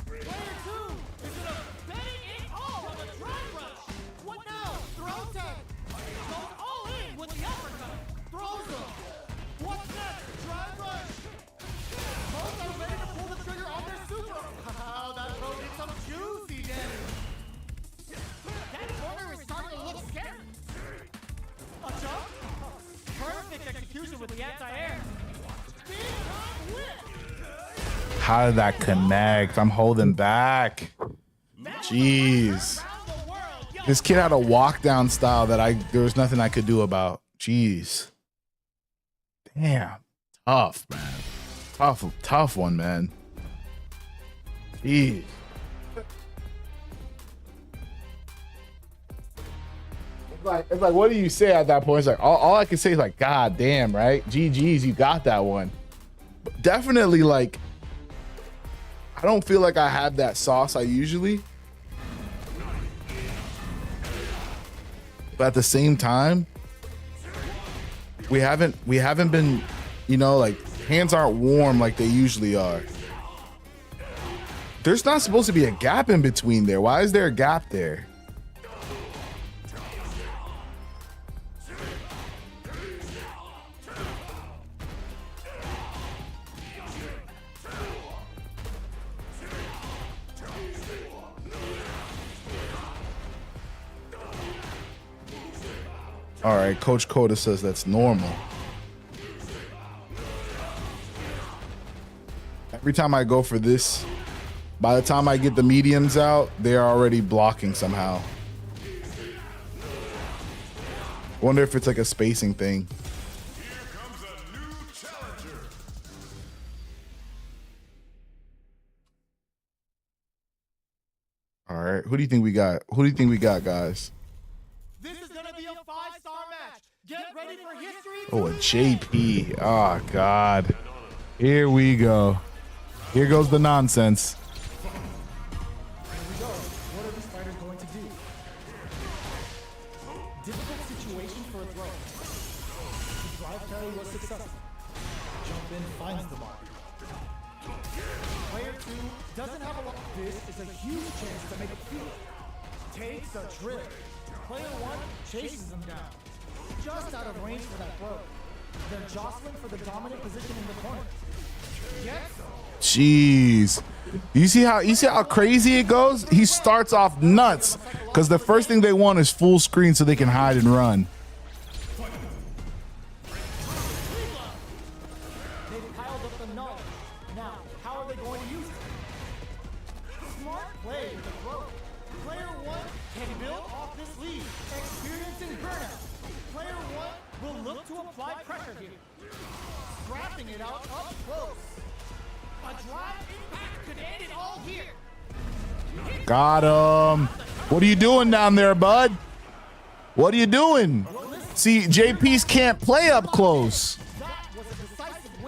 Player 2 is gonna betting it all on the drive rush. What now? Throw tag. Goes all in with the uppercut. Throws him. What's next? Drive rush. Both are ready to pull the trigger on their super. Wow, that throw did some juicy damage. That corner is starting to look scary. A jump? Perfect execution with the anti-air. Big time whip. How did that connect? I'm holding back. Jeez. This kid had a walk down style that there was nothing I could do about. Jeez. Damn. Tough, man. Tough one, man. Jeez. It's like, what do you say at that point? It's like, all I can say is like, God damn, right? GG's, you got that one. But definitely, like, I don't feel like I have that sauce I usually. But at the same time, we haven't been, you know, like, hands aren't warm like they usually are. There's not supposed to be a gap in between there. Why is there a gap there? All right, Coach Coda says that's normal. Every time I go for this, by the time I get the mediums out, they're already blocking somehow. Wonder if it's like a spacing thing. Here comes a new challenger. All right, who do you think we got? Who do you think we got, guys? This is gonna be a 5-star match. Get ready for history. Oh, a JP. Oh, God. Here we go. Here goes the nonsense. Here we go. What are these fighters going to do? Difficult situation for a throw. The drive carry was successful. Jump in, finds the mark. Player 2 doesn't have a lot. This is a huge chance to make a field. Takes a trip. Player 1 chases him down. Just out of range for that throw. They're jostling for the dominant position in the corner. Gets him. Jeez. You see how crazy it goes? He starts off nuts because the first thing they want is full screen so they can hide and run. They've piled up the knowledge. Now, how are they going to use it? Smart play with the throw. Player 1 can build off this lead, experiencing burnout. Player 1 will look to apply pressure here. Scrapping it out up close. A drive impact could end it all here. Got him. What are you doing down there, bud? What are you doing? See, JP's can't play up close.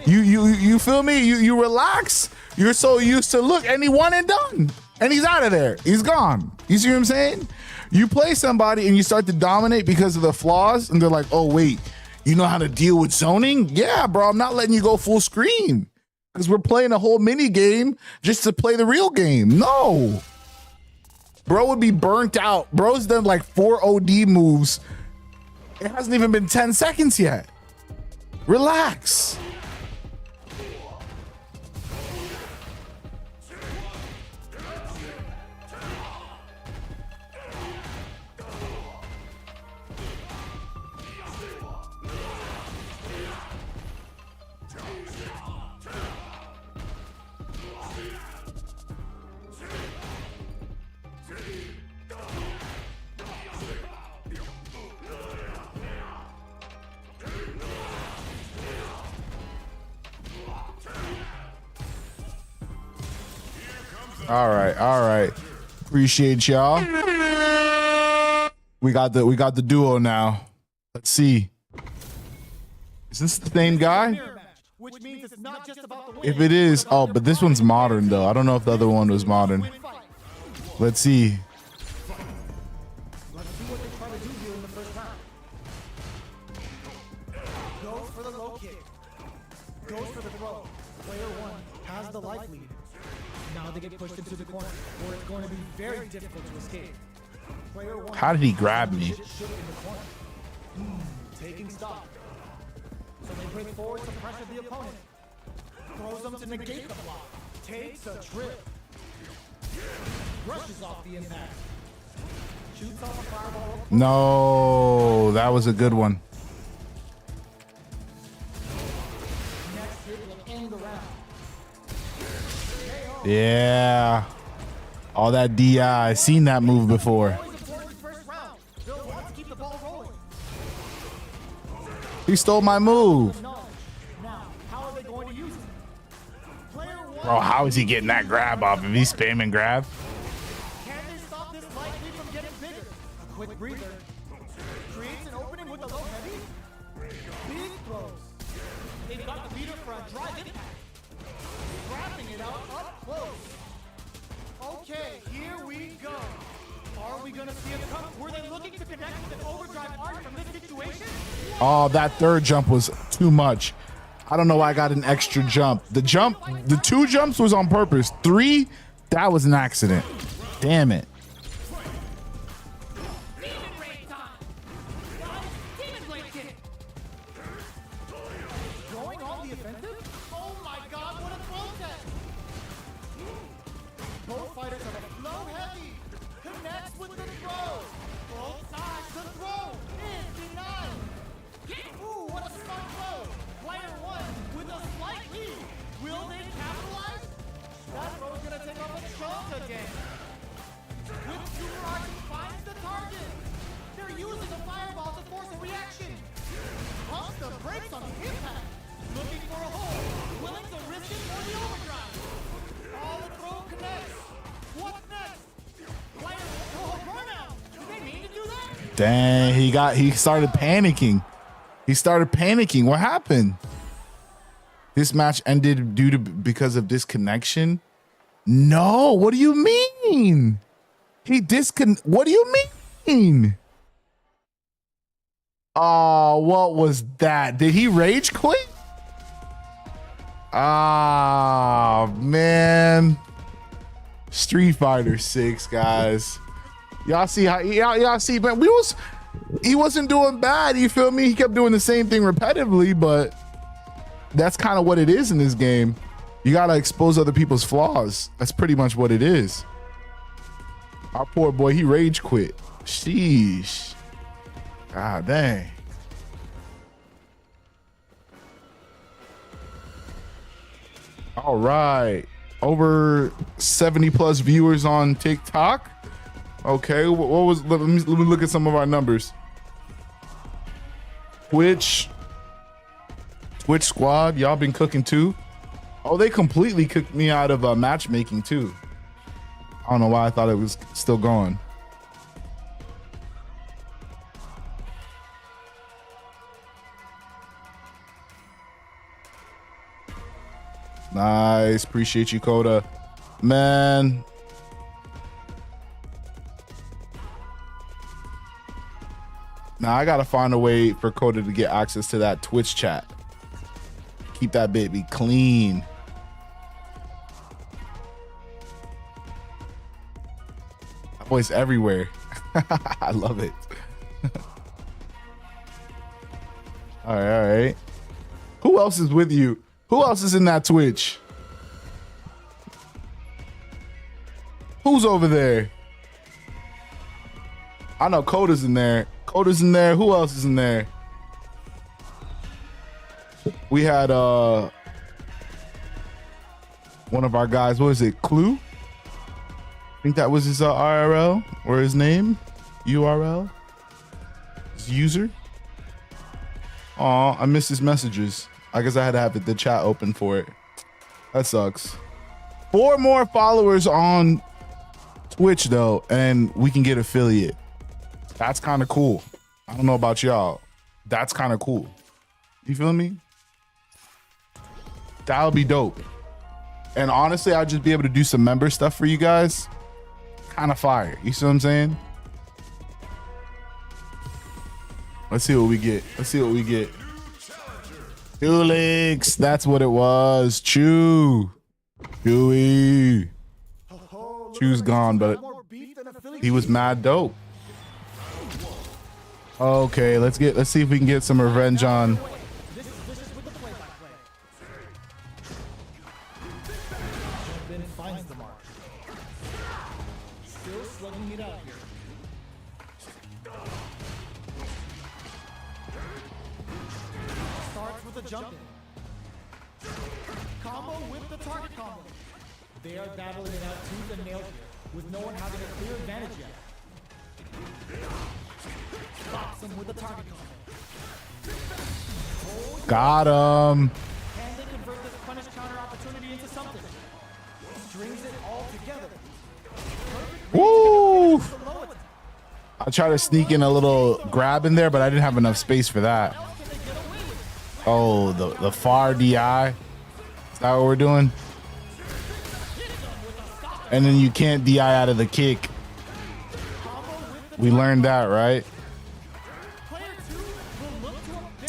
You feel me? You relax. You're so used to look, and he one and done. And he's out of there. He's gone. You see what I'm saying? You play somebody and you start to dominate because of the flaws, and they're like, oh, wait, You know how to deal with zoning? Yeah, bro. I'm not letting you go full screen because we're playing a whole mini game just to play the real game. No. Bro would be burnt out. Bro's done like 4 OD moves. It hasn't even been 10 seconds yet. Relax. All right. Appreciate y'all. We got the duo now. Let's see. Is this the same guy? Which means it's not just about the If it is, oh, but this one's modern though. I don't know if the other one was modern. Let's see. Let's see what they try to do here in the first round. Goes for the low kick. Goes for the throw. Player 1 has the life lead. Now they get pushed into the corner, where it's going to be very difficult to escape. Player 1. How did he grab me? Taking stock. So they break forward to pressure the opponent. Throws them to negate the block. Takes a trip. Brushes off the impact. Shoots off a fireball. No, that was a good one. Next hit will end the round. Yeah. All that DI. I seen that move before. He stole my move. Bro, how is he getting that grab off if he's spamming grab? Can they stop this light lead from getting bigger? A quick breather. Creates an opening with the low heavy. Big throws. They've got the beater for a drive impact. Wrapping it out up close. Okay, here we go. Are we gonna see a cut? Were they looking to connect with an overdrive arc from this situation? Oh, that third jump was too much. I don't know why I got an extra jump. The 2 jumps was on purpose. 3, that was an accident. Damn it. Going on the offensive? Oh my god, what a throw test! Both fighters have a flow heavy. Connects with the throw. Both sides, the throw is denied. Ooh, what a smart throw. Player 1 with a slight lead. Will they capitalize? That throw is gonna take off a chunk again. With Super Arch finds the target. They're using the fireball to force a reaction. Pumps the brakes on the impact. Looking for a hole. Willing to risk it for the overdrive. All the throw connects. What's next? Player burnout. Did they mean to do that? Dang, he started panicking. What happened? This match ended because of disconnection? No, what do you mean? What do you mean? Oh, what was that? Did he rage quit? Ah, man. Street Fighter 6, guys. Y'all see how y'all see, man, he wasn't doing bad, you feel me? He kept doing the same thing repetitively, but that's kind of what it is in this game. You gotta expose other people's flaws. That's pretty much what it is. Our poor boy, he rage quit. Sheesh. God dang. All right. Over 70 plus viewers on TikTok. Okay, what was, let me look at some of our numbers. Twitch squad, y'all been cooking too. Oh, they completely kicked me out of matchmaking too. I don't know why I thought it was still going. Nice, appreciate you, Coda. Man. Now I gotta find a way for Coda to get access to that Twitch chat. Keep that baby clean. That boy's everywhere. I love it. All right. Who else is with you? Who else is in that Twitch? Who's over there? I know Coda's in there. Coda's in there. Who else is in there? We had one of our guys. What is it? Clue? I think that was his IRL or his name. URL. His user. Aw, I missed his messages. I guess I had to have the chat open for it. That sucks. 4 more followers on Twitch though, and we can get affiliate. That's kind of cool. I don't know about y'all. That's kind of cool. You feel me? That'll be dope. And honestly, I'll just be able to do some member stuff for you guys. Kind of fire. You see what I'm saying? Let's see what we get. Let's see what we get. Felix, that's what it was. Chew. Chewy. Chew's gone, but he was mad dope. Okay, let's see if we can get some revenge on. Starts with a jump in. Combo with the target combo. They are battling it out tooth and nail here, with no one having a clear advantage yet. Stops him with the target combo. Got him. Can they convert this punish counter opportunity into something? Strings it all together. Woo! I tried to sneak in a little grab in there, but I didn't have enough space for that. Oh, the far DI. Is that what we're doing? And then you can't DI out of the kick. We learned that, right?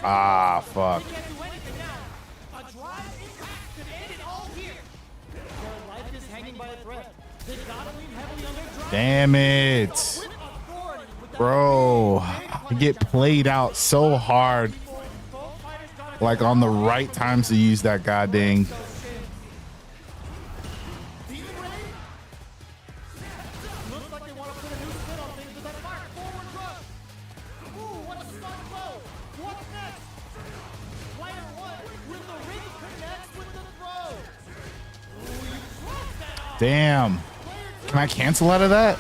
Ah, fuck. Damn it. Bro, I get played out so hard. Like on the right times to use that goddamn. Damn. Can I cancel out of that?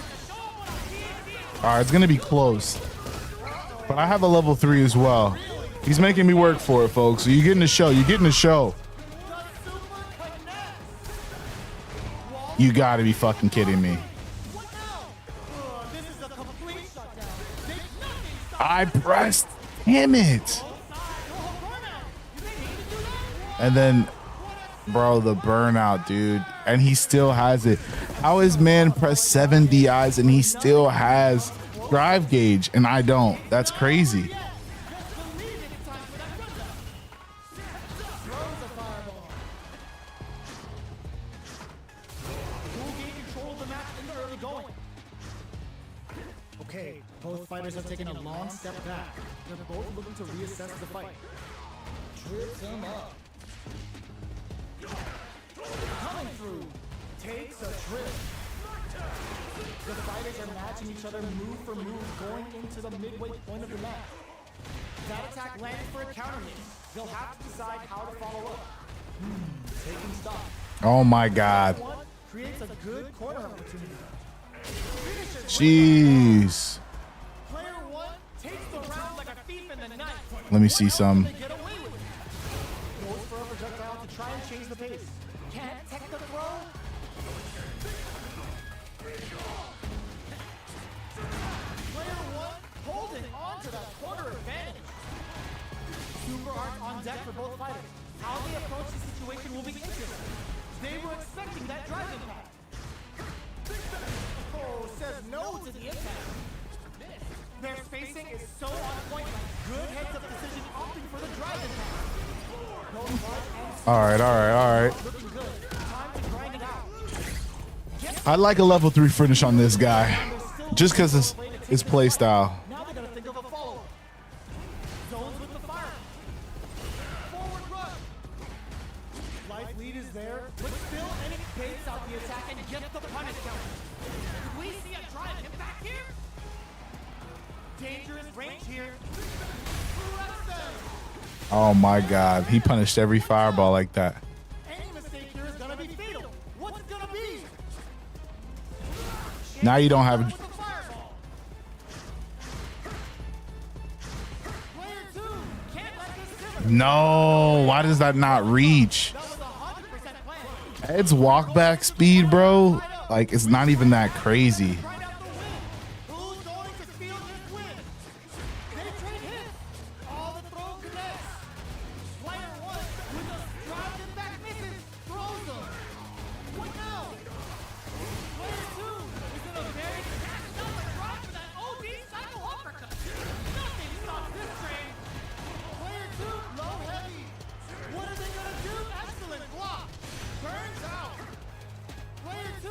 All right, it's gonna be close. But I have a level 3 as well. He's making me work for it, folks. So you're getting the show. You're getting the show. You gotta be fucking kidding me. I pressed. Damn it. And then, bro, the burnout, dude. And he still has it. How is man press 7 DIs and he still has drive gauge and I don't? That's crazy. Okay, both fighters have taken a long step back. They're both looking to reassess the fight. Trips him up. Coming through. Takes a trip. The fighters are matching each other move for move going into the midway point of the match. That attack landed for a counter hit. They'll have to decide how to follow up. Taking stock. Oh my God. Creates a good corner opportunity. Jeez. Player 1 takes the round like a thief in the night. Let me see some. Goes for a projectile to try and change the pace. Can't tech the throw. Player 1 holding on to that corner advantage. Super art on deck for both fighters. How they approach the situation will be interesting. They were expecting that drive impact. Oh, says no to the impact. There's spacing is so on point. Good heads-up decision opting for the dragon pass. Both Bud and All right, all right, all right. looking good. Time to grind it out. I like a level 3 finish on this guy, just because his play style. Now they gotta think of a follow-up. Zones with the fire. Forward rush. Life lead is there, but still any baits out the attack and gets the punish count. Did we see a drive hit back here? Dangerous range here. Oh my God, he punished every fireball like that. Any mistake here is gonna be fatal. What's it gonna be? Now you don't have. With the fireball. Player 2 can't let this simmer. No, why does that not reach? That was 100% planned. Ed's walk back speed, bro, like it's not even that crazy. Right out the win. Who's going to steal this win? They trade hits. All the throw connects. Player 1 with a drive and back misses. Throws them. What now? Player 2 is in a very cashed up and drive for that OD cycle uppercut. Nothing stops this train. Player 2 low heavy. What are they gonna do? Excellent block. Burns out. Player 2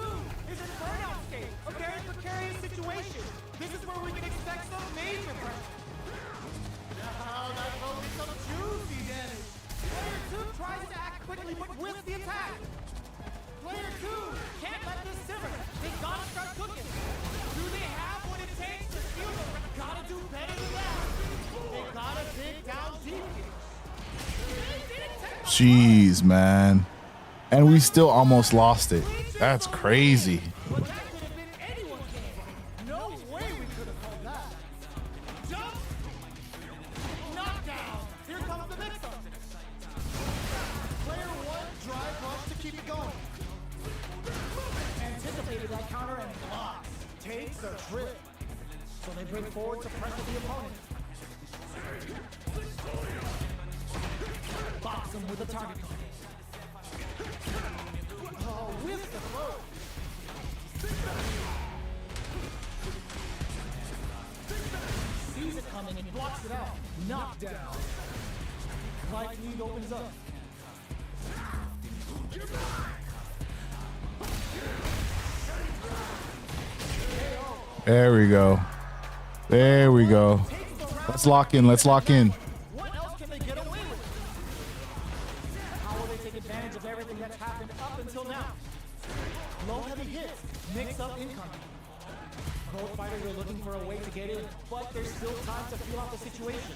is in burnout state, a very precarious situation. This is where we can expect some major pressure. Now that will get some juicy damage. Player 2 tries to act quickly, but with the attack. Player 2 can't let this simmer. They gotta start cooking. Do they have what it takes to steal them? Gotta do better than that. They gotta dig down deep here. Jeez, man. And we still almost lost it. That's crazy. But that could have been anyone's game. No way we could have called that. Jump. Knockdown. Here comes the mix-up. Player 1 drive rush to keep it going. Anticipated that counter and blocks. Takes a trip. So they bring forward to pressure the opponent. Box him with a target card. Oh, with the throw. Sees it coming and blocks it out. Knockdown. Life lead opens up. There we go. There we go. Let's lock in. Let's lock in. What else can they get away with? How will they take advantage of everything that's happened up until now? Low heavy hits, mix up incoming. Both fighters are looking for a way to get in, but there's still time to feel out the situation.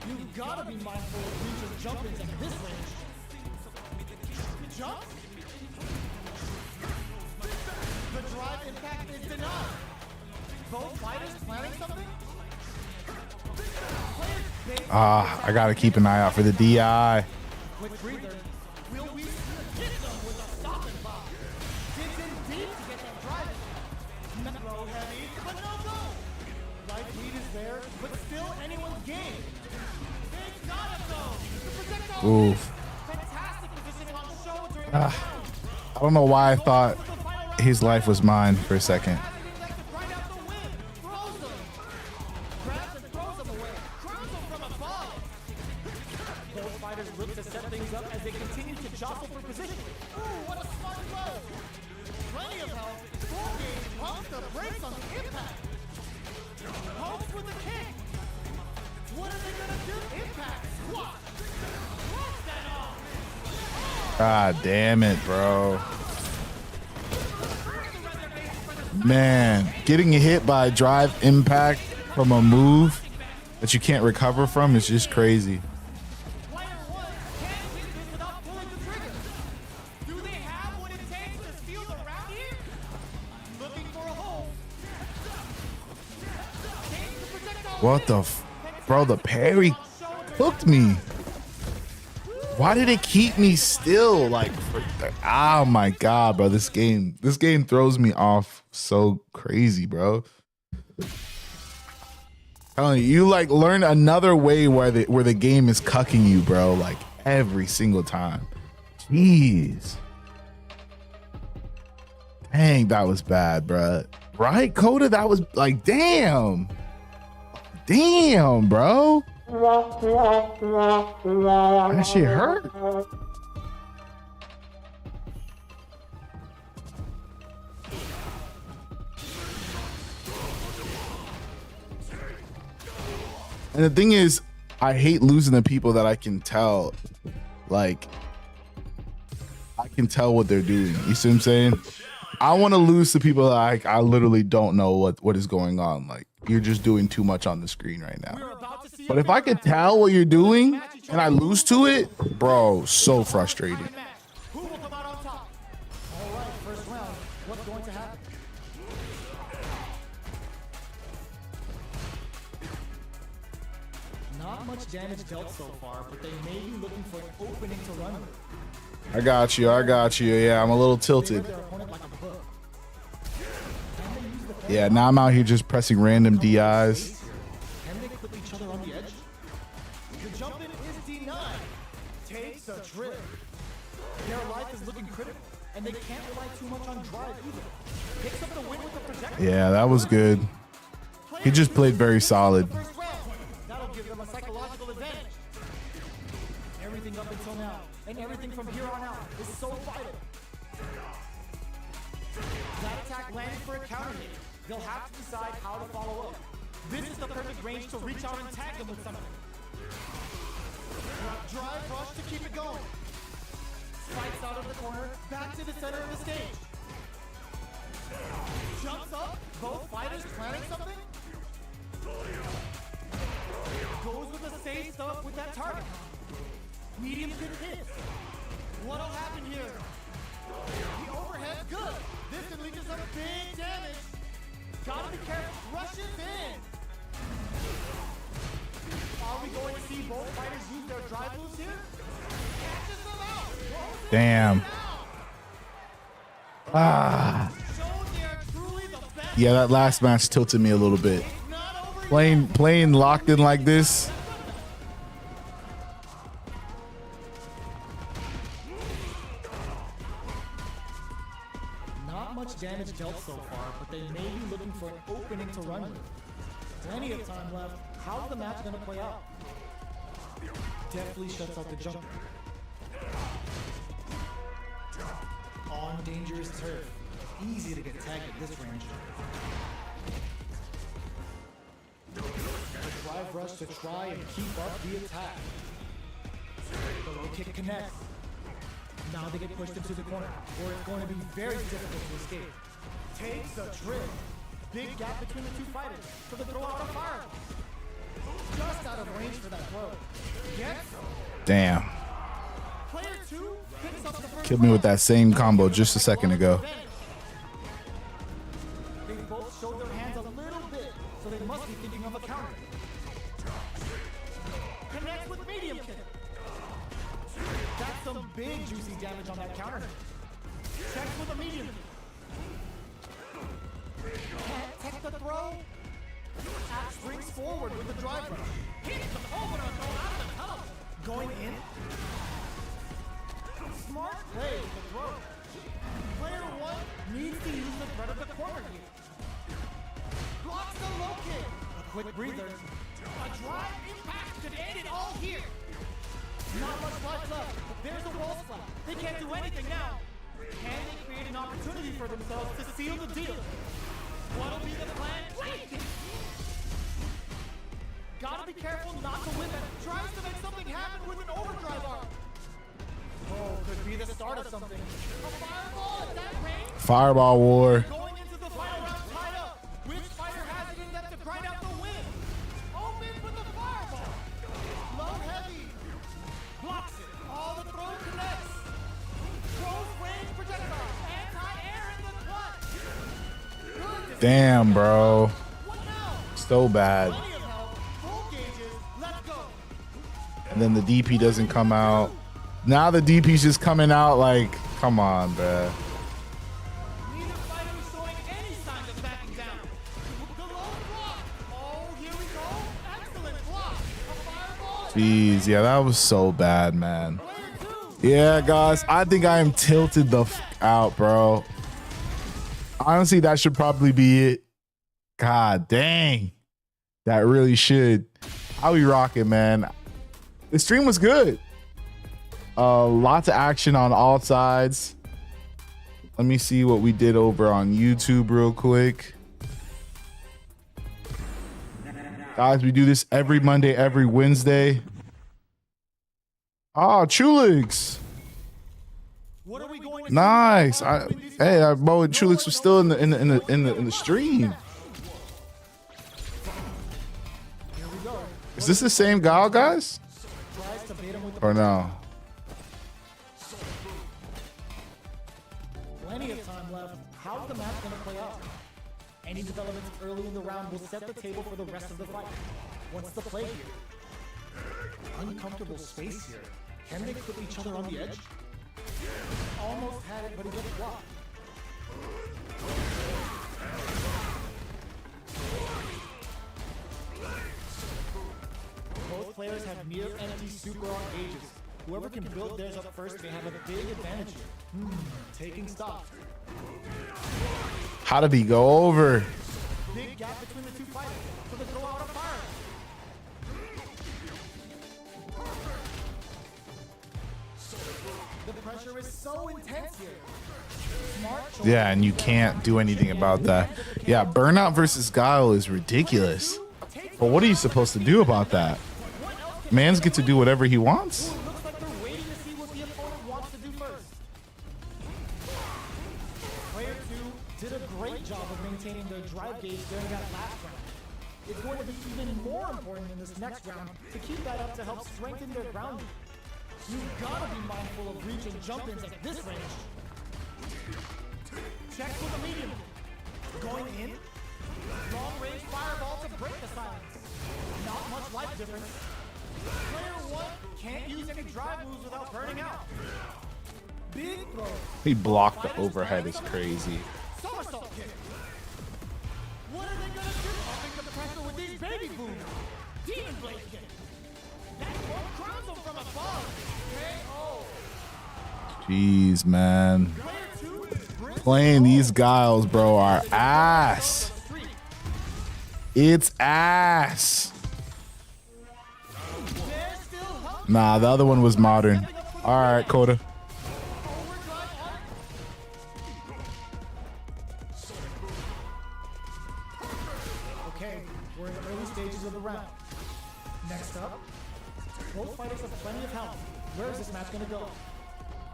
You've gotta be mindful of reaching jump-ins at this range. Jump? The drive impact is denied. Both fighters planning something? I gotta keep an eye out for the DI. Quick breather. Will we hit them with a stopping bomb? Digs in deep to get them driving. Low heavy, but no go. Life lead is there, but still anyone's game. They gotta go. The projectile Oof. fantastic positioning on the show during the I round. don't know why I thought his life was mine for a second. Right out the win. Throws them. Grabs and throws them away. Crowns them from above. Both fighters look to set things up as they continue to jostle for position. Ooh, what a smart throw. Plenty of help. Full game. Pumps the brakes on the impact. Hopes with the kick. What are they gonna do? Impact. Squat. What's that off? God damn it, bro. Man, getting hit by a drive impact from a move that you can't recover from is just crazy. Player 1 can't win this without pulling the trigger. Do they have what it takes to steal the round here? Looking for a hole. What the bro, the parry hooked me. Why did it keep me still? Like, oh my God, bro, this game throws me off so crazy, bro. Telling you like learn another way where the game is cucking you, bro, like every single time. Jeez. Dang, that was bad, bruh. Right, Coda? That was like, damn. Damn, bro. That shit hurt. And the thing is, I hate losing the people that I can tell, like, I can tell what they're doing. You see what I'm saying? I want to lose to people that I literally don't know what is going on. Like, you're just doing too much on the screen right now. But if I could tell what you're doing and I lose to it, bro, so frustrating. Who will come out on top? All right, first round. What's going to happen? Not much damage dealt so far, but they may be looking for an opening to run with. I got you. I got you. Yeah, I'm a little tilted. Yeah, now I'm out here just pressing random DIs. Can they clip each other on the edge? The jump in is denied. Takes a trip. Their life is looking critical, and they can't rely too much on drive either. Picks up the win with the projectile. Yeah, that was good. He just played very solid. That'll give them a psychological advantage. Everything up until now, and everything from here on out, is so vital. That attack landed for a counter hit. They'll have to decide how to follow up. This is the perfect range to reach out and tag them with something. Drive rush to keep it going. Fights out of the corner, back to the center of the stage. Jumps up, both fighters planning something. Goes with the same stuff with that target. Medium kick hits. What'll happen here? The overhead, good. This can lead to some big damage. Gotta be careful. Rushes in. Are we going to see both fighters use their drive moves here? Catches them out. Damn. Ah. Yeah, that last match tilted me a little bit. Playing locked in like this. Not much damage dealt so far, but they may be looking for an opening to run with. Plenty of time left. How's the match gonna play out? Definitely shuts out the jumper. On dangerous turf. Easy to get tagged at this range. A drive rush to try and keep up the attack. The low kick connects. Now they get pushed into the corner, where it's going to be very difficult to escape. Takes a trip. Big gap between the two fighters, so they throw out a fire. Just out of range for that throw. Gets Damn. player 2 picks up the first Killed me with that same combo just a second ago. They both showed their hands a little bit, so they must be thinking of a counter. Connects with medium kick. That's some big juicy damage on that counter. Checks with a medium. Can't tech the throw. Axe springs forward with the drive rush. Hits the opener throw out of the tunnel. Going in. Smart play with the throw. Player 1 needs to use the threat of the corner here. Blocks the low kick. A quick breather. A drive impact could end it all here. Not much life left, but there's a wall splat. They can't do anything now. Can they create an opportunity for themselves to seal the deal? What'll be the plan? Gotta be careful not to whip it. Tries to make something happen with an overdrive arm. Oh, could be the start of something. A fireball at that range. Fireball war. Going into the final round tied up. Which fighter has it in them to grind out the win? Open with the fireball. Low heavy. Blocks it. All the throw connects. Close range projectile. Anti-air in the clutch. Damn, bro. So bad. Plenty of help. Full gauges. Let's go. And then the DP doesn't come out. Now the DP's just coming out like, come on, bruh. Neither fighter is showing any signs of backing down. The low block. Oh, here we go. Excellent block. A fireball. Jeez, yeah, that was so bad, man. Yeah, guys, I think I am tilted the f out, bro. Honestly, that should probably be it. God dang. That really should. How we rocking, man. The stream was good. Lots of action on all sides. Let me see what we did over on YouTube real quick. Guys, we do this every Monday, every Wednesday. Oh, Chulix. What are we going to Nice. Hey, our boy Chulix was still in the stream. Is this the same guy, guys? Or no? Plenty of time left. How's the match going to play out? Any developments early in the round will set the table for the rest of the fight. What's the play here? Uncomfortable space here. Can they put each other on the edge? Almost had it, but he gets blocked. Both players have near empty super on gauges. Whoever can build theirs up first may have a big advantage here. Taking stock. How did he go over? Big gap between the two fighters. So they throw out a fire. The pressure is so intense here. Yeah, and you can't do anything about that. Yeah, Burnout versus Guile is ridiculous. But what are you supposed to do about that? Mans get to do whatever he wants. Looks like they're waiting to see what the opponent wants to do first. Player 2 did a great job of maintaining their drive gauge during that last round. It's going to be even more important in this next round to keep that up to help strengthen their grounding. You've got to be mindful of reach and jump-ins at this range. Check with the medium. Going in. Long-range fireball to break the silence. Not much life difference. Player 1 can't use any drive moves without burning out. Big throw. He blocked the overhead is crazy. Somersault kick. What are they gonna do? Upping the pressure with these baby booms. Demon blade kick. That one crowns them from above. Jeez, man. Playing these Guiles, bro, are ass. It's ass. Nah, the other one was modern. All right, Coda. Okay, we're in the early stages of the round. Next up, both fighters have plenty of health. Where is this match gonna go?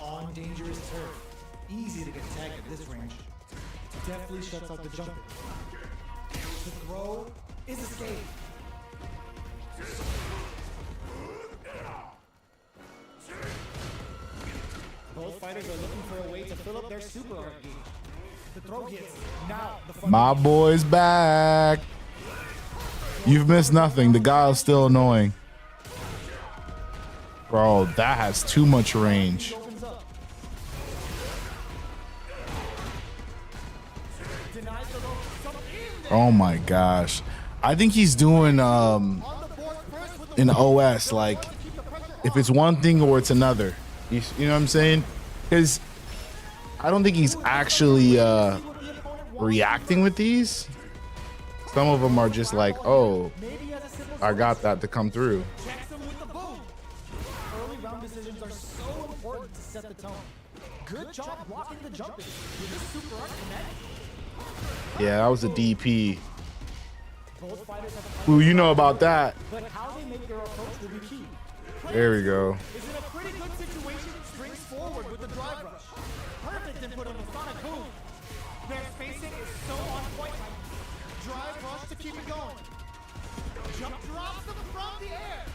On dangerous turf. Easy to get tagged at this range. Definitely shuts out the jumper. The throw is escape. Both fighters are looking for a way to fill up their super art gauge. The throw hits. Now the fun. My boy's back. You've missed nothing. The Guile's still annoying. Bro, that has too much range. Oh my gosh. I think he's doing in OS, like if it's one thing or it's another. You know what I'm saying? Because I don't think he's actually reacting with these. Some of them are just like, oh, I got that to come through. Early round decisions are so important to set the tone. Good job blocking the jumping. With this super art connect. Yeah, that was a DP. Ooh, you know about that. But how they make their approach will be key. There we go. Is in a pretty good situation, springs forward with the drive rush. Perfect input on the sonic boom. Their spacing is so on point. Drive rush to keep it going. Jump drops them from the air.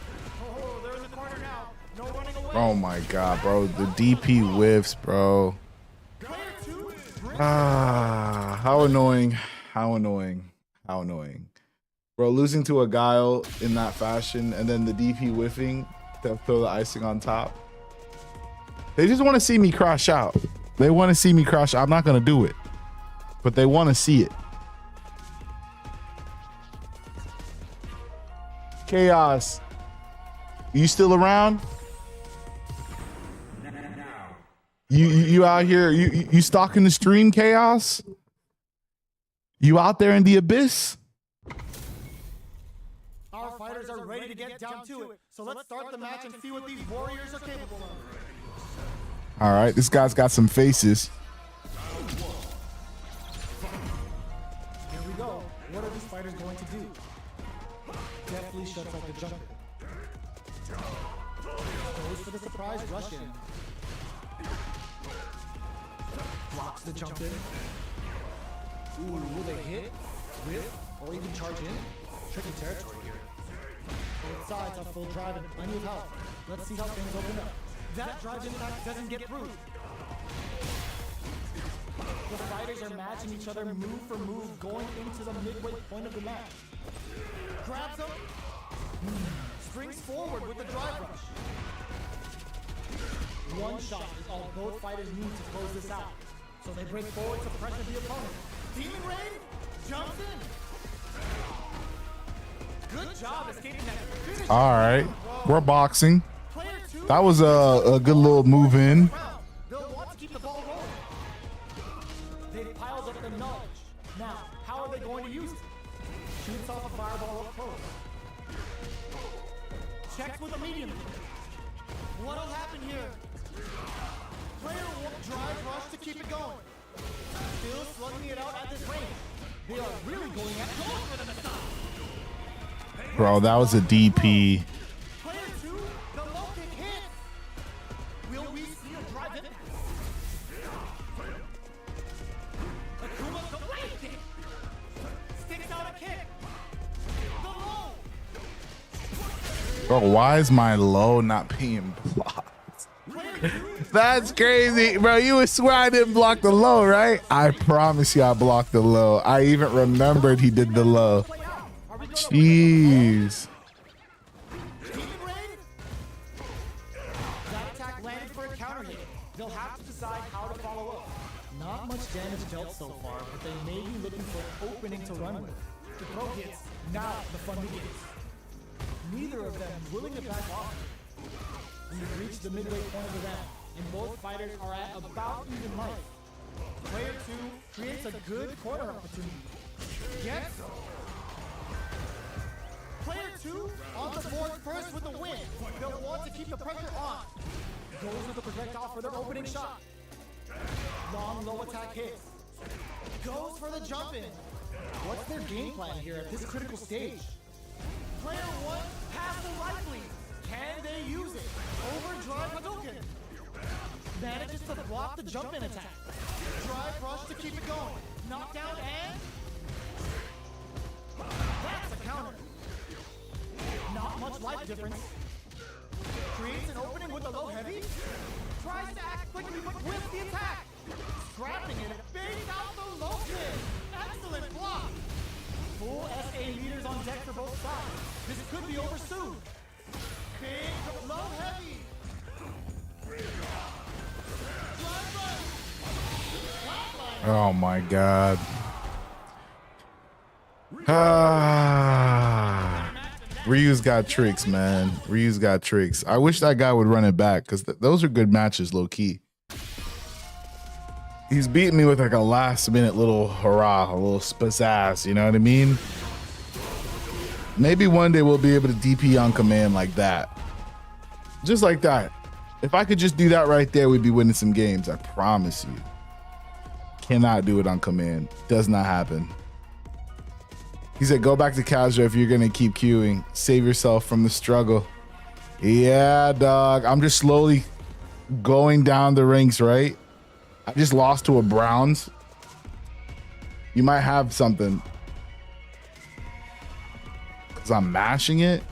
Oh, they're in the corner now. No running away. Oh my god, bro. The DP whiffs, bro. Ah, how annoying. How annoying. How annoying. Bro, losing to a Guile in that fashion and then the DP whiffing to throw the icing on top. They just want to see me crash out. They want to see me crash. I'm not going to do it, but they want to see it. Chaos. You still around? You out here? You stalking the stream, Chaos? You out there in the abyss? Our fighters are ready to get down to it. So let's start the match and see what these warriors are capable of. All right, this guy's got some faces. Here we go. What are these fighters going to do? Definitely shuts out the jumper. Goes for the surprise rush in. Blocks the jump in. Ooh, will they hit, whip, or even charge in? Tricky territory here. Both sides have full drive and plenty of health. Let's see how things open up. That drive impact doesn't get through. The fighters are matching each other move for move going into the midway point of the match. Grabs him. Springs forward with the drive rush. One shot is all both fighters need to close this out. So they break forward to pressure the opponent. Demon Rain jumps in. Good job escaping that finish. All right, we're boxing. That was a good little move in. They'll want to keep the ball rolling. They've piled up the knowledge. Now, how are they going to use it? Shoots off a fireball up close. Checks with a medium. What'll happen here? Player will drive rush to keep it going. Still slugging it out at this range. They are really going at it. Bro, that was a DP. Player 2, the low kick hits. Will we see a drive hit? Akuma, the right kick. Sticks out a kick. The low. Bro, why is my low not being blocked? That's crazy, bro. You would swear I didn't block the low, right? I promise you I blocked the low. I even remembered he did the low. Jeez. That attack landed for a counter hit. They'll have to decide how to follow up. Not much damage dealt so far, but they may be looking for an opening to run with. The throw hits. Now the fun begins. Neither of them willing to back off. We've reached the midway point of the round, and both fighters are at about even life. Player 2 creates a good corner opportunity. Gets Player 2 on the board first with the win. They'll want to keep the pressure on. Goes with the projectile for their opening shot. Long low attack hits. Goes for the jump in. What's their game plan here at this critical stage? Player 1 has the right lead. Can they use it? Overdrive Hadouken. Manages to block the jump in attack. Drive rush to keep it going. Knockdown and... That's a counter. Not much life difference. Creates an opening with the low heavy. Tries to act quickly but with the attack. Scrapping it, fades out the low kick. Excellent block. Full SA leaders on deck for both sides. This could be over soon. Big low heavy. Oh my God. Ah. Ryu's got tricks, man. Ryu's got tricks. I wish that guy would run it back because those are good matches, low key. He's beating me with like a last minute little hurrah, a little spazazz, you know what I mean? Maybe one day we'll be able to DP on command like that. Just like that. If I could just do that right there, we'd be winning some games. I promise you. Cannot do it on command. Does not happen. He said, go back to casual if you're going to keep queuing. Save yourself from the struggle. Yeah, dog. I'm just slowly going down the ranks, right? I just lost to a Browns. You might have something. Because I'm mashing it.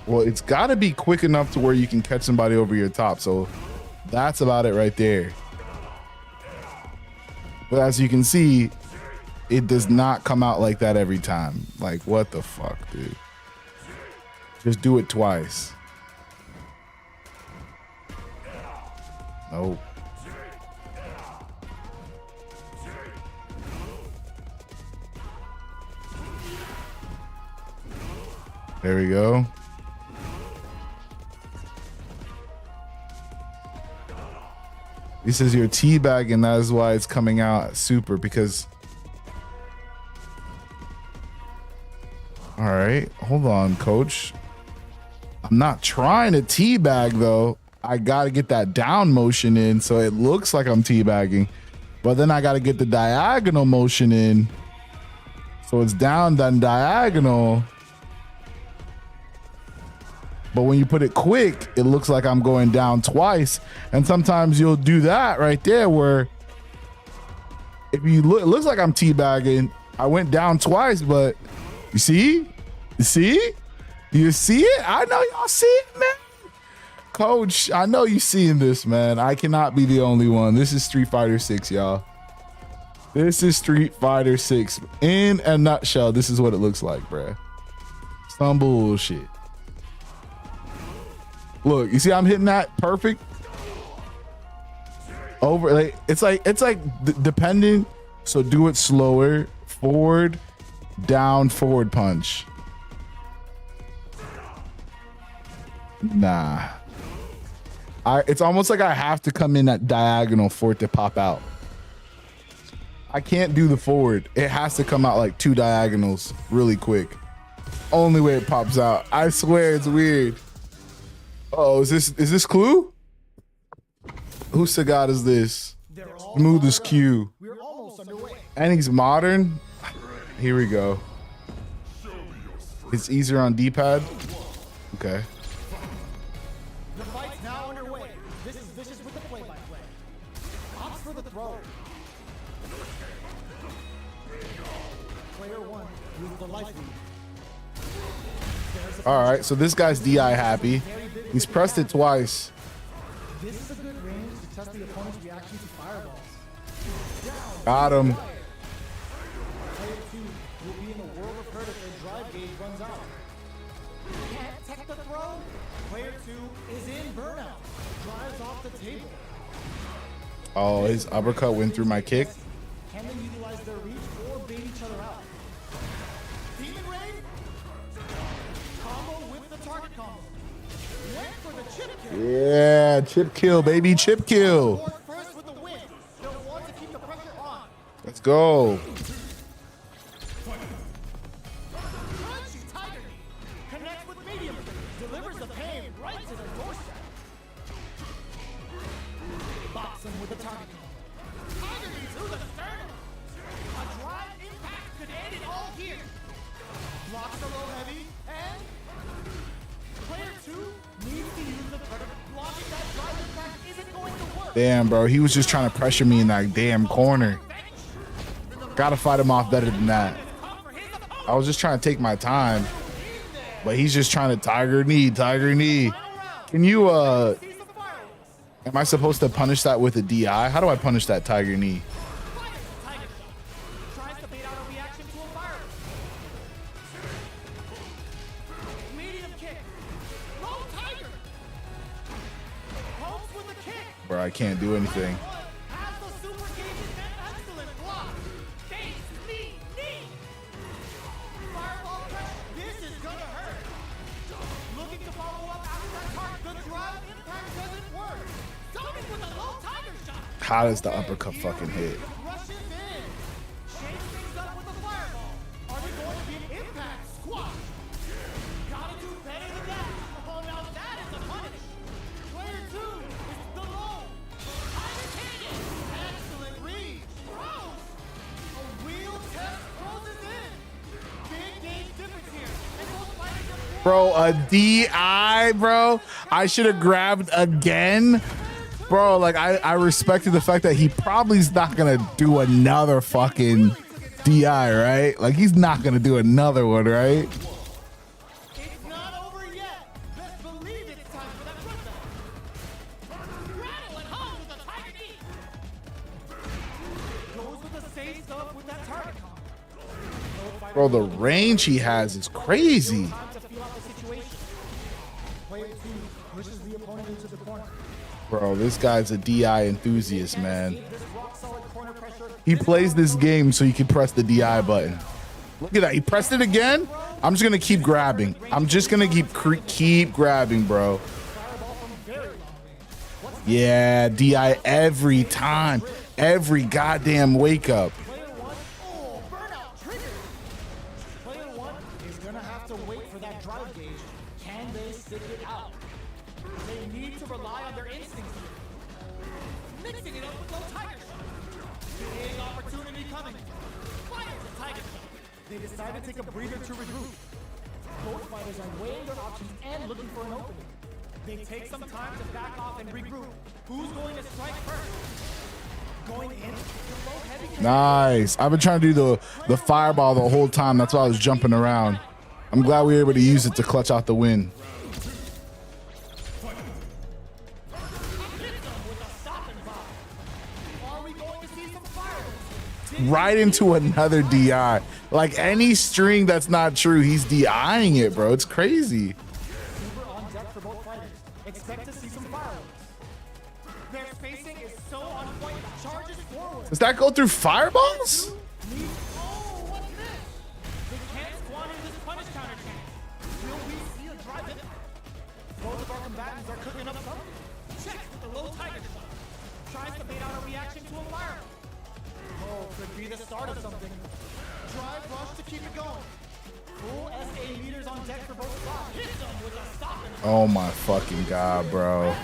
Well, it's got to be quick enough to where you can catch somebody over your top. So that's about it right there. But as you can see, it does not come out like that every time. Like, what the fuck, dude? Just do it twice. Nope. There we go. He says you're teabagging. That is why it's coming out super because. All right, hold on, coach. I'm not trying to teabag though. I got to get that down motion in so it looks like I'm teabagging. But then I got to get the diagonal motion in. So it's down, then diagonal. But when you put it quick, it looks like I'm going down twice. And sometimes you'll do that right there where if you look, it looks like I'm teabagging. I went down twice, but you see? You see? You see it? I know y'all see it, man. Coach, I know you seeing this, man. I cannot be the only one. This is Street Fighter 6, y'all. This is Street Fighter 6. In a nutshell, this is what it looks like, bruh. Some bullshit. Look, you see I'm hitting that perfect? Over, like, it's like depending. So do it slower. Forward, down, forward punch. Nah. It's almost like I have to come in at diagonal for it to pop out. I can't do the forward. It has to come out like 2 diagonals really quick. Only way it pops out. I swear it's weird. Oh, is this Clue? Whose Sagat is this? Smooth as Q. We're almost underway. And he's modern. Here we go. It's easier on D-pad. Okay. The fight's now underway. This is Vicious with the play-by-play. Opts for the throw. Player 1 with the life lead. All right, so this guy's DI happy. He's pressed it twice. This is a good range to test the opponent's reaction to fireballs. Got him. Player 2 will be in the world of hurt if their drive gauge runs out. Can't tech the throw. Player 2 is in burnout. Drives off the table. Oh, his uppercut went through my kick. Can they utilize their reach or bait each other out? Demon Rain. Combo with the target combo. Went for the chip kill. Yeah, chip kill, baby, chip kill. First with the win. They'll want to keep the pressure on. Let's go. Crunchy Tiger Knee. Connects with medium. Delivers the pain right to their doorstep. Box him with the target combo. Tiger Knee to the sternum. A drive impact could end it all here. Blocks the low heavy and player 2 needs to use the cutter. Blocking that drive impact isn't going to work. Damn, bro, he was just trying to pressure me in that damn corner. Gotta fight him off better than that. I was just trying to take my time, but he's just trying to tiger knee. Can you, am I supposed to punish that with a DI? How do I punish that tiger knee? Tries to bait out a reaction to a fire. Medium kick. Low tiger. Pokes with a kick. Bro, I can't do anything. Has the super gauge and excellent block. Face, knee. Fireball pressure. This is gonna hurt. Looking to follow up after that target. The drive impact doesn't work. Dumping with a low tiger shot. How does the uppercut fucking hit? Rushes in. Shakes things up with a fireball. Are they going to be an impact squash? Gotta do better than that. Oh, now that is a punish. Player 2 is the low. Tiger cannon. Excellent read. Throws. A wheel test throws it in. Big game difference here. And those fighters are Bro, a DI, bro. I should have grabbed again. Bro, like I respected the fact that he probably's not gonna do another fucking DI, right? Like he's not gonna do another one, right? It's not over yet. Let's believe it's time for that run. Rattle and home with the tiger knee. Goes with the same stuff with that target combo. Bro, the range he has is crazy. Time to feel out the situation. Player 2 pushes the opponent into the corner. Bro, this guy's a DI enthusiast, man. He plays this game so he can press the DI button. Look at that. He pressed it again. I'm just going to keep grabbing. I'm just going to keep grabbing, bro. Fireball from very long range. What's Yeah, DI every time. Every goddamn wake up. Player one, oh, burnout triggered. Player one is gonna have to wait for that drive gauge. Can they stick it out? They need to rely on their instincts here. Mixing it up with low tiger shot. Big opportunity coming. Fires a tiger shot. They decide to take a breather to regroup. Both fighters are weighing their options and looking for an opening. They take some time to back off and regroup. Who's going to strike first? Going in. Nice. I've been trying to do the fireball the whole time. That's why I was jumping around. I'm glad we were able to use it to clutch out the win. Right into another DI. Like any string that's not true, he's DIing it, bro. It's crazy. On deck for both fighters. Expect to see some fireworks. Their spacing is so on point. Charges forward. Does that go through fireballs? Oh, what's this? They can't squander this punish counter chance. Will we see a drive in? Both of our combatants are cooking up something. Checks with the low tiger shot. Tries to bait out a reaction to a fireball. Oh, could be the start of something. Drive rush to keep it going. Full SA meters on deck for both sides. Hits them with a stop and Oh my fucking God, bro.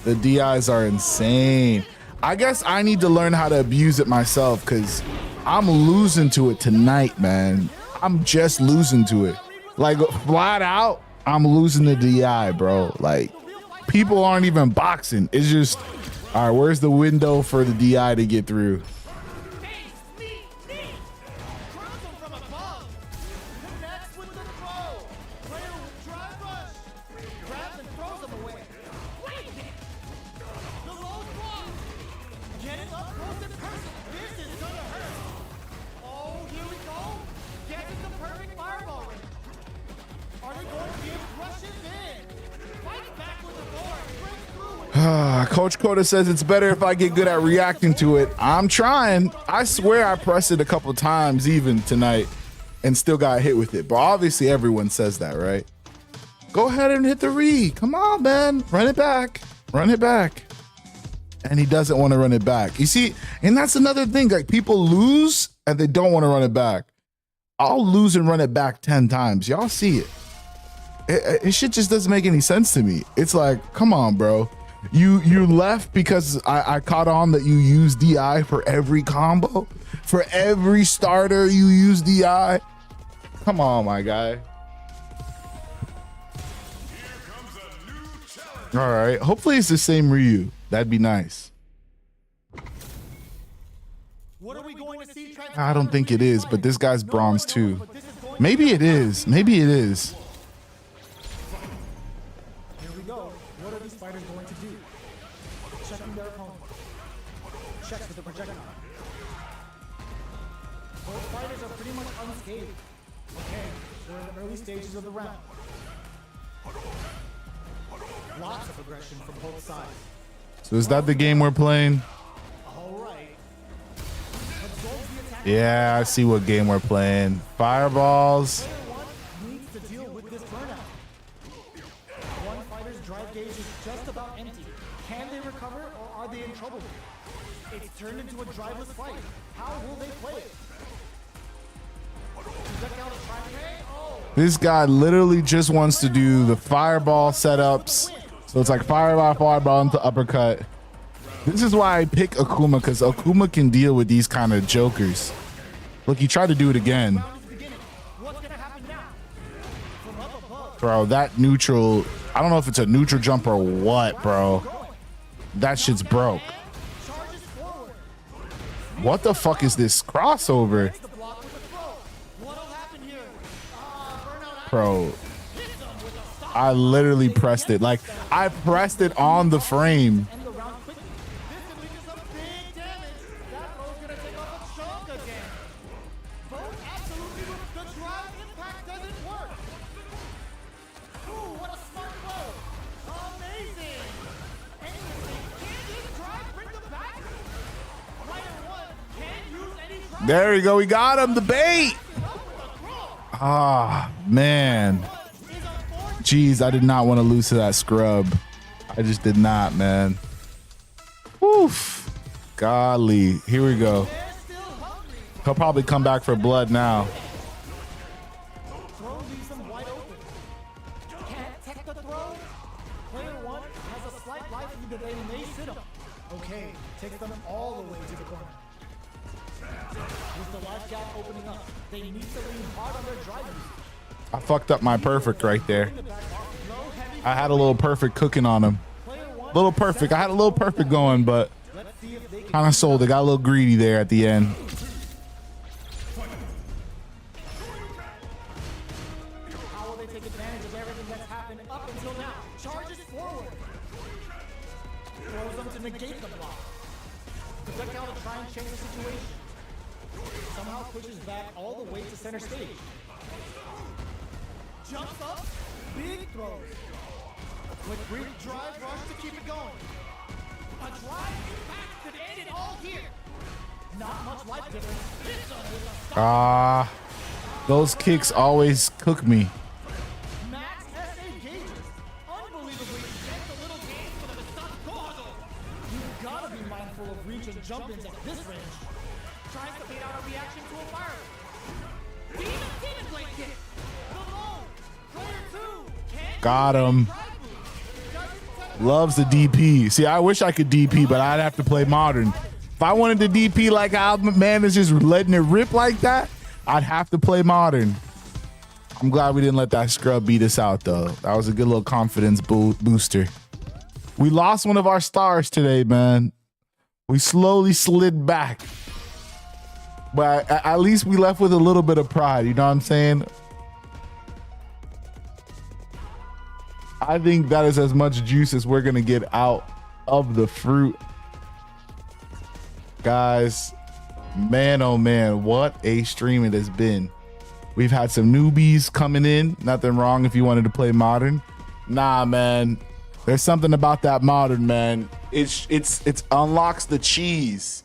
The DIs are insane. I guess I need to learn how to abuse it myself because I'm losing to it tonight, man. I'm just losing to it. Like flat out, I'm losing the DI, bro. Like people aren't even boxing. It's just, all right, where's the window for the DI to get through? Coach Coda says it's better if I get good at reacting to it. I'm trying. I swear I pressed it a couple times even tonight and still got hit with it. But obviously everyone says that, right? Go ahead and hit the re. Come on, man. Run it back. Run it back. And he doesn't want to run it back. You see, and that's another thing. Like people lose and they don't want to run it back. I'll lose and run it back 10 times. Y'all see it. It shit just doesn't make any sense to me. It's like, come on, bro. You left because I caught on that you use DI for every combo, for every starter you use DI. Come on, my guy. All right, hopefully it's the same Ryu. That'd be nice. What are we going to see? I don't think it is, but this guy's bronze too. Maybe it is. Maybe it is. Here we go. What are these fighters going to do? Checking their opponent. Checks with the projectile. Both fighters are pretty much unscathed. Okay, we're in the early stages of the round. Lots of aggression from both sides. So is that the game we're playing? All right. Yeah, I see what game we're playing. Fireballs. One needs to deal with this burnout. One fighter's drive gauge is just about empty. Can they recover or are they in trouble? It's turned into a driveless fight. How will they play it? This guy literally just wants to do the fireball setups. So it's like fireball, fireball into uppercut. This is why I pick Akuma, because Akuma can deal with these kind of jokers. Look, he tried to do it again. Bro, that neutral, I don't know if it's a neutral jump or what, bro. That shit's broke. What the fuck is this crossover? Bro, I literally pressed it. Like, I pressed it on the frame. There we go. We got him. The bait. Ah, man. Jeez, I did not want to lose to that scrub. I just did not, man. Oof. Golly. Here we go. He'll probably come back for blood now. Throw leaves them wide open. Can't tech the throw. Player one has a slight life lead that they may sit him. Okay, takes them all the way to the corner. With the life gap opening up, they need to lean hard on their drive. I fucked up my perfect right there. I had a little perfect cooking on him. Little perfect. I had a little perfect going, but kind of sold it. Got a little greedy there at the end. How will they take advantage of everything that's happened up until now? Charges forward. Throws them to negate the block. Projectile to try and change the situation. Somehow pushes back all the way to center stage. Jumps up, big throws. With brief drive rush to keep it going. A drive impact could end it all here. Not much life difference. Those kicks always cook me. Max SA gauges. Unbelievably gets a little game for the Misaki. You've gotta be mindful of reach and jump ins at this range. Tries to bait out a reaction to a fire. Demon blade kick. The low. Player two. Got him. Loves the DP. See, I wish I could DP, but I'd have to play modern. If I wanted to DP like how man is just letting it rip like that, I'd have to play modern. I'm glad we didn't let that scrub beat us out, though. That was a good little confidence booster. We lost one of our stars today, man. We slowly slid back. But at least we left with a little bit of pride. You know what I'm saying? I think that is as much juice as we're going to get out of the fruit. Guys, man, oh man, what a stream it has been. We've had some newbies coming in. Nothing wrong if you wanted to play modern. Nah, man. There's something about that modern, man. It's unlocks the cheese.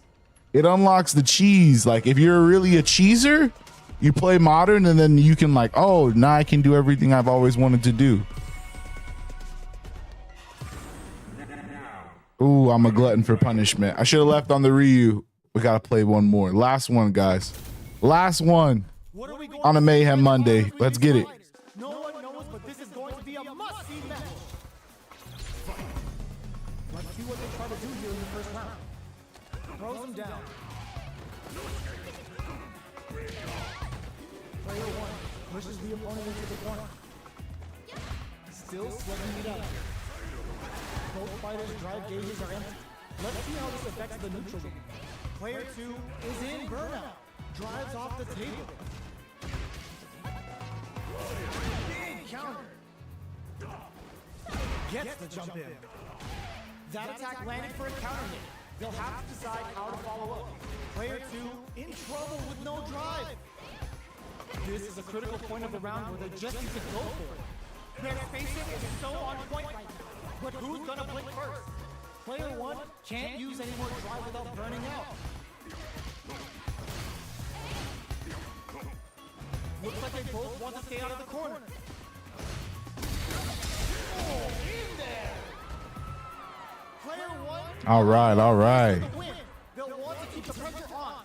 It unlocks the cheese. Like if you're really a cheeser, you play modern and then you can like, oh, now I can do everything I've always wanted to do. Ooh, I'm a glutton for punishment. I should have left on the Ryu. We got to play one more. Last one, guys. Last one on a Mayhem Monday. Let's get it. No one knows, but this is going to be a must-see match. Let's see what they try to do here in the first round. Throws him down. Player one pushes the opponent into the corner. Still slugging it out. Both fighters' drive gauges are empty. Let's see how this affects the neutral game. Player two is in burnout. Drives off the table. Big counter. Gets the jump in. That attack landed for a counter hit. They'll have to decide how to follow up. Player two in trouble with no drive. This is a critical point of the round where they just need to go for it. Their spacing is so on point right now. But who's gonna blink first? Player one can't use any more drive without burning out. Looks like they both want to stay out of the corner. Oh, in there! Player one. All right, all right. They'll want to keep the pressure on.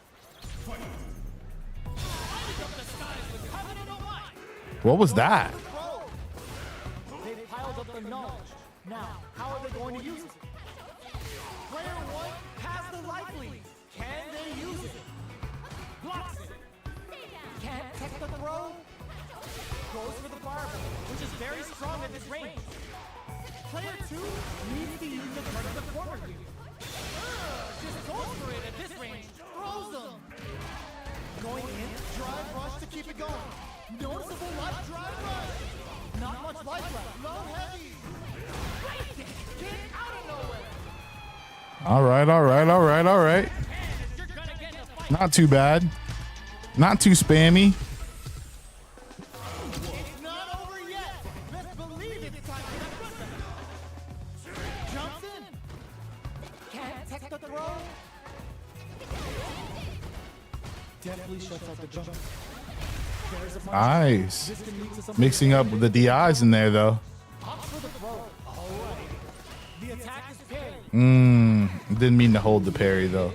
What was that? They've piled up the knowledge. Now, how are they going to use it? Player one has the life lead. Can they use it? Blocks it. Can't tech the throw. Goes for the fireball, which is very strong at this range. Player two needs to use the front of the corner here. Just goes for it at this range. Throws them. Going in, drive rush to keep it going. Noticeable life drive rush. Not much life left. Low heavy. All right, all right, all right, all right. Not too bad. Not too spammy. It's not over yet. Let's believe it's time for the jumps in. Can't tech the throw. Definitely shuts out the jump. Nice. Mixing up the DIs in there, though. Up for the throw. All right. The attack is paid. Didn't mean to hold the parry though.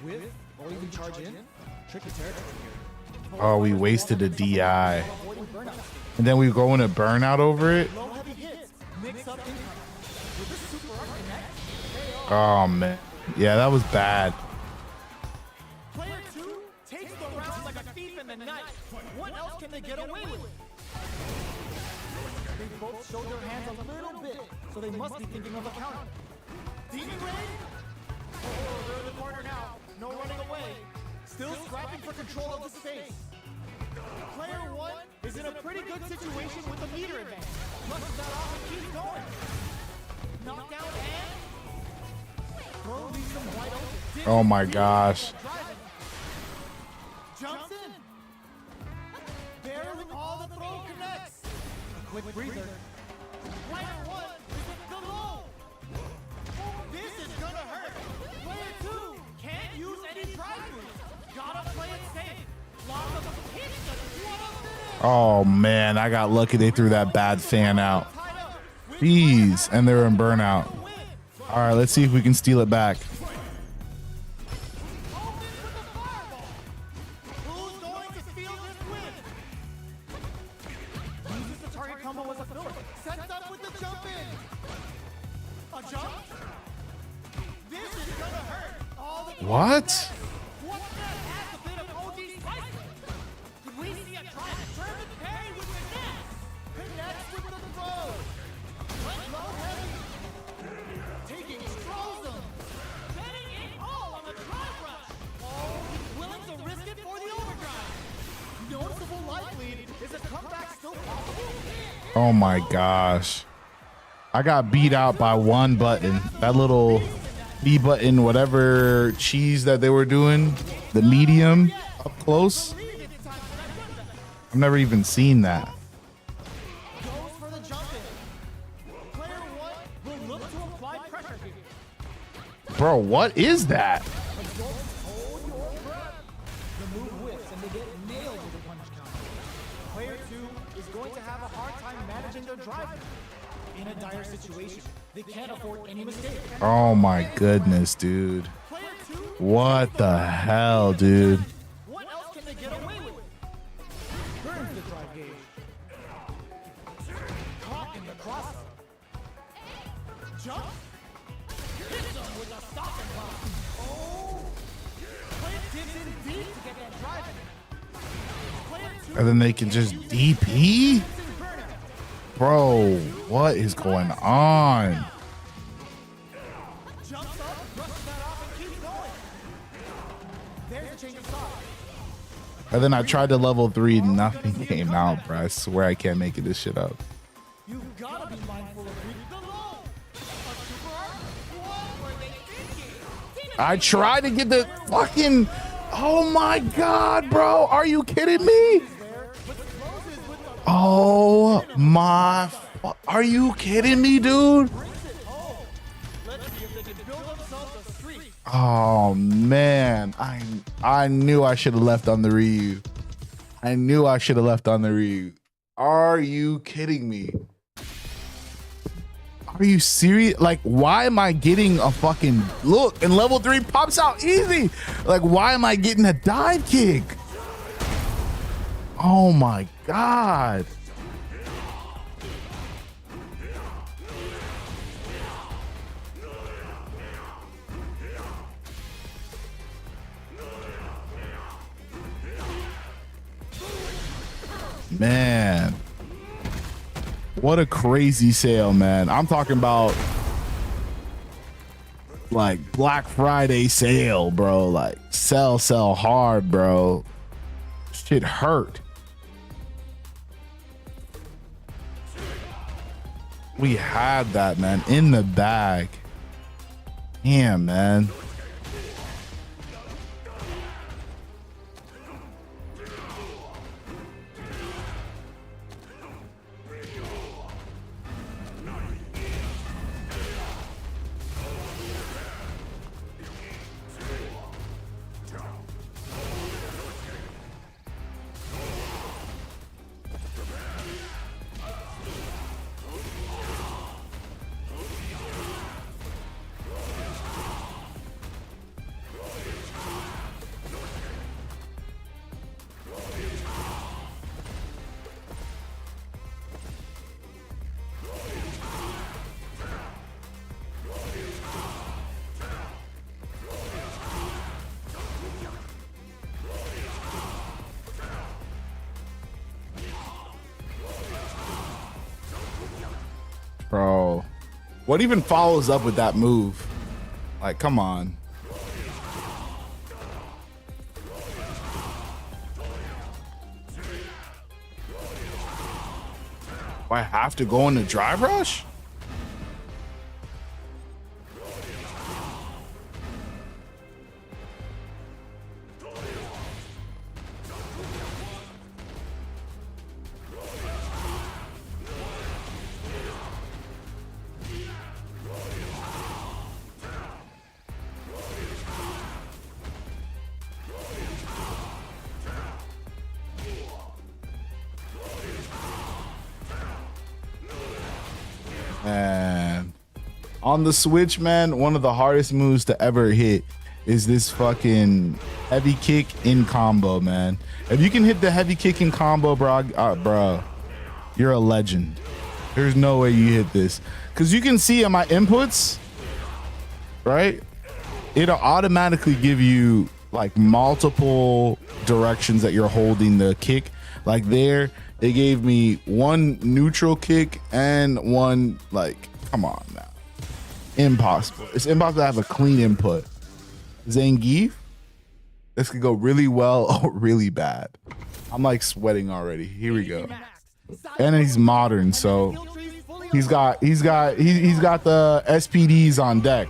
With or even charge in. Tricky territory here. Oh, we wasted a DI. And then we go into burnout over it. Low heavy hits. Mix up income. With this super art connect. Oh man. Yeah, that was bad. Player 2 takes the round like a thief in the night. What else can they get away with? They both showed their hands a little bit, so they must be thinking of a counter. Demon Raid? Oh, they're in the corner now. No running away. Still scrapping for control of the space. Player 1 is in a pretty good situation with the meter advance. Flushes that off and keeps going. Knockdown and throw leaves them wide open. Oh my gosh. Jumps in. Barely all the throw connects. A quick breather. Player 1 is in the low. This is gonna hurt. Player 2 can't use any drive moves. Gotta play it safe. Lots of hits. Oh man, I got lucky they threw that bad fan out. Jeez, and they were in burnout. All right, let's see if we can steal it back. Who's going to steal this win? Uses the target combo as a filler. Sets up with the jump in. A jump? This is gonna hurt. All the What? What's that? Adds a bit of OD spice. Could we see a German parry with the net? Connects with the throw. Went low heavy. Taking Strozum. Betting it all on the drive rush. Oh, he's willing to risk it for the overdrive. Noticeable life lead. Is a comeback still possible? Oh my gosh. I got beat out by one button. That little B button, whatever cheese that they were doing, the medium up close. I've never even seen that. Goes for the jump in. Player 1 will look to apply pressure here. Bro, what is that? Hold your breath. The move whips and they get nailed with a punch counter. Player 2 is going to have a hard time managing their drive. In a dire situation, they can't afford any mistake. Oh my goodness, dude. Player 2, What the hell, dude? what else can they get away with? Burns the drive gauge. Caught in the cross. Jump. Hits him with a stop and block. Oh. Player digs in deep to get that drive in. Player 2 And then they can just DP? burnout. Bro, what is going on? Jumps up, brushes that off, and keeps going. There's a change of side. And then I tried to level 3, nothing came out, bro. I swear I can't make this shit up. You gotta be mindful of the low. A super art? What were they thinking? I tried to get the fucking... Oh my God, bro. Are you kidding me? Oh my... Are you kidding me, dude? Let's see if they can build themselves a streak. Oh man, I knew I should have left on the Ryu. I knew I should have left on the Ryu. Are you kidding me? Are you serious? Like, why am I getting a fucking look? And level 3 pops out easy. Like, why am I getting a dive kick? Oh my God. Man, what a crazy sale, man. I'm talking about like Black Friday sale, bro. Like sell hard, bro. Shit hurt. We had that, man, in the bag. Damn, man. What even follows up with that move? Like, come on. Do I have to go in the drive rush? Man, on the Switch, man, one of the hardest moves to ever hit is this fucking heavy kick in combo, man. If you can hit the heavy kick in combo, bro, you're a legend. There's no way you hit this, because you can see in my inputs, right? It'll automatically give you like multiple directions that you're holding the kick. Like there, they gave me one neutral kick and one, like, come on now. Impossible. It's impossible to have a clean input. Zangief, this could go really well or really bad. I'm like sweating already. Here we go. And he's modern, so he's got the SPDs on deck.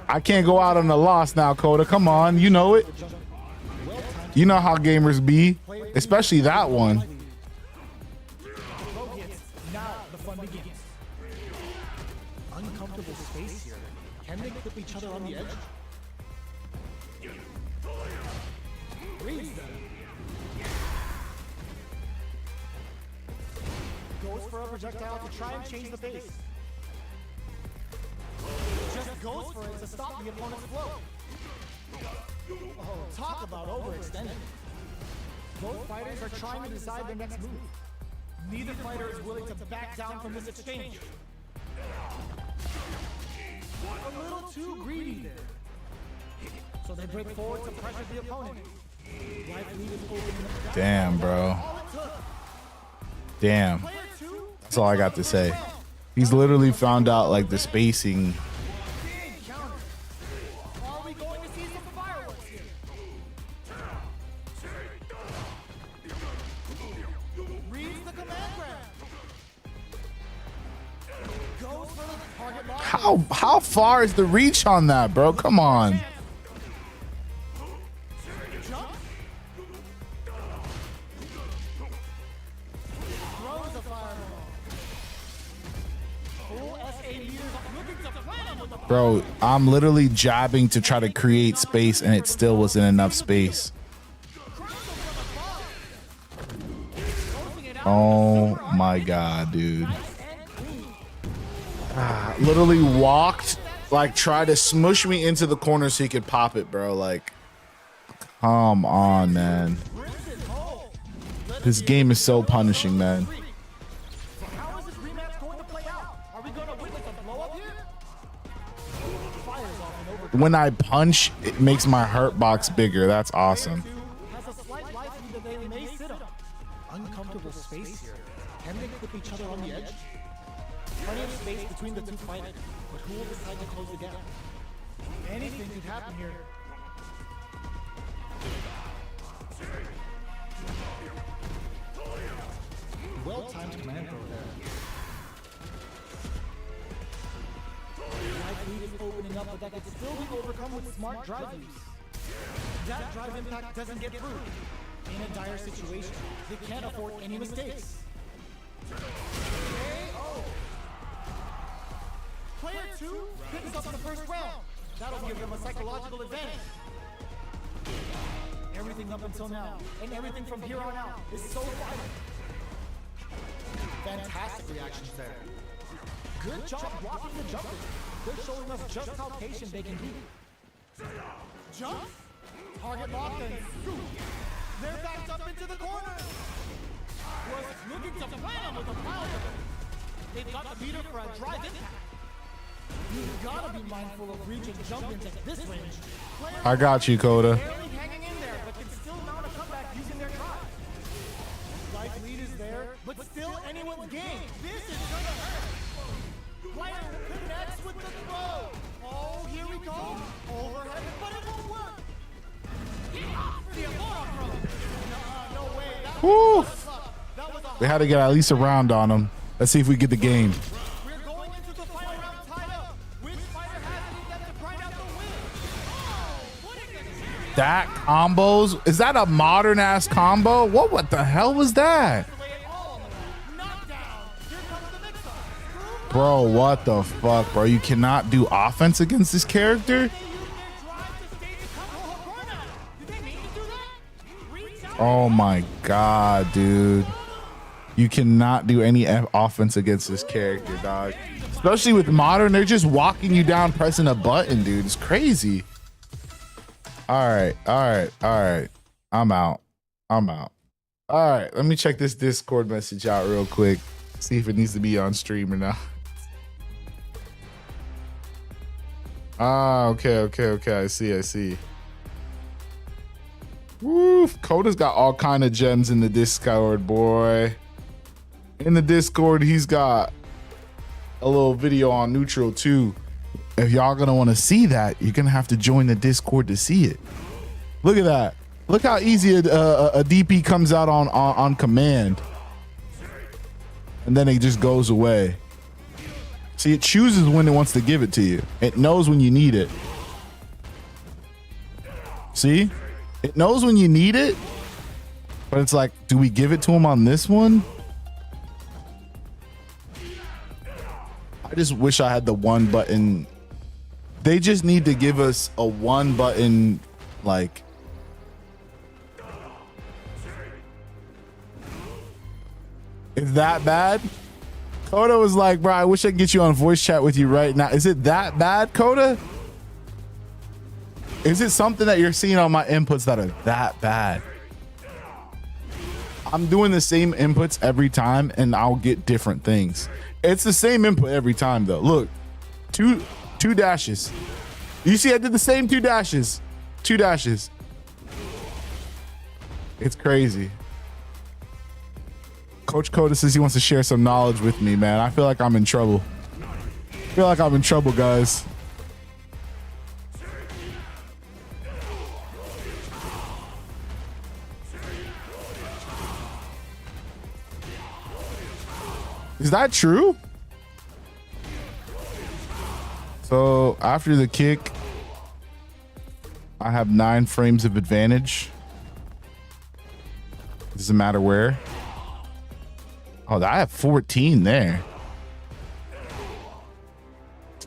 I can't go out on a loss now, Coda. Come on, you know it. You know how gamers be, especially that one. Now the fun begins. Uncomfortable space here. Can they clip each other on the edge? Reads them. Goes for a projectile to try and change the pace. Just goes for it to stop the opponent's flow. Oh, talk about overextending. Both fighters are trying to decide their next move. Neither fighter is willing to back down from this exchange. A little too greedy there. So they break forward to pressure the opponent. Damn, bro. Damn. That's all I got to say. He's literally found out like the spacing. How far is the reach on that, bro? Come on. Bro, I'm literally jabbing to try to create space and it still wasn't enough space. Oh my God, dude. Literally walked, like tried to smush me into the corner so he could pop it, bro. Like, come on, man. This game is so punishing, man. When I punch, it makes my hurt box bigger. That's awesome. Uncomfortable space here. Can they clip each other on the edge? Plenty of space between the two fighters, but who will decide to close the gap? Anything could happen here. Well-timed command throw there. Life lead is opening up, but that can still be overcome with smart drive use. That drive impact doesn't get through. In a dire situation, they can't afford any mistakes. Player 2 picks up in the first round. That'll give them a psychological advantage. Everything up until now, and everything from here on out, is so violent. Fantastic reactions there. Good job blocking the jumpers. They're showing us just how patient they can be. Jump, target locked, and shoot. They're backed up into the corner. Was looking to plan them with a pile. They've got the beater for a drive impact. You've got to be mindful of reach and jump into this range. I got you, Coda. Barely hanging in there, but can still mount a comeback using their drive. Life lead is there, but still anyone's game. This is gonna hurt. Player connects with the throw. Oh, here we go. Overhead, but it won't work. The Aurora throw. No way. Woo! That was a We had to get at least a round on him. Let's see if we get the game. We're going into the final round tied up. Which fighter has it in them to grind out the win? Oh, what a good That combos? Is that a modern ass combo? What the hell was that? Bro, what the fuck, bro? You cannot do offense against this character? Oh my god, dude. You cannot do any offense against this character, dog. Especially with modern, they're just walking you down pressing a button, dude. It's crazy. All right. I'm out. All right, let me check this Discord message out real quick. See if it needs to be on stream or not. Ah, okay. I see. Woof. Coda's got all kind of gems in the Discord, boy. In the Discord, he's got a little video on neutral too. If y'all gonna want to see that, you're gonna have to join the Discord to see it. Look at that. Look how easy a DP comes out on command. And then it just goes away. See, it chooses when it wants to give it to you. It knows when you need it. See? It knows when you need it. But it's like, do we give it to him on this one? I just wish I had the one button. They just need to give us a one button, like... Is that bad? Coda was like, bro, I wish I could get you on voice chat with you right now. Is it that bad, Coda? Is it something that you're seeing on my inputs that are that bad? I'm doing the same inputs every time and I'll get different things. It's the same input every time though. Look, two dashes. You see, I did the same 2 dashes. 2 dashes. It's crazy. Coach Coda says he wants to share some knowledge with me, man. I feel like I'm in trouble. Guys. Is that true? So after the kick, I have 9 frames of advantage. Doesn't matter where. Oh, I have 14 there.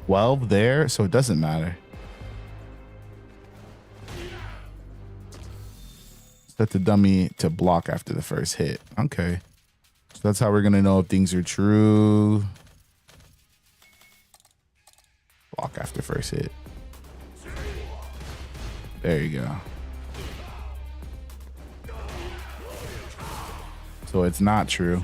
12 there, so it doesn't matter. Set the dummy to block after the first hit. Okay. So that's how we're gonna know if things are true. Block after first hit. There you go. So it's not true.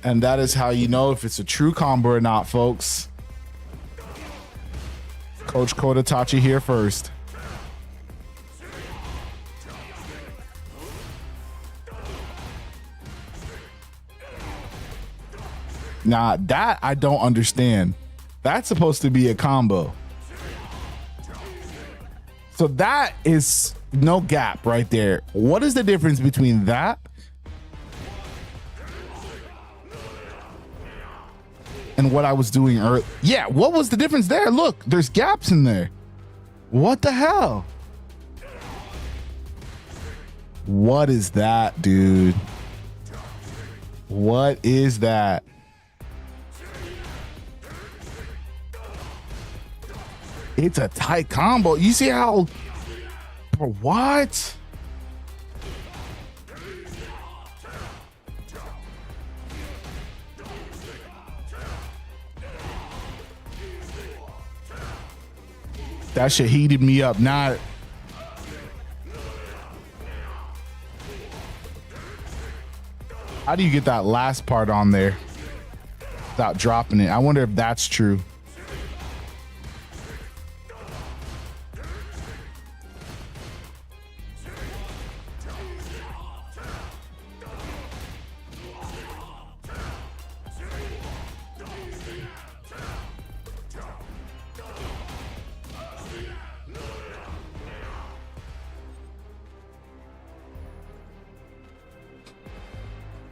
And that is how you know if it's a true combo or not, folks. Coach Coda taught you here first. Now, that I don't understand. That's supposed to be a combo. So that is no gap right there. What is the difference between that and what I was doing earlier? Yeah, what was the difference there? Look, there's gaps in there. What the hell? What is that, dude? What is that? It's a tight combo. You see how... For what? That shit heated me up. Not... How do you get that last part on there? without dropping it. I wonder if that's true.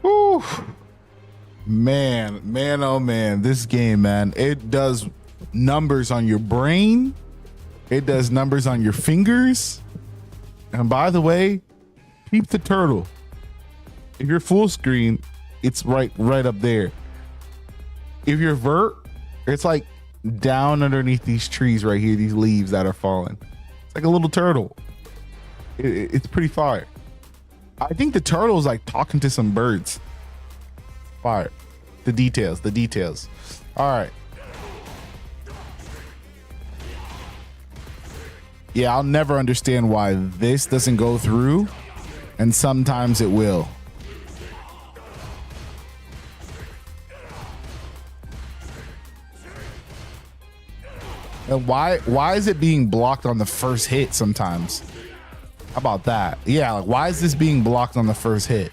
Whew. Man, oh man, this game, man, it does numbers on your brain. It does numbers on your fingers. And by the way, peep the turtle. If you're full screen, it's right up there. If you're vert, it's like down underneath these trees right here, these leaves that are falling. It's like a little turtle. It's pretty fire. I think the turtle's like talking to some birds. Fire. The details. All right. Yeah, I'll never understand why this doesn't go through, and sometimes it will. And why is it being blocked on the first hit sometimes? How about that? Yeah, like why is this being blocked on the first hit?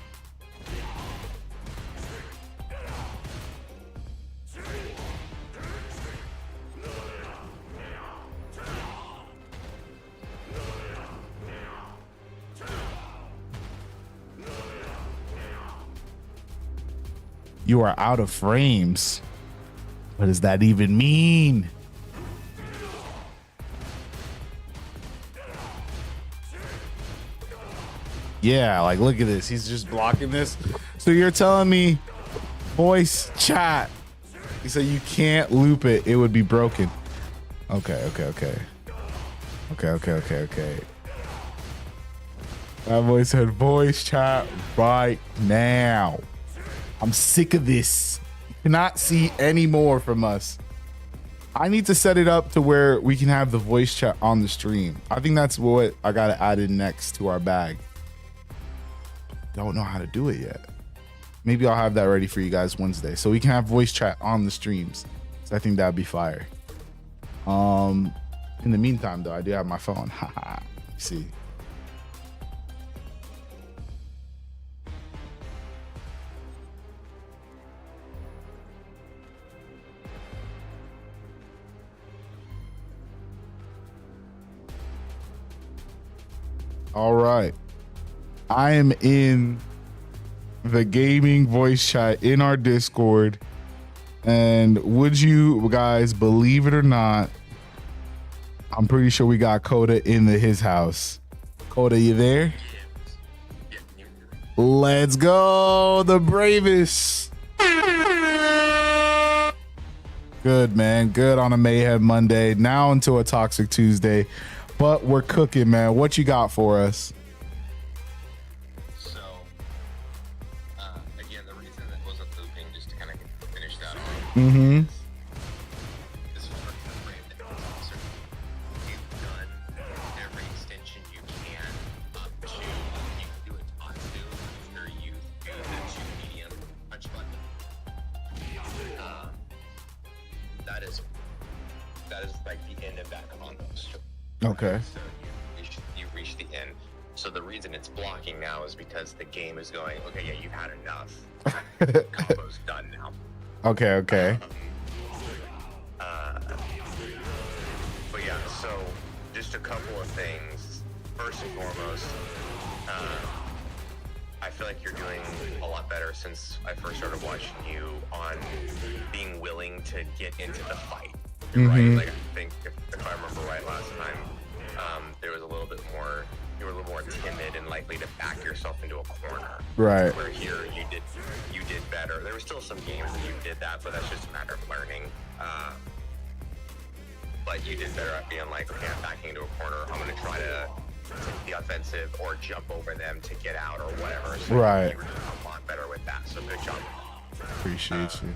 You are out of frames. What does that even mean? Yeah, like look at this. He's just blocking this. So you're telling me voice chat. He said you can't loop it. It would be broken. Okay. That voice said voice chat right now. I'm sick of this. You cannot see any more from us. I need to set it up to where we can have the voice chat on the stream. I think that's what I got to add in next to our bag. Don't know how to do it yet. Maybe I'll have that ready for you guys Wednesday so we can have voice chat on the streams. So I think that'd be fire. In the meantime though, I do have my phone. Haha. See. All right. I am in the gaming voice chat in our Discord. And would you guys believe it or not, I'm pretty sure we got Coda in his house. Coda, you there? Let's go, the bravest. Good, man. Good on a Mayhem Monday. Now into a Toxic Tuesday. But we're cooking, man. What you got for us? So, again, the reason that wasn't looping, just to kind of finish that off, is for the frame that so you've done every extension you can up to, you can do it on two, after you do the 2 medium punch button. That is like the end of that combo. Okay. So you reach the end. So the reason it's blocking now is because the game is going, okay, yeah, you've had enough. Combo's done now. Okay. But yeah, so just a couple of things. First and foremost, I feel like you're doing a lot better since I first started watching you on being willing to get into the fight. You're right. Like I think if I remember right last time, there was a little bit more. You were a little more timid and likely to back yourself into a corner. Right. Where here you did better. There were still some games that you did that, but that's just a matter of learning. But you did better at being like, okay, I'm backing into a corner. I'm going to try to take the offensive or jump over them to get out or whatever. So right. You were doing a lot better with that. So good job. Appreciate you.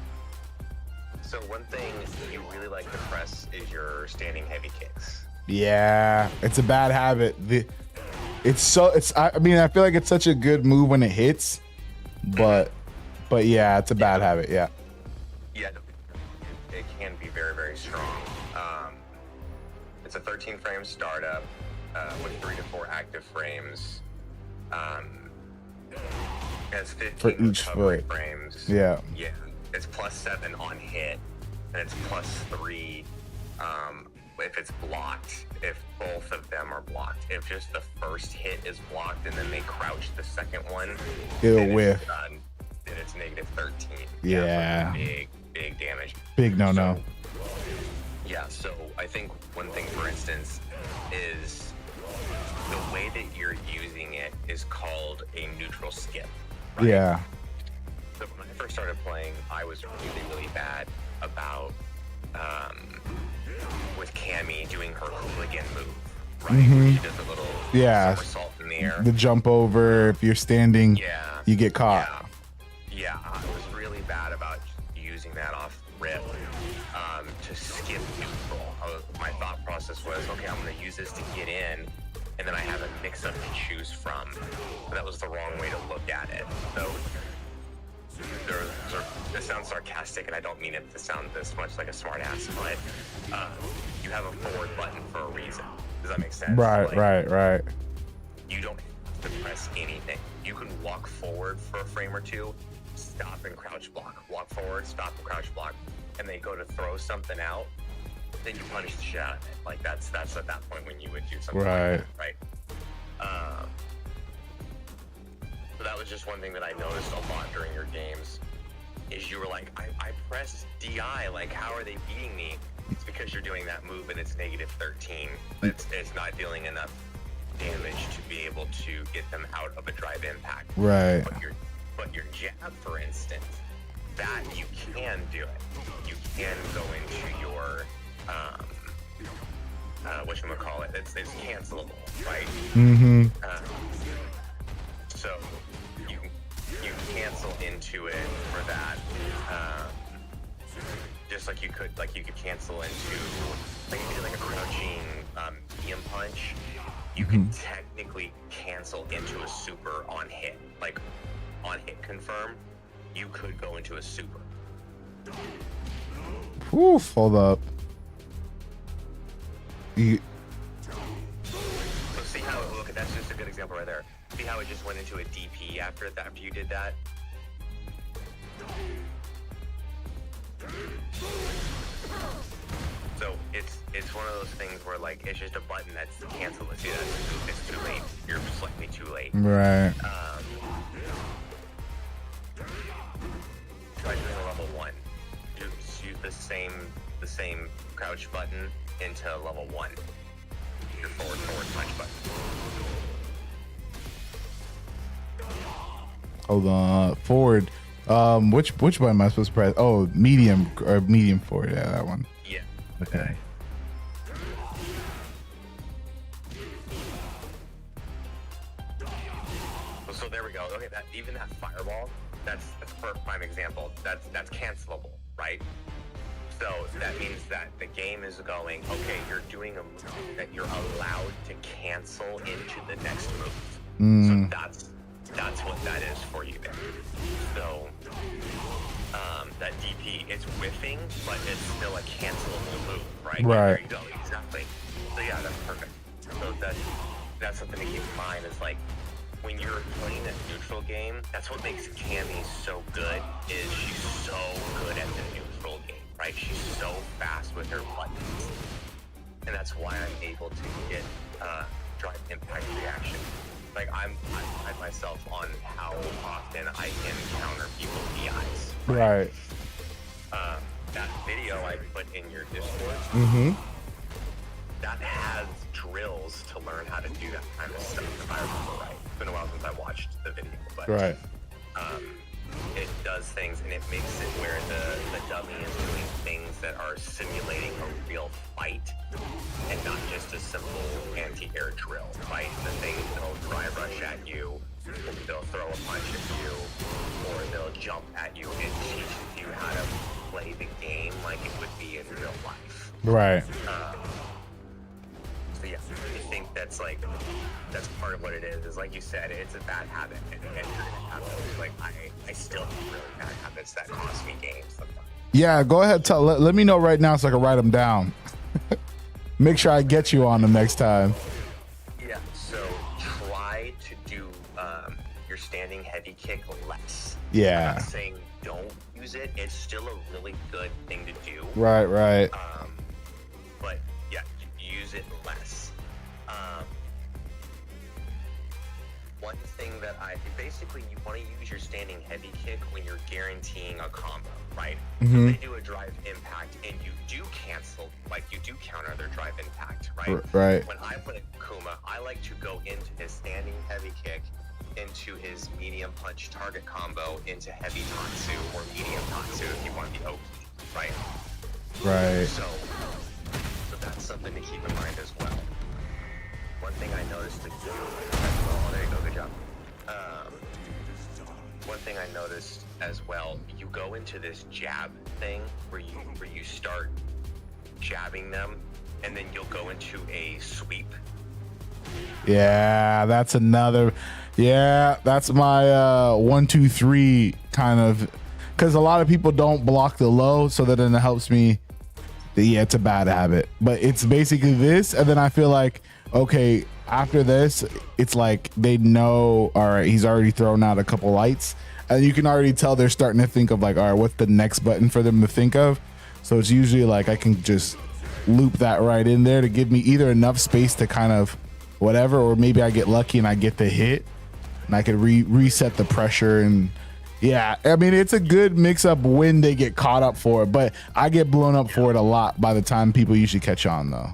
So one thing you really like to press is your standing heavy kicks. Yeah, it's a bad habit. I mean, I feel like it's such a good move when it hits, but yeah, it's a bad habit. Yeah. Yeah, it can be very, very strong. It's a 13 frame startup with 3 to 4 active frames. It has 15 For each recovery foot. frames. Yeah. Yeah. It's +7 on hit, and it's +3 if it's blocked. If both of them are blocked, if just the first hit is blocked and then they crouch the second one, It'll whiff. Then it's -13. Yeah. Big damage. Big no. Yeah, so I think one thing, for instance, is the way that you're using it is called a neutral skip. Right? Yeah. So when I first started playing, I was really, really bad about with Cammy doing her hooligan move, right? Where she does a little somersault in the air. The jump over. If you're standing, you get caught. Yeah, I was really bad about using that off rip to skip neutral. My thought process was, okay, I'm going to use this to get in, and then I have a mix-up to choose from. But that was the wrong way to look at it. So this sounds sarcastic, and I don't mean it to sound this much like a smart ass, but you have a forward button for a reason. Does that make sense? Right. You don't have to press anything. You can walk forward for a frame or two, stop and crouch block. Walk forward, stop and crouch block. And they go to throw something out, then you punish the shit out of it. Like that's at that point when you would do something like that, right? So that was just one thing that I noticed a lot during your games, is you were like, I pressed DI, like how are they beating me? It's because you're doing that move and it's -13. It's not dealing enough damage to be able to get them out of a drive impact. Right. But your jab, for instance, that you can do it. You can go into your whatchamacallit, it's cancelable, right? So you cancel into it for that, just like you could cancel into like if you do like a crouching medium punch. You can technically cancel into a super on hit, like on hit confirm. You could go into a super. Oof, hold up. So see how look, that's just a good example right there. See how it just went into a DP after you did that? So it's one of those things where like it's just a button that's canceled. See, it's too late. You're slightly too late. Right. Try doing a level 1. Use the same crouch button into level 1. Your forward punch button. Hold on. Forward. Which button am I supposed to press? Oh, medium forward. Yeah, that one. Yeah. Okay. So there we go. Okay, even that fireball, that's a prime example. That's cancelable, right? So that means that the game is going, okay, you're doing a move that you're allowed to cancel into the next move. So that's what that is for you there. So that DP, it's whiffing, but it's still a cancelable move, right? Right. There you go, exactly. So yeah, that's perfect. So that's something to keep in mind is like, when you're playing a neutral game, that's what makes Cammy so good, is she's so good at the neutral game, right? She's so fast with her buttons. And that's why I'm able to get drive impact reaction. Like I pride myself on how often I can counter people's DIs. Right. That video I put in your Discord, that has drills to learn how to do that kind of stuff, if I remember right. It's been a while since I watched the video, but right. It does things, and it makes it where the dummy is doing things that are simulating a real fight and not just a simple anti-air drill, right? The things they'll drive rush at you, they'll throw a punch at you, or they'll jump at you and teach you how to play the game like it would be in real life. Right. So yeah, I think that's part of what it is like you said, it's a bad habit, and you're gonna have those, like I still have really bad habits that cost me games sometimes. Yeah, go ahead. Let me know right now so I can write them down. Make sure I get you on them next time. Yeah, so try to do your standing heavy kick less. Yeah. I'm not saying don't use it. It's still a really good thing to do. Right. But yeah, use it less. One thing that basically you want to use your standing heavy kick when you're guaranteeing a combo, right? So they do a drive impact and you do cancel, like you do counter their drive impact, right? Right. When I put a Kuma, I like to go into his standing heavy kick, into his medium punch target combo, into heavy Tatsu or medium Tatsu if you want the Oki, right? Right. So that's something to keep in mind as well. One thing I noticed that oh, there you go, good job. One thing I noticed as well, you go into this jab thing where you start jabbing them, and then you'll go into a sweep. Yeah, that's another. Yeah, that's my 1, 2, 3 kind of, because a lot of people don't block the low, so that then it helps me. Yeah, it's a bad habit, but it's basically this, and then I feel like, okay, after this, it's like they know, all right, he's already thrown out a couple lights, and you can already tell they're starting to think of like, all right, what's the next button for them to think of? So it's usually like I can just loop that right in there to give me either enough space to kind of whatever, or maybe I get lucky and I get the hit, and I can reset the pressure. And yeah, I mean, it's a good mix up when they get caught up for it, but I get blown up for it a lot by the time people usually catch on though.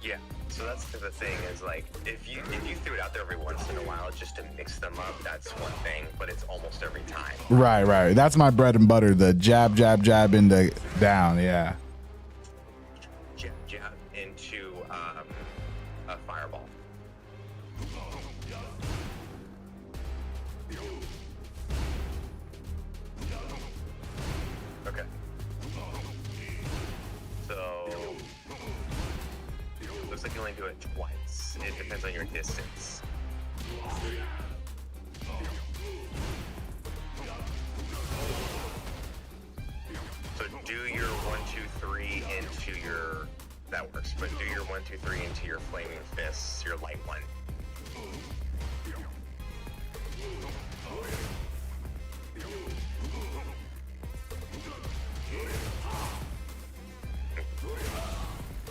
Yeah, so that's the thing is like, if you threw it out there every once in a while just to mix them up, that's one thing, but it's almost every time. Right. That's my bread and butter, the jab into down, yeah. Jab into a fireball. Okay. So looks like you only do it twice. It depends on your distance. So do your 1, 2, 3 into your, that works, but do your 1, 2, 3 into your flaming fists, your light one.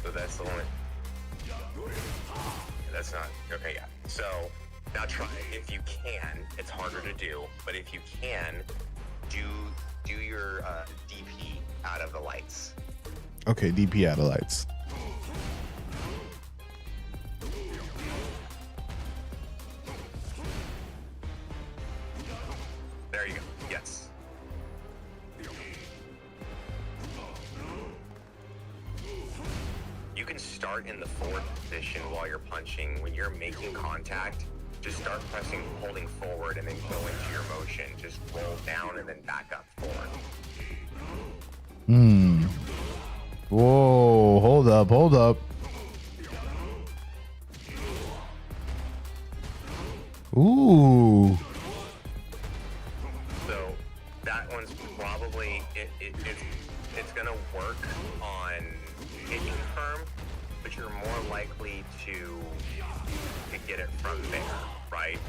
So that's the one. That's not, okay, yeah. So now try, if you can, it's harder to do, but if you can, do your DP out of the lights. Okay, DP out of lights. There you go, yes. You can start in the forward position while you're punching. When you're making contact, just start pressing, holding forward, and then go into your motion. Just roll down and then back up forward. Whoa, hold up. Ooh. So that one's probably, it's gonna work on hitting firm, but you're more likely to get it from there, right?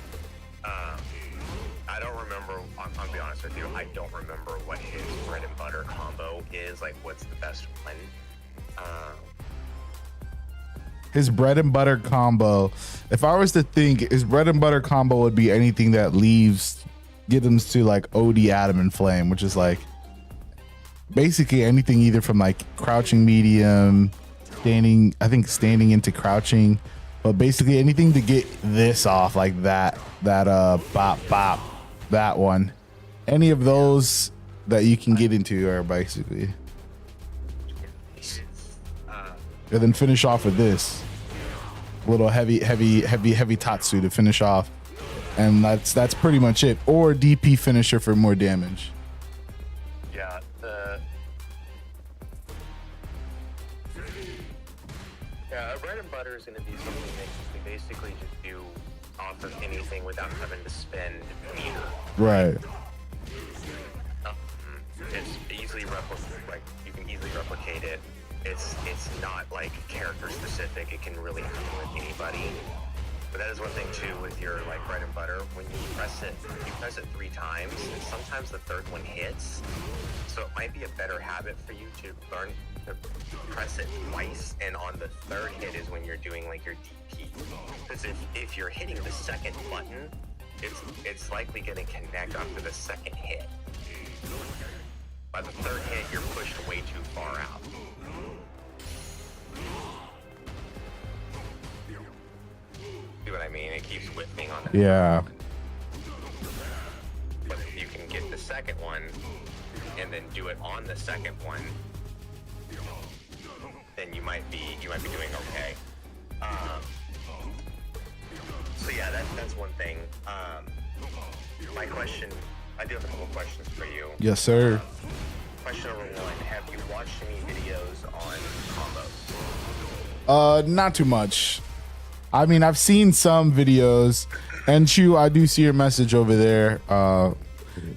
I don't remember, I'll be honest with you, I don't remember what his bread and butter combo is, like what's the best one. His bread and butter combo, if I was to think, his bread and butter combo would be anything that get him to like OD Adam and Flame, which is like basically anything either from like crouching medium, standing into crouching, but basically anything to get this off, like that bop, that one. Any of those that you can get into are basically. And then finish off with this little heavy Tatsu to finish off, and that's pretty much it. Or DP finisher for more damage. Yeah, bread and butter is going to be something that you can basically just do off of anything without having to spend meter. Right. it's easily like you can easily replicate it. It's not like character specific. It can really happen with anybody. But that is one thing too with your like bread and butter. When you press it 3 times, and sometimes the third one hits. So it might be a better habit for you to learn to press it twice, and on the third hit is when you're doing like your DP. Because if you're hitting the second button, it's likely going to connect after the second hit. By the third hit, you're pushed way too far out. See what I mean? It keeps whipping on that. Yeah. But if you can get the second one and then do it on the second one, then you might be doing okay. So yeah, that's one thing. My question, I do have a couple questions for you. Yes, sir. Question number 1: have you watched any videos on combos? Not too much. I mean, I've seen some videos, and Chew, I do see your message over there.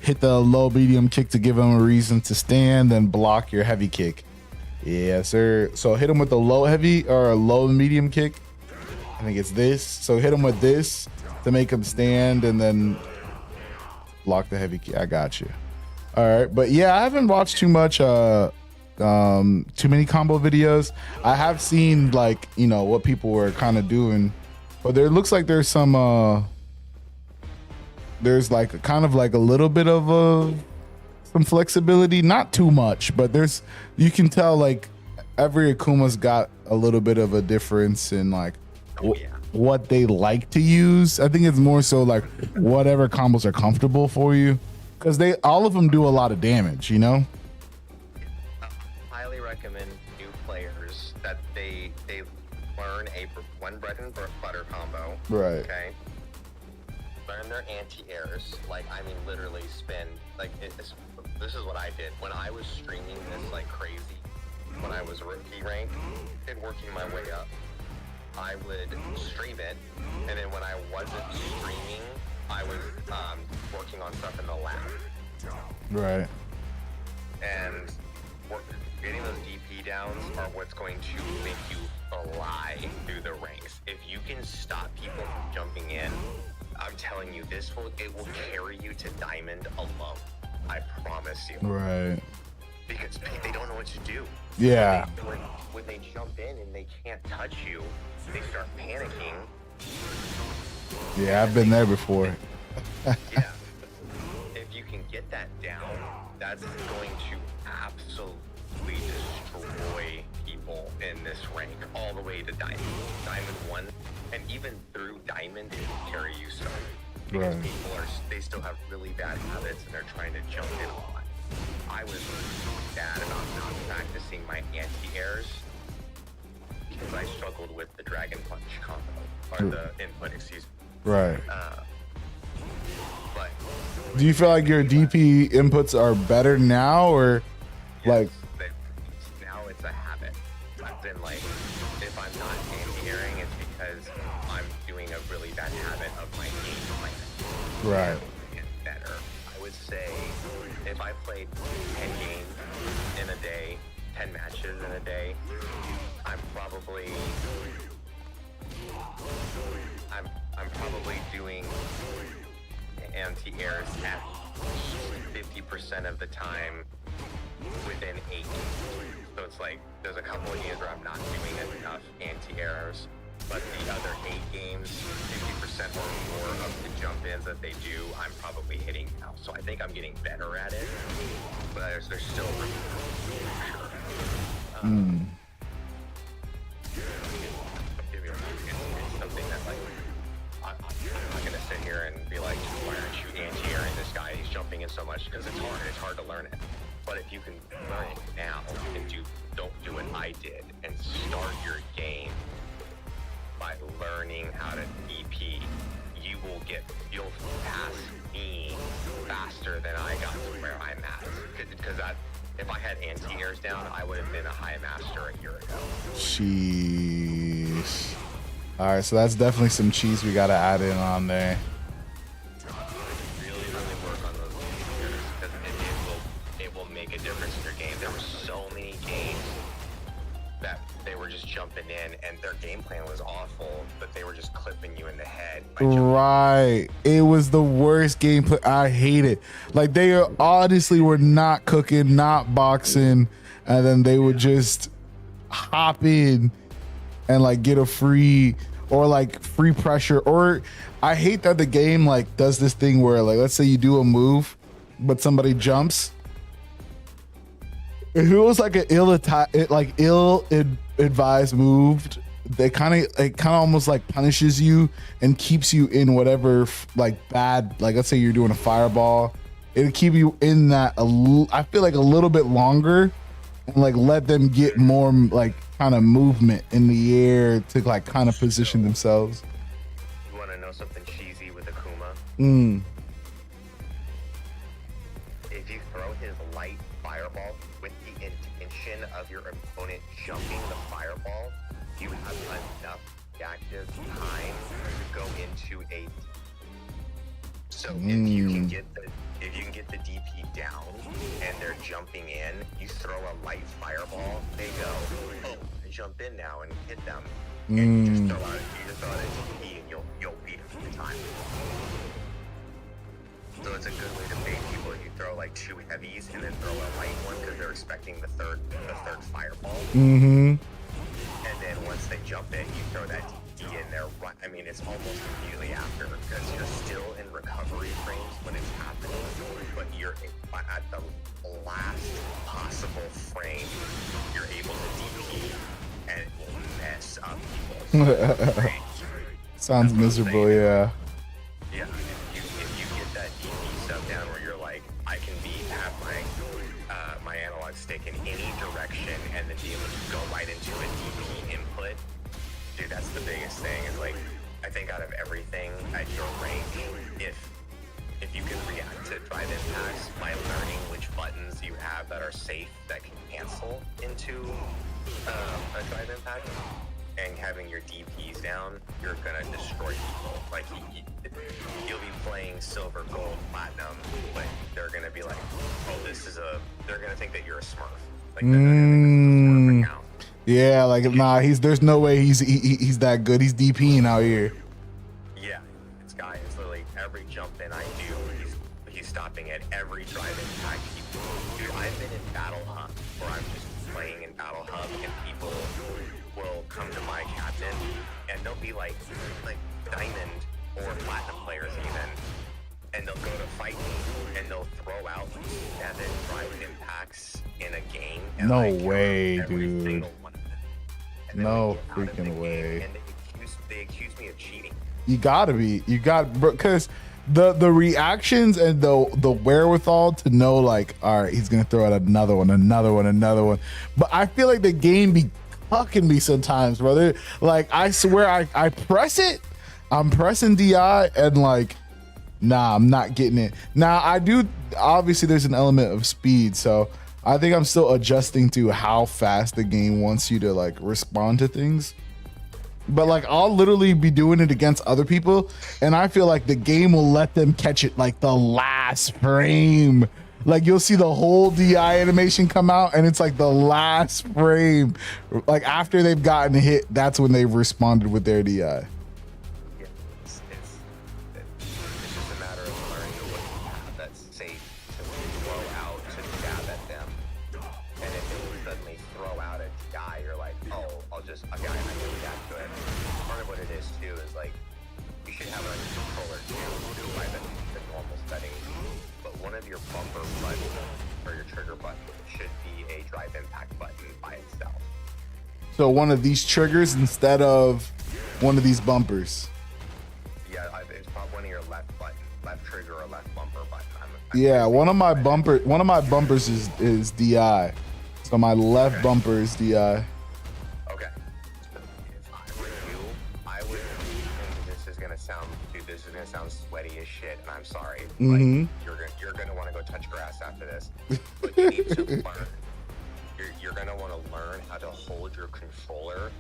Hit the low medium kick to give him a reason to stand, then block your heavy kick. Yeah, sir. So hit him with the low heavy or low medium kick. I think it's this. So hit him with this to make him stand, and then block the heavy kick. I got you. All right, but yeah, I haven't watched too much. Too many combo videos. I have seen like, you know, what people were kind of doing, but there looks like there's some there's like kind of like a little bit of some flexibility, not too much, but you can tell like every Akuma's got a little bit of a difference in like what they like to use. I think it's more so like whatever combos are comfortable for you, because all of them do a lot of damage, you know. Recommend new players that they learn one bread and butter combo. Right. Okay. Learn their anti-airs. Like, I mean, literally spend like this is what I did when I was streaming this like crazy. When I was rookie rank and working my way up, I would stream it, and then when I wasn't streaming, I was working on stuff in the lab. Right. And getting those DP downs are what's going to make you fly through the ranks. If you can stop people from jumping in, I'm telling you, it will carry you to diamond alone. I promise you. Right. Because they don't know what to do. Yeah. When they jump in and they can't touch you, they start panicking. Yeah, I've been there before. Yeah. If you can get that down, that's going to absolutely destroy people in this rank all the way to diamond 1, and even through diamond it will carry you some, because right. People they still have really bad habits and they're trying to jump in a lot. I was bad about not practicing my anti-airs because I struggled with the dragon punch combo, or the input, excuse me. Right. But do you feel like your DP inputs are better now, or like? Now it's a habit. I've been like, if I'm not anti-airing, it's because I'm doing a really bad habit of my game plan. Right. Get better. I would say if I played 10 games in a day, 10 matches in a day, I'm probably doing anti-airs at 50% of the time within 8 games. So it's like there's a couple of games where I'm not doing enough anti-airs, but the other 8 games, 50% or more of the jump-ins that they do, I'm probably hitting now. So I think I'm getting better at it, but there's still room for sure. It's something that like I'm not gonna sit here and be like, why aren't you anti-airing this guy? He's jumping in so much, because it's hard to learn it. But if you can learn it now and don't do what I did and start your game by learning how to DP, you'll pass me faster than I got to where I'm at. Because if I had anti-airs down, I would have been a high master a year ago. Jeez. All right, so that's definitely some cheese we gotta add in on there. Really work on those anti-airs, because it will make in, and their game plan was awful, but they were just clipping you in the head. by jumping. Right. It was the worst gameplay. I hate it. Like they honestly were not cooking, not boxing, and then they would just hop in and like get a free or like free pressure. Or I hate that the game like does this thing where like let's say you do a move, but somebody jumps. If it was like an ill-advised move, it kind of almost like punishes you and keeps you in whatever like bad, like let's say you're doing a fireball, it'll keep you in that I feel like a little bit longer and like let them get more like kind of movement in the air to like kind of position themselves. You want to know something cheesy with Akuma? If you throw his light fireball with the intention of your opponent jumping the fireball, you have enough active time to go into a. So if you can get the DP down and they're jumping in, you throw a light fireball. They go, oh, I jump in now and hit them, and you just throw out a DP and you'll beat them in time. So it's a good way to bait people if you throw like two heavies and then throw a light one because they're expecting the third fireball. And then once they jump in, you throw that DP in there. I mean, it's almost immediately after because you're still in recovery frames when it's happening, but you're at the last possible frame. You're able to DP and it will mess up people. Sounds miserable, yeah. Yeah, if you get that DP stuff down where you're like, I can have my analog stick in any direction and then be able to go right into a DP input, dude, that's the biggest thing. Is like, I think out of everything at your range, if you can react to drive impacts by learning which buttons you have that are safe that can cancel into a drive impact, and having your DPs down, you're gonna destroy people. Like you'll be playing silver, gold, platinum, but they're gonna be like, oh, they're gonna think that you're a Smurf. Like they're gonna think it's a Smurf account. Yeah, like nah, there's no way he's that good. He's DPing out here. Yeah, this guy is literally every jump in I do, he's stopping at every drive impact. Dude, I've been in Battle Hub where I'm just playing in Battle Hub and people will come to my captain and they'll be like diamond or platinum players even, and they'll go to fight me and they'll throw out 7 drive impacts in a game. And No I way, count every dude. single one of them. And then No we get out of the freaking game, way. And they accuse me of cheating. You gotta be, because the reactions and the wherewithal to know like, all right, he's gonna throw out another one. But I feel like the game be fucking me sometimes, brother. Like I swear I press it, I'm pressing DI and like, nah, I'm not getting it. Now I do, obviously there's an element of speed, so I think I'm still adjusting to how fast the game wants you to like respond to things. But like I'll literally be doing it against other people and I feel like the game will let them catch it like the last frame. Like you'll see the whole DI animation come out and it's like the last frame. Like after they've gotten hit, that's when they've responded with their DI. It's just a matter of learning what you have that's safe to throw out to jab at them. And if they suddenly throw out a DI, you're like, oh, I can react to it. Part of what it is too is like, you should have it on your controller too, by the normal settings. But one of your bumper buttons or your trigger button should be a drive impact button by itself. So one of these triggers instead of one of these bumpers. Yeah, it's probably one of your left trigger or left bumper button. Yeah, one of my bumpers is DI. So my left bumper is DI. Okay. If I were you, I would, and this is gonna sound sweaty as shit, and I'm sorry. Like, you're gonna want to go touch grass after this. But you need to learn. You're gonna want to learn how to hold your controller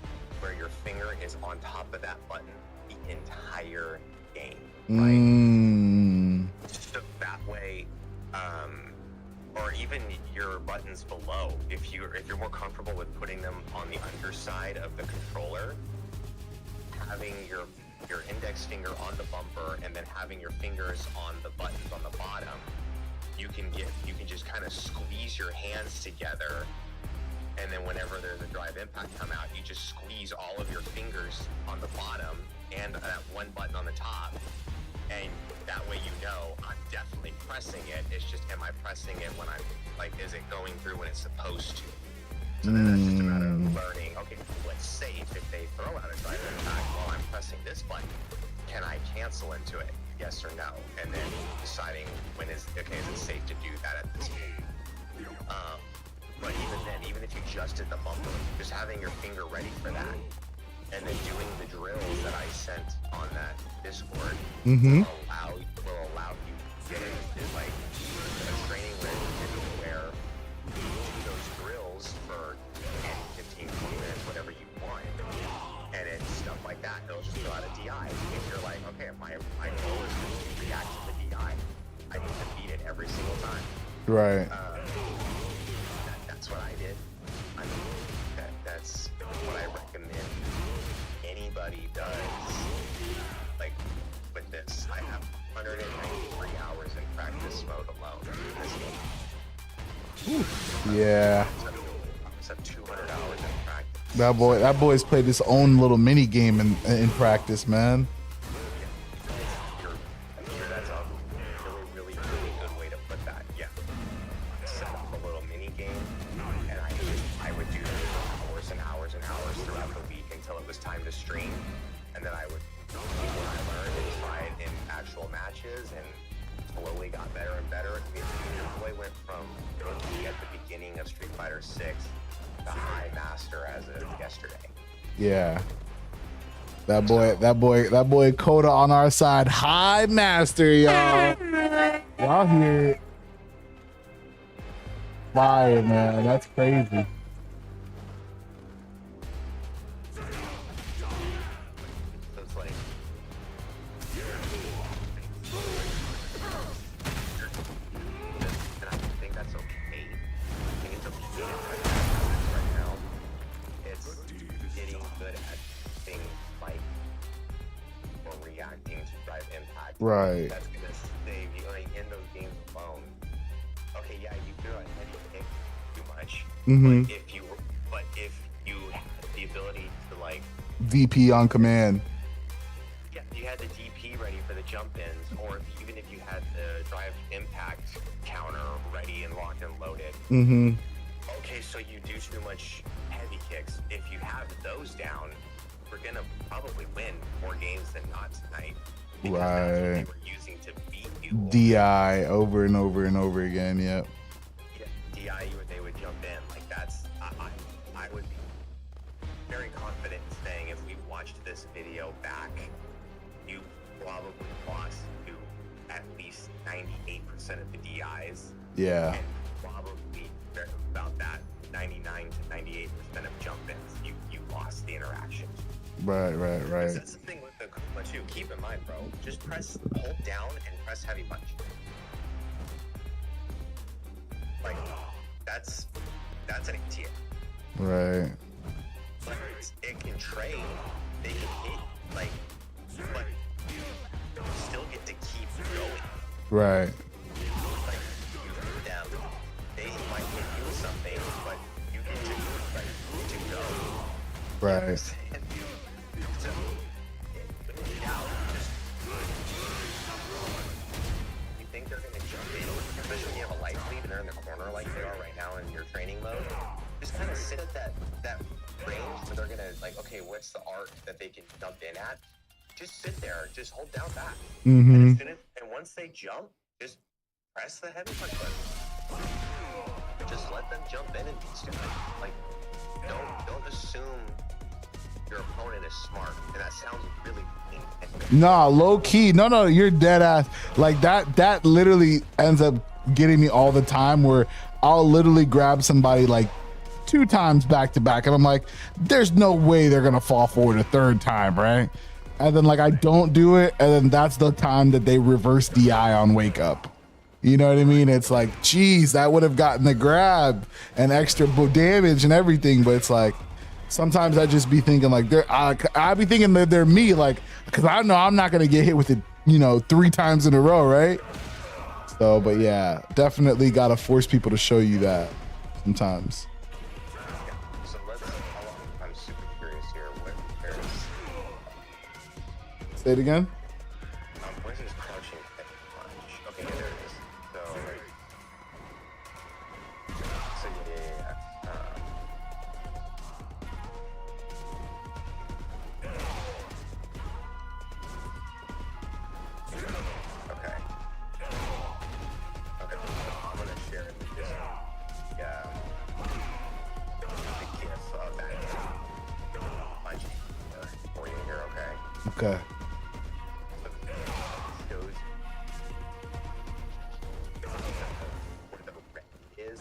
where your finger is on top of that button the entire game. Right? So that way, or even your buttons below. If you're more comfortable with putting them on the underside of the controller, having your index finger on the bumper and then having your fingers on the buttons on the bottom, you can just kind of squeeze your hands together, and then whenever there's a drive impact come out, you just squeeze all of your fingers on the bottom and that one button on the top, and that way you know I'm definitely pressing it. It's just, am I pressing it when I'm like, is it going through when it's supposed to? So then it's just a matter of learning, okay, what's safe if they throw out a drive impact while I'm pressing this button? Can I cancel into it? Yes or no? And then deciding when is it safe to do that at this point. But even then, even if you just did the bumper, just having your finger ready for that, and then doing the drills that I sent on that Discord will allow you to get into like a training where you do those drills for 10, 15, 20 minutes, whatever you want, and it's stuff like that. It'll just go out of DI. If you're like, okay, my goal is to react to the DI, I need to beat it every single time. Right. That's what I did. I mean, that's what I recommend anybody does. Like with this, I have 193 hours in practice mode alone in this game. Yeah. I have 200 hours in practice. That boy's played his own little mini game in practice, man. That's a really good way to put that. Yeah. Set up a little mini game, and I would do hours and hours and hours throughout the week until it was time to stream, and then I would take what I learned and try it in actual matches, and slowly got better and better. I mean, your boy went from rookie at the beginning of Street Fighter 6 to high master as of yesterday. Yeah. That boy Coda on our side, high master, y'all. Y'all hear it. Fire, man. That's crazy. So it's like, and I think that's okay. I think it's okay right now. It's getting good at things like or reacting to drive impact. Right. That's gonna save you like in those games alone. Okay, yeah, you feel like heavy kick too much. But if you had the ability to like VP on command. yeah, you had the DP ready for the jump ins, or even if you had the drive impact counter ready and locked and loaded. Okay, so you do too much heavy kicks. If you have those down, we're gonna probably win more games than not tonight. Because that's what they were using to beat you. DI over and over and over again. Yep. Yeah, DI, they would jump in. Like that's, I would be very confident in saying if we watched this video back, you probably lost to at least 98% of the DIs. Yeah. And probably about that 99 to 98% of jump-ins, you lost the interaction. Right. That's the thing with the Kuma too. Keep in mind, bro, just hold down and press heavy punch. Like, that's an ATM. Right. But it can trade, they can hit, like, but you still get to keep going. Right. Like, you hit them, they might hit you with something, but you get to go. Right. So, you think they're gonna jump in, especially when you have a life lead and they're in the corner like they are right now in your training mode. Just kind of sit at that range so they're gonna like, okay, what's the arc that they can jump in at? Just sit there, just hold down back. And once they jump, just press the heavy punch button. Just let them jump in and be stupid. Like, don't assume your opponent is smart, and that sounds really mean. Nah, low key. No, you're dead ass. Like that literally ends up getting me all the time where I'll literally grab somebody like 2 times back to back and I'm like, there's no way they're gonna fall forward a 3rd time, right? And then like I don't do it, and then that's the time that they reverse DI on wake up. You know what I mean? It's like, geez, that would have gotten the grab and extra damage and everything. But it's like, sometimes I just be thinking like, I be thinking that they're me, like, because I know I'm not going to get hit with it, 3 times in a row, right? So, but yeah, definitely got to force people to show you that sometimes. So I'm super curious here. What is Say it again. Where's this crouching heavy punch? Okay, yeah, there it is. So yeah. Okay. Okay, I'm gonna share this the gif of that punch for you here, okay? Okay.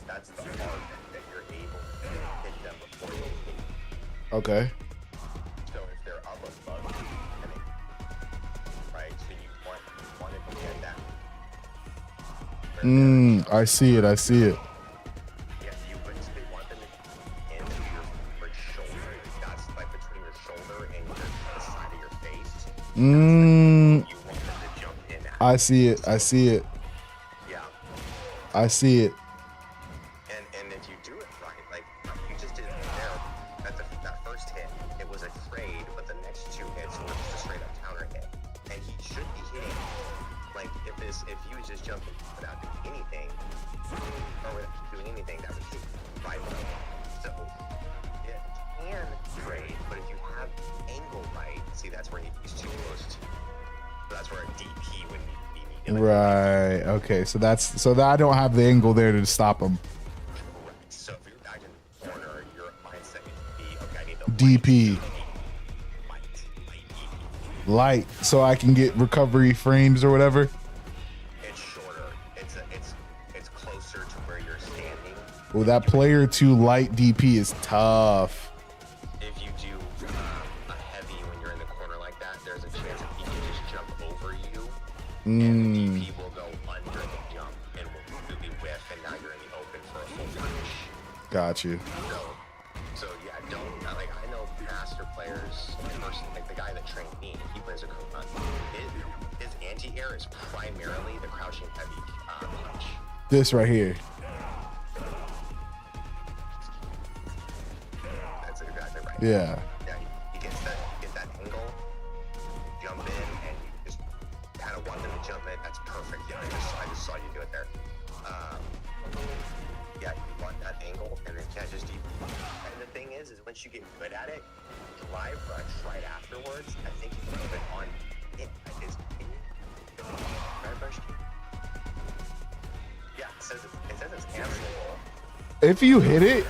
That's the part that you're able to hit them before you hit. Okay. So if they're up above you, right? So you wanted to get that. I see it. Yeah, you basically want them to into your shoulder. That's like between your shoulder and the side of your face. You want them to jump in at. I see it. Yeah. I see it. And if you do it right, like you just did there, that first hit, it was a trade, but the next 2 hits were just a straight up counter hit. And he should be hitting, like if he was just jumping without doing anything, or without doing anything, that would hit right away. So it can trade, but if you have angle right, see that's where he's too close to. That's where a DP would be needed. Right. Okay. So that I don't have the angle there to stop him. Correct. So if you're back in the corner, your mindset needs to be, okay, I need the DP. Light, so I can get recovery frames or whatever. It's shorter. It's closer to where you're standing. Well, that player 2 light DP is tough. If you do a heavy when you're in the corner like that, there's a chance that he can just jump over you, and the DP will go under the jump and will completely whiff, and now you're in the open for a full punch. Got you. So yeah, I know master players, like the guy that trained me, he plays a Kuma. His anti-air is primarily the crouching heavy punch. This right here. That's exactly right. Yeah. Yeah, he gets that angle, jump in, and you just kind of want them to jump in. That's perfect. Yeah, I just saw you do it there. Yeah, you want that angle, and then you can't just deep. And the thing is once you get good at it, drive rush right afterwards. I think you can put on it. Drive rush. Yeah, it says it's cancelable. If you hit it,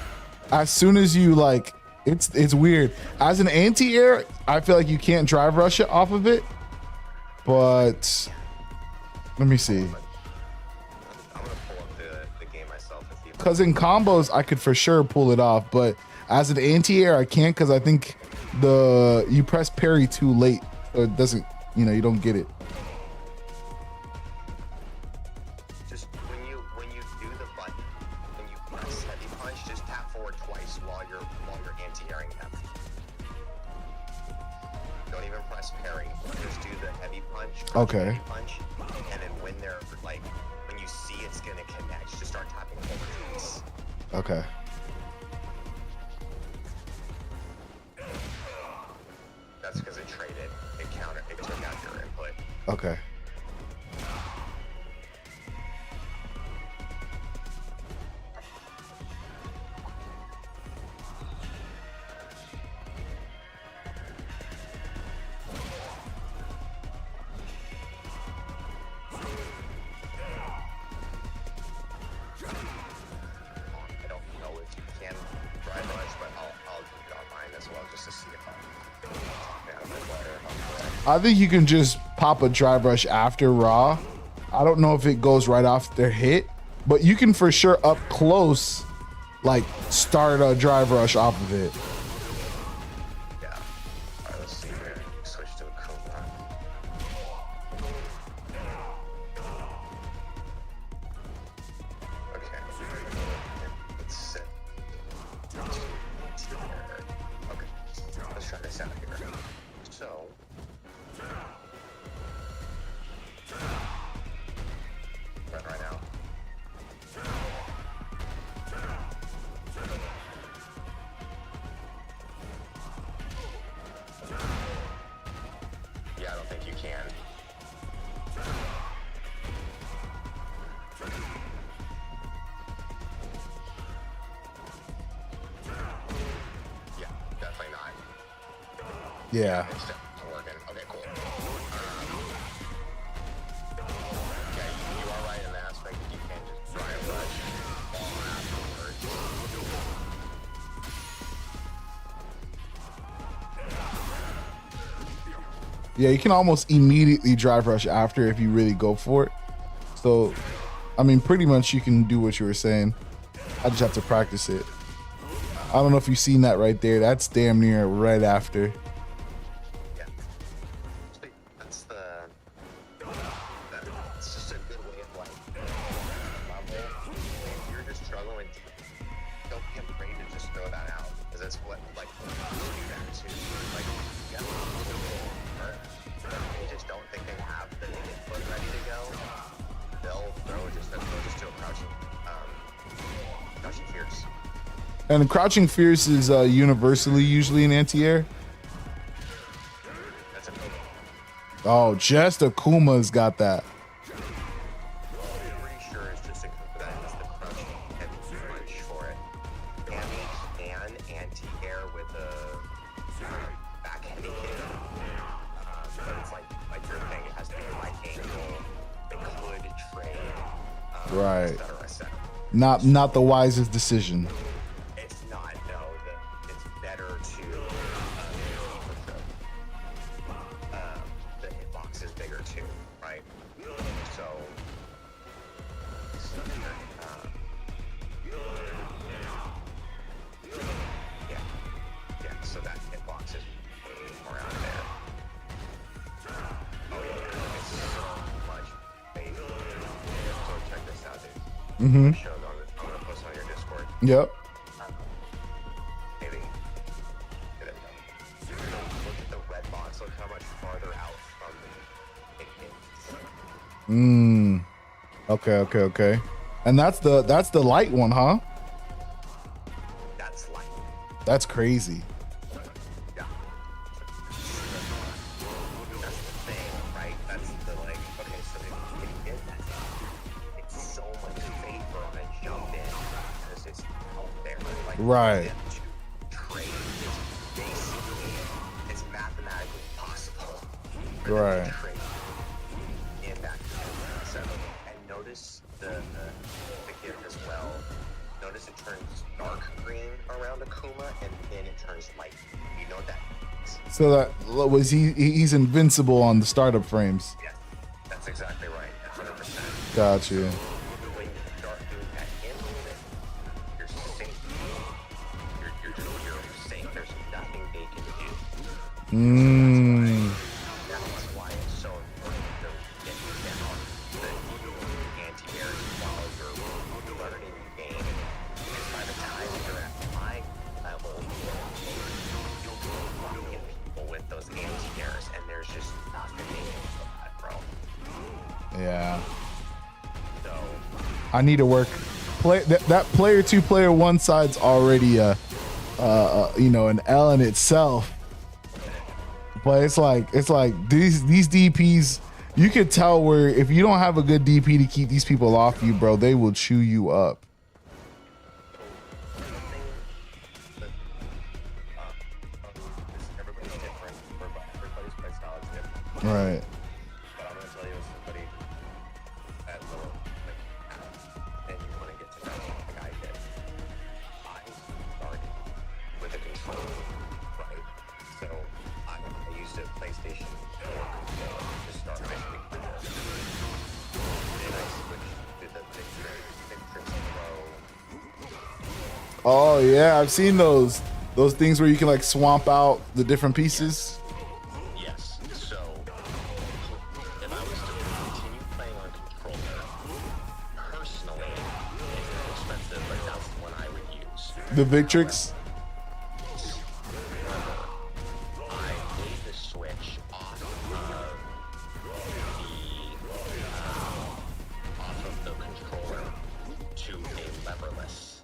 as soon as you like, it's weird. As an anti-air, I feel like you can't drive rush it off of it. But let me see. I'm gonna pull up the game myself and see. Because in combos, I could for sure pull it off, but as an anti-air, I can't because I think you press parry too late, so it doesn't. You don't get it. Just when you do the button, when you press heavy punch, just tap forward twice while you're anti-airing them. Don't even press parry. Just do the heavy punch. Okay. Heavy punch, and then when they're like, when you see it's gonna connect, just start tapping forward twice. Okay. That's because it traded. It took out your input. Okay. I don't know if you can drive rush, but I'll do it online as well just to see if I think you can just pop a drive rush after Raw. I don't know if it goes right off their hit, but you can for sure up close, like start a drive rush off of it. Yeah. All right, let's see here. Switch to a Kuma. you can. Yeah, definitely not. Yeah. It's definitely working. Okay, cool. Okay, you are right in the aspect that you can just dry rush all afterwards. Yeah, you can almost immediately drive rush after if you really go for it. So, I mean, pretty much you can do what you were saying. I just have to practice it. I don't know if you've seen that right there. That's damn near right after. Yeah. That's it's just a good way of like level. If you're just struggling, don't be afraid to just throw that out. Because that's what like do that too. Like you have they just don't think they have the input ready to go. They'll throw just to a crouching fierce. And crouching fierce is universally usually an anti-air. That's a Oh, just Akuma's got that. I'm pretty sure it's just that is the crouching heavy punch for it. Damage and anti-air with a back heavy kick. But it's like your thing, it has to be right angle. It could trade. Right. Et cetera, et cetera. Not the wisest decision. It's not, no. It's better to the hitbox is bigger too, right? So yeah, so that hitbox is around there. Oh yeah, it's so much bait. So check this out, dude. Mm-hmm. I'm gonna post on your Discord. Yep. Maybe. There we go. Look at the red box. Look how much farther out from it is. Okay. And that's the light one, huh? That's light. That's crazy. Yeah. That's the thing, right? That's the like. Okay, so if you get that, it's so much safer on a jump in because it's out there. Like, Right. them to trade is basically it's mathematically possible. For them to Right. trade in that so, and notice the gift as well. Notice it turns dark green around Akuma, and then it turns light. You know what that means? So that was he's invincible on the startup frames. Yes, that's exactly right. 100%. Got you. When you start doing that in movement, you're safe. You're safe. There's nothing they can do. That's why it's so important to get down the anti-airs while you're learning the game. Because by the time you're at my level, you'll be rocking people with those anti-airs, and there's just nothing they can do about it, bro. Yeah. So, I need to work. That player 2, player 1 side's already an L in itself. But it's like these DPs, you could tell where if you don't have a good DP to keep these people off you, bro, they will chew you up. everybody's different. Everybody's play style is different. Right. But I'm gonna tell you, as somebody at low, and you want to get to know like I did, I started with a controller, right? So I used a PlayStation 4 controller to start my big controller. Then I switched to the Victrix Pro. Oh yeah, I've seen those things where you can like swamp out the different pieces. Yes. So if I was to continue playing on controller, personally, it's more expensive, but that's the one I would use. The Victrix. I made the switch off of the controller to a leverless,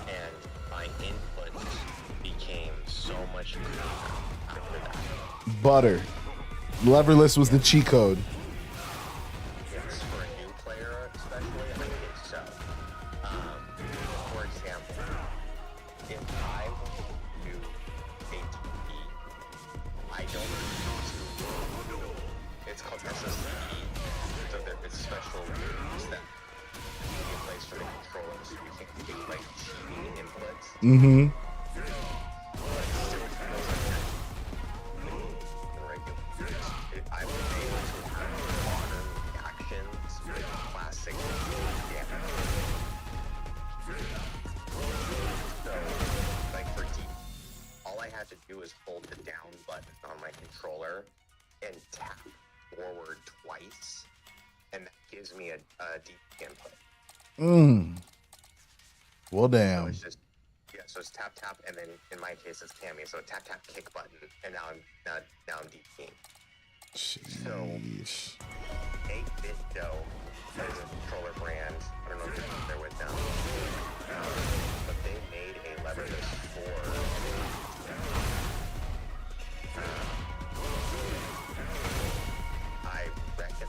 and my inputs became so much cleaner after that. Butter. Leverless was the cheat code. Yes, for a new player, especially, I think so. For example, if I do a TP, I don't use it's called SSTP. So it's special rules that you place for the controller, so you can do like cheating inputs. Mm-hmm. I would be able to have modern actions with classic damage. So, like for deep, all I have to do is hold the down button on my controller and tap forward twice, and that gives me a deep input. Well, damn. So it's just, yeah, so it's tap tap, and then in my case it's Cammy, so tap tap kick button, and now I'm deep keying. So, 8-Bit Dough is a controller brand. I don't know if you're familiar with them, but they made a leverless for I reckon.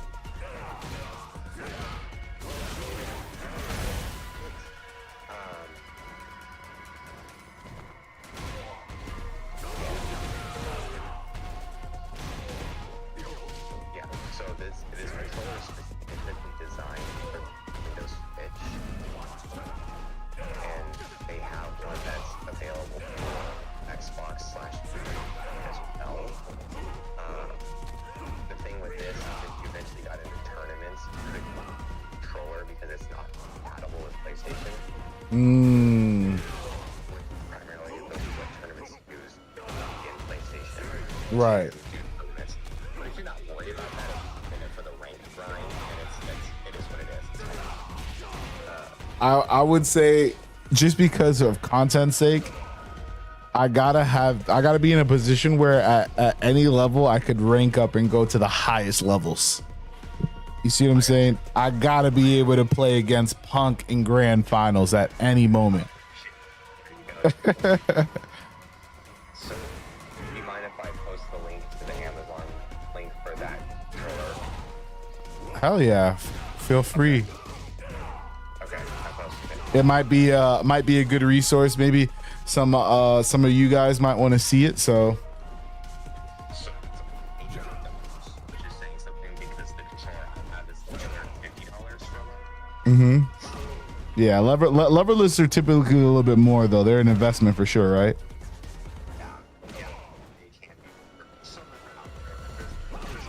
Yeah, so this controller is specifically designed for Windows Switch, and they have one that's available for Xbox/3 as well. The thing with this is if you eventually got into tournaments, you could controller because it's not compatible with PlayStation. Primarily those are what tournaments use in PlayStation. Right. But if you're not worried about that, if you're in it for the rank grind, and it is what it is. I would say just because of content's sake, I gotta be in a position where at any level I could rank up and go to the highest levels. You see what I'm saying? I gotta be able to play against Punk in grand finals at any moment. So, do you mind if I post the link to the Amazon link for that controller? Hell yeah, feel free. Okay, I posted it. It might be a good resource. Maybe some of you guys might want to see it. So So, which is saying something because the controller I have is $50 from. yeah, leverless are typically a little bit more though. They're an investment for sure, right? Yeah, they can be. Some of them are out there, but there's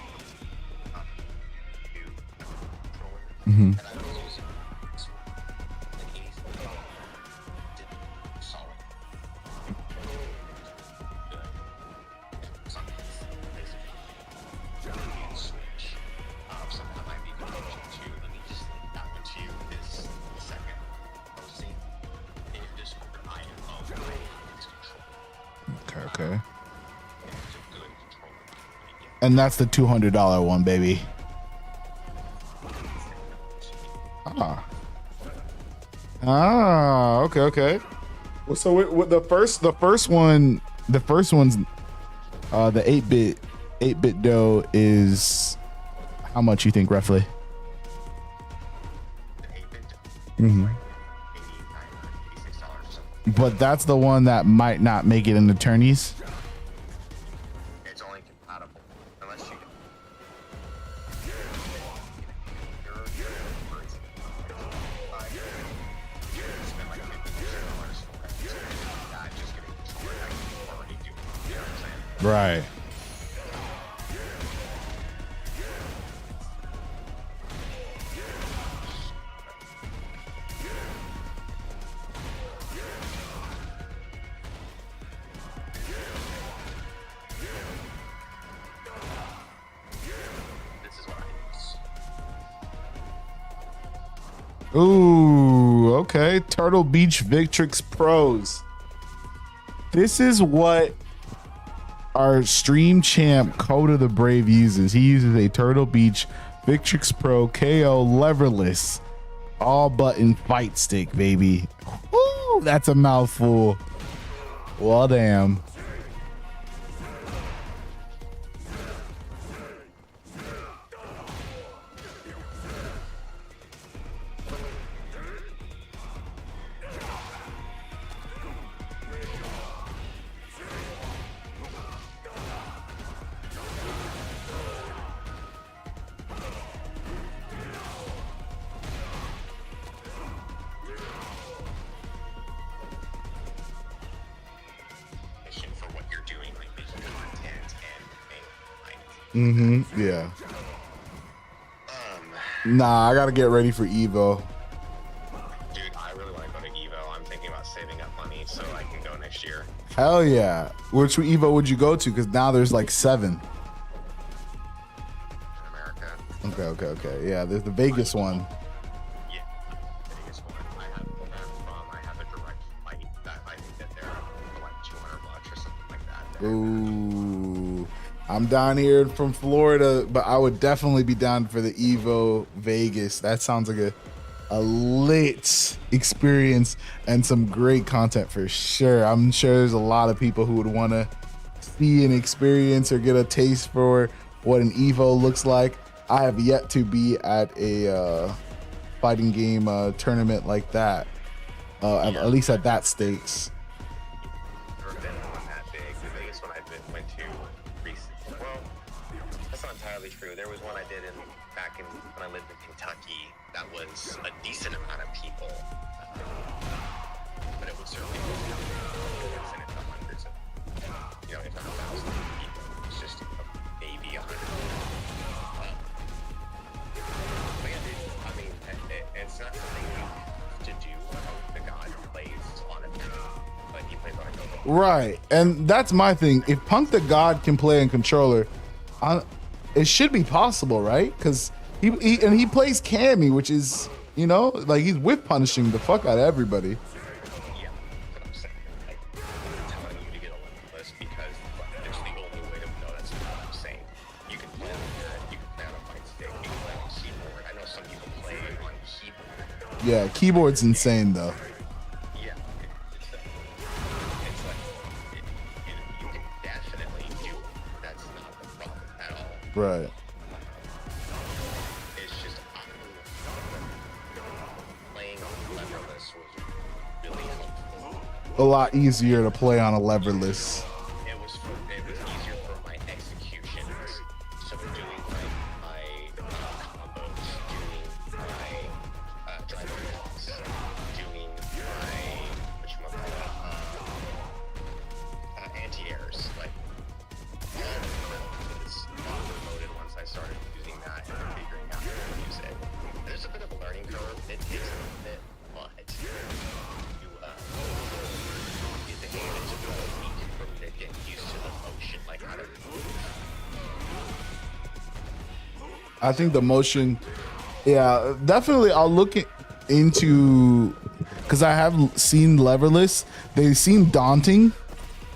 new controller. And I was using this one, like 80 did solid. Good. Something basically switch. Something I might be going to. Let me just link that one to you. This second posting in Discord. I am on this controller. Okay. It's a good controller. And that's the $200 one, baby. Okay. Well, so with the first one's the 8-bit dough is how much you think roughly? The 8-bit Mm-hmm. $89 or something. But that's the one that might not make it into tourneys. It's only compatible unless you spend like $50 for it. So not just getting a controller that you already do. You know what I'm saying? Right. This is what I use. Ooh, okay. Turtle Beach Victrix Pros. This is what our stream champ Code of the Brave uses. He uses a Turtle Beach Victrix Pro KO leverless all button fight stick, baby. Woo, that's a mouthful. Well, damn. Yeah. Nah, I gotta get ready for Evo. Dude, I really want to go to Evo. I'm thinking about saving up money so I can go next year. Hell yeah. Which Evo would you go to? Because now there's like 7. In America. Okay. Yeah, there's the Vegas one. Yeah, the Vegas one. I have a direct flight that I can get there for like $200 or something like that. Ooh. I'm down here from Florida, but I would definitely be down for the Evo Vegas. That sounds like a lit experience and some great content for sure. I'm sure there's a lot of people who would want to see an experience or get a taste for what an Evo looks like. I have yet to be at a fighting game tournament like that, at least at that stakes. Never been one that big. The biggest one I went to recently. Well, that's not entirely true. There was one I did back when I lived in Kentucky. That was a decent amount of people, but it was certainly in the hundreds of, if not thousands of people. It's just maybe 100. But yeah, dude, I mean, it's not something you have to do. The God plays on a but he plays on a controller. Right, and that's my thing. If Punk the God can play in controller, it should be possible, right? Because he plays Cammy, which is, like he's whip punishing the fuck out of everybody. Yeah, that's what I'm saying. Like, I'm telling you to get a list because it's the only way to know. That's what I'm saying. You can play on that. You can play on a fight stick. You can play on a keyboard. I know some people play on keyboard. Yeah, keyboard's insane though. Yeah, it's like you can definitely do it. That's not the problem at all. Right. It's just playing on leverless was really helpful. A lot easier to play on a leverless. It was easier for my executions. So doing my combos, doing my driver walks, doing my anti-airs, like it's promoted once I started using that and figuring out how to use it. There's a bit of a learning curve. It takes a bit, but you get the game into the week from getting used to the motion, like how to move. I think the motion, yeah, definitely. I'll look into, because I have seen leverless. They seem daunting,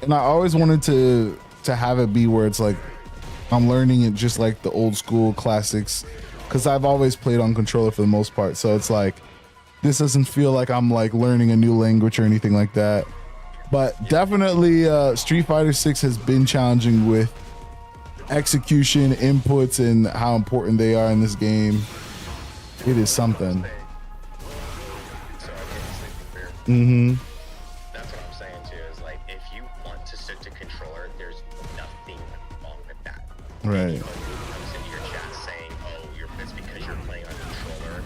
and I always wanted to have it be where it's like I'm learning it just like the old school classics, because I've always played on controller for the most part. So it's like this doesn't feel like I'm like learning a new language or anything like that. But definitely, Street Fighter 6 has been challenging with execution, inputs, and how important they are in this game. It is something. That's what I'm saying too, is like if you want to stick to controller, there's nothing wrong with that. Right. Anyone who comes into your chat saying, oh, it's because you're playing on controller,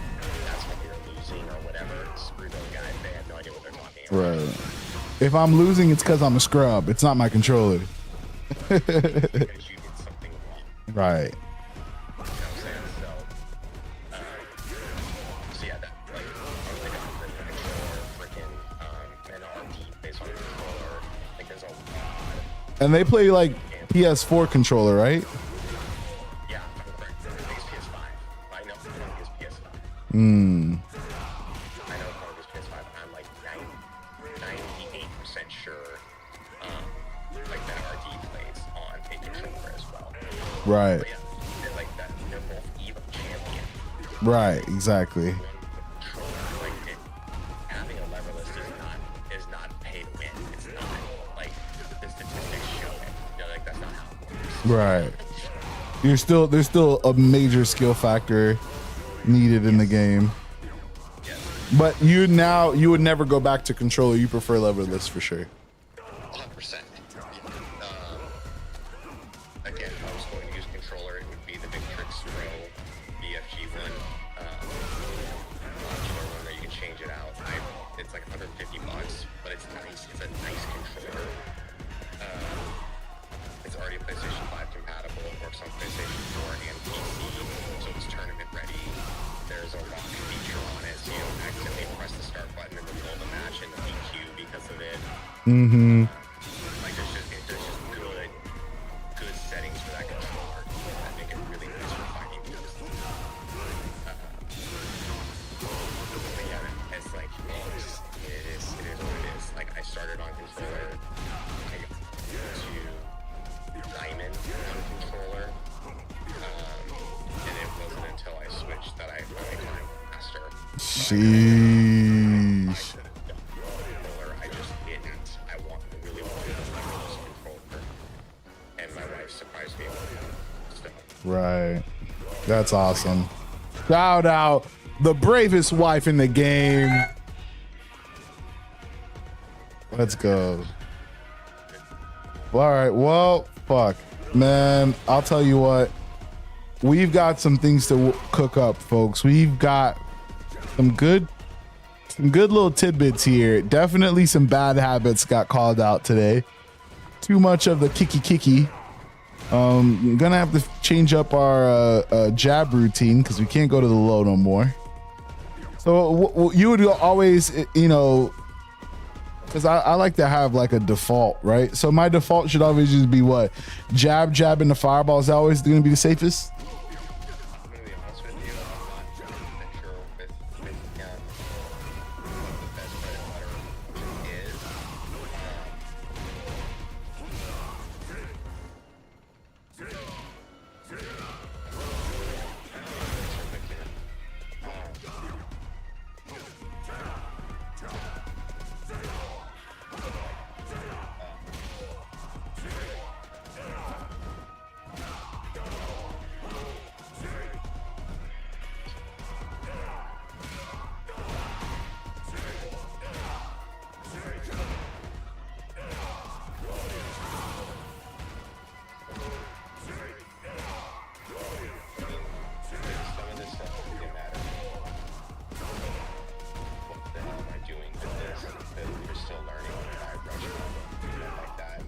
that's when you're losing or whatever, screw those guys. They have no idea what they're talking about. Right. If I'm losing, it's because I'm a scrub. It's not my controller. Because you did something wrong. Right. You know what I'm saying? So yeah, that, like, I was thinking of the controller, freaking, an RD based on a controller. Like, there's a lot. And they play like PS4 controller, right? Yeah, I'm correct. The biggest PS5. I know the biggest PS5. I know the biggest PS5. I'm like 98% sure, like that RD plays on a controller as well. Right. But yeah, they're like that. They're both Evo champion. Right. Exactly. Like having a leverless is not pay to win. It's not like the statistics show it. Like that's not how it works. Right. There's still a major skill factor needed in the game. But you would never go back to controller. You prefer leverless for sure. 100%. Again, if I was going to use controller, it would be the Victrix Pro BFG one. Modular one where you can change it out. It's like $150, but it's nice. It's a nice controller. It's already PlayStation 5 compatible. It works on PlayStation Mm-hmm. Like there's just good settings for that controller that make it really nice for fighting games. But yeah, it's like it is what it is. Like I started on controller, I got to diamond on controller, and it wasn't until I switched that I climbed faster. Sheesh. I just didn't. I really wanted a wireless controller, and my wife surprised me with it. So. Right. That's awesome. Shout out the bravest wife in the game. Let's go. All right. Well, fuck, man. I'll tell you what. We've got some things to cook up, folks. We've got some good little tidbits here. Definitely some bad habits got called out today. Too much of the kicky. I'm gonna have to change up our jab routine because we can't go to the low no more. So you would always, you know, because I like to have like a default, right? So my default should always just be what? Jab, and the fireball is always gonna be the safest.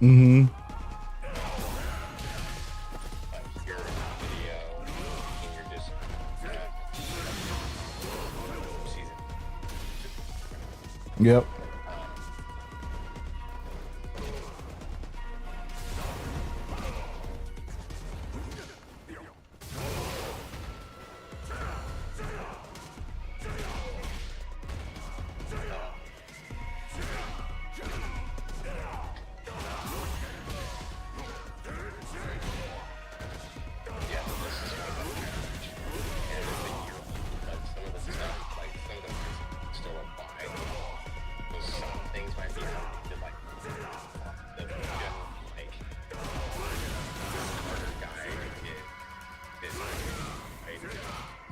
Mm-hmm. Yep.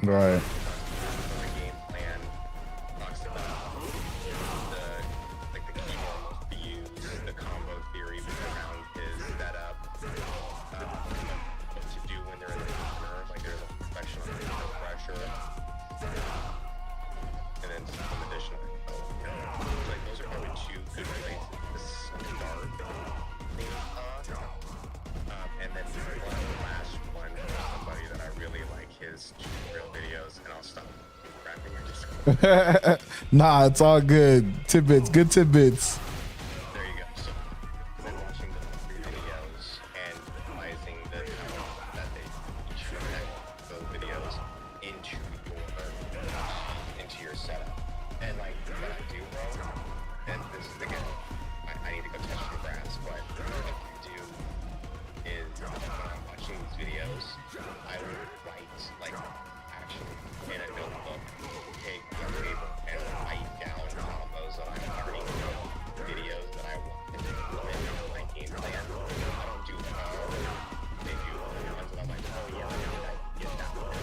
Right. The game plan talks about the key moments to use, the combo theory around his setup, what to do when they're in the corner, like there's a section on the pressure, and then some additional info. Like those are probably two good ways to start things on. And then one last one, somebody that I really like his tutorial videos, and I'll stop rapping my Discord. Nah, it's all good. Tidbits, good tidbits. There you go. So, I've been watching the videos and realizing that they connect those videos into your setup. And like what I do, bro, and this is again, I need to go touch the grass, but what I do is when I'm watching these videos, I will write like actually in a notebook, take a paper and write down combos that I'm already know, videos that I want to implement into my game plan. I don't do all, they do the ones that I'm like, oh yeah, I did that, get that one.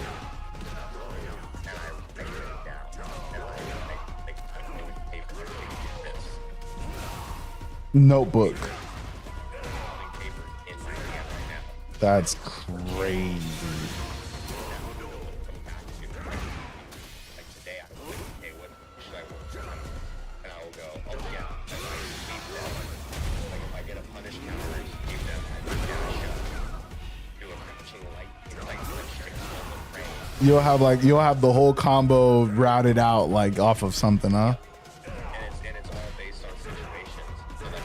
And I write it down, and I make paper like this. Notebook. Paper in my hand right now. That's crazy. Like today, I was like, hey, what should I work on? And I will go, oh yeah, if I leave them, like if I get a punish counter and leave them, I do dash up, do a crouching light, like straight on the frame. You'll have the whole combo routed out like off of something, huh? And it's all based on situations. So like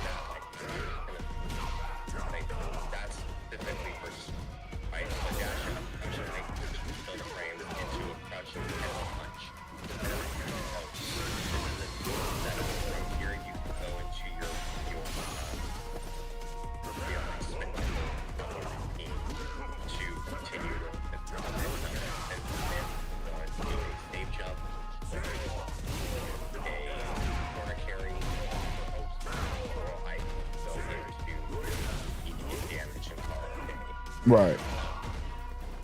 Right.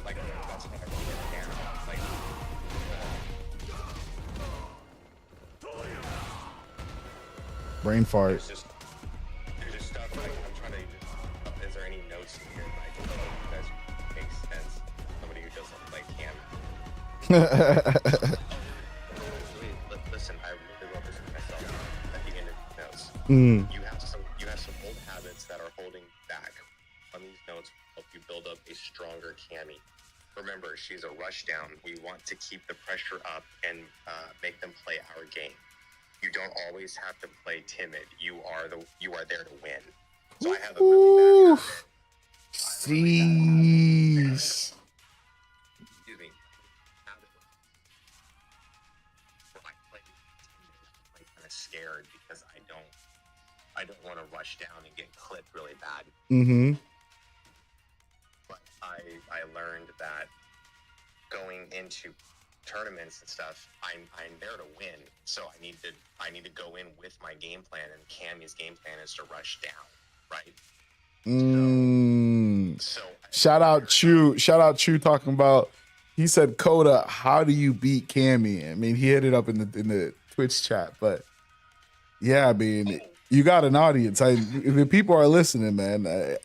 Like that's what I really get down. Like Brain fart. there's just stuff like I'm trying to. Is there any notes in here that I can tell you guys makes sense? Somebody who doesn't play Cam. Listen, I really wrote this to myself at the end of the notes. You have some old habits that are holding back. On these notes help you build up a stronger Cammy. Remember, she's a rushdown. We want to keep the pressure up and make them play our game. You don't always have to play timid. You are there to win. So I have a really bad habit. Jeez. Excuse me. Habit. Where I play timid, I play kind of scared because I don't want to rush down and get clipped really bad. Mm-hmm. But I learned that going into tournaments and stuff, I'm there to win. So I need to go in with my game plan, and Cammy's game plan is to rush down, right? So shout out Chew talking about, he said, Coda, how do you beat Cammy? I mean, he hit it up in the Twitch chat, but yeah, I mean, you got an audience. If people are listening, man,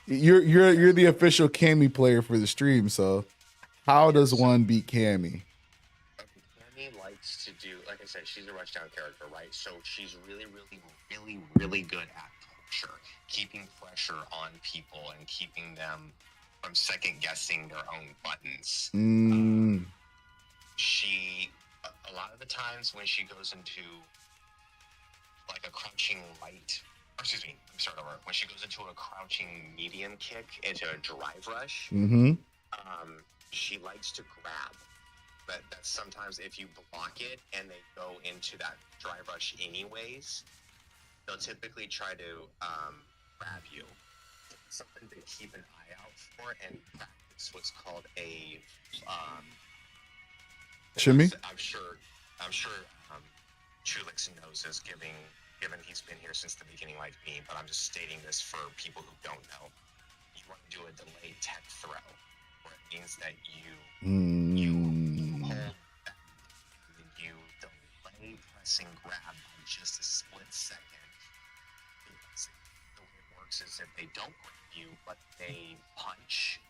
you're the official Cammy player for the stream. So how does one beat Cammy? Cammy likes to do, like I said, she's a rushdown character, right? So she's really good at pressure, keeping pressure on people and keeping them from second guessing their own buttons. She, a lot of the times when she goes into like a crouching light, or excuse me, let me start over. When she goes into a crouching medium kick into a drive rush, she likes to grab. But that's sometimes if you block it and they go into that drive rush anyways, they'll typically try to grab you. Something to keep an eye out for and practice what's called a shimmy. I'm sure Chulix knows this, given he's been here since the beginning like me, but I'm just stating this for people who don't know. You want to do a delayed tech throw, where it means that you hold back and you delay pressing grab by just a split second. Because the way it works is if they don't grab you, but they punch,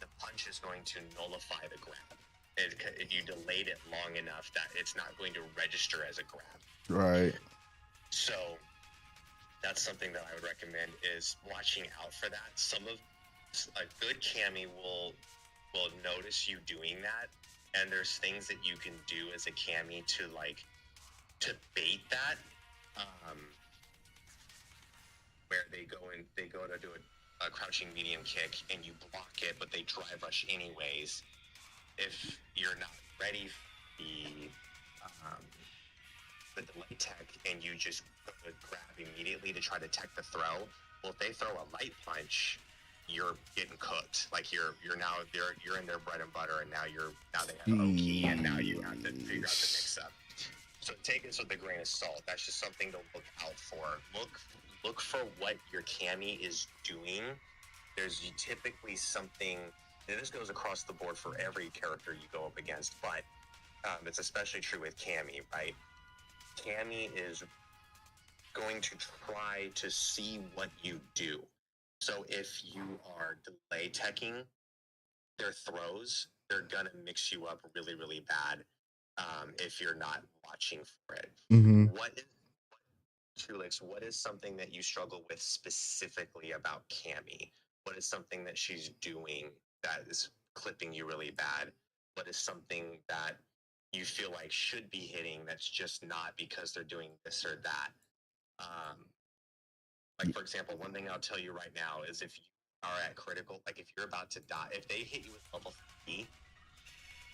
the punch is going to nullify the grab. If you delayed it long enough, that it's not going to register as a grab. Right. So that's something that I would recommend is watching out for that. A good Cammy will notice you doing that, and there's things that you can do as a Cammy to bait that. Where they go to do a crouching medium kick and you block it, but they drive rush anyways. If you're not ready for the delay tech and you just go to grab immediately to try to tech the throw, well, if they throw a light punch, you're getting cooked. Like you're in their bread and butter, and now they have OP, and now you have to figure out the mix up. So take this with a grain of salt. That's just something to look out for. Look for what your Cammy is doing. There's typically something. And this goes across the board for every character you go up against, but it's especially true with Cammy, right? Cammy is going to try to see what you do. So if you are delay teching their throws, they're gonna mix you up really, really bad if you're not watching for it. Chulix, what is something that you struggle with specifically about Cammy? What is something that she's doing that is clipping you really bad? What is something that you feel like should be hitting that's just not because they're doing this or that? Like, for example, one thing I'll tell you right now is if you are at critical, like if you're about to die, if they hit you with level 3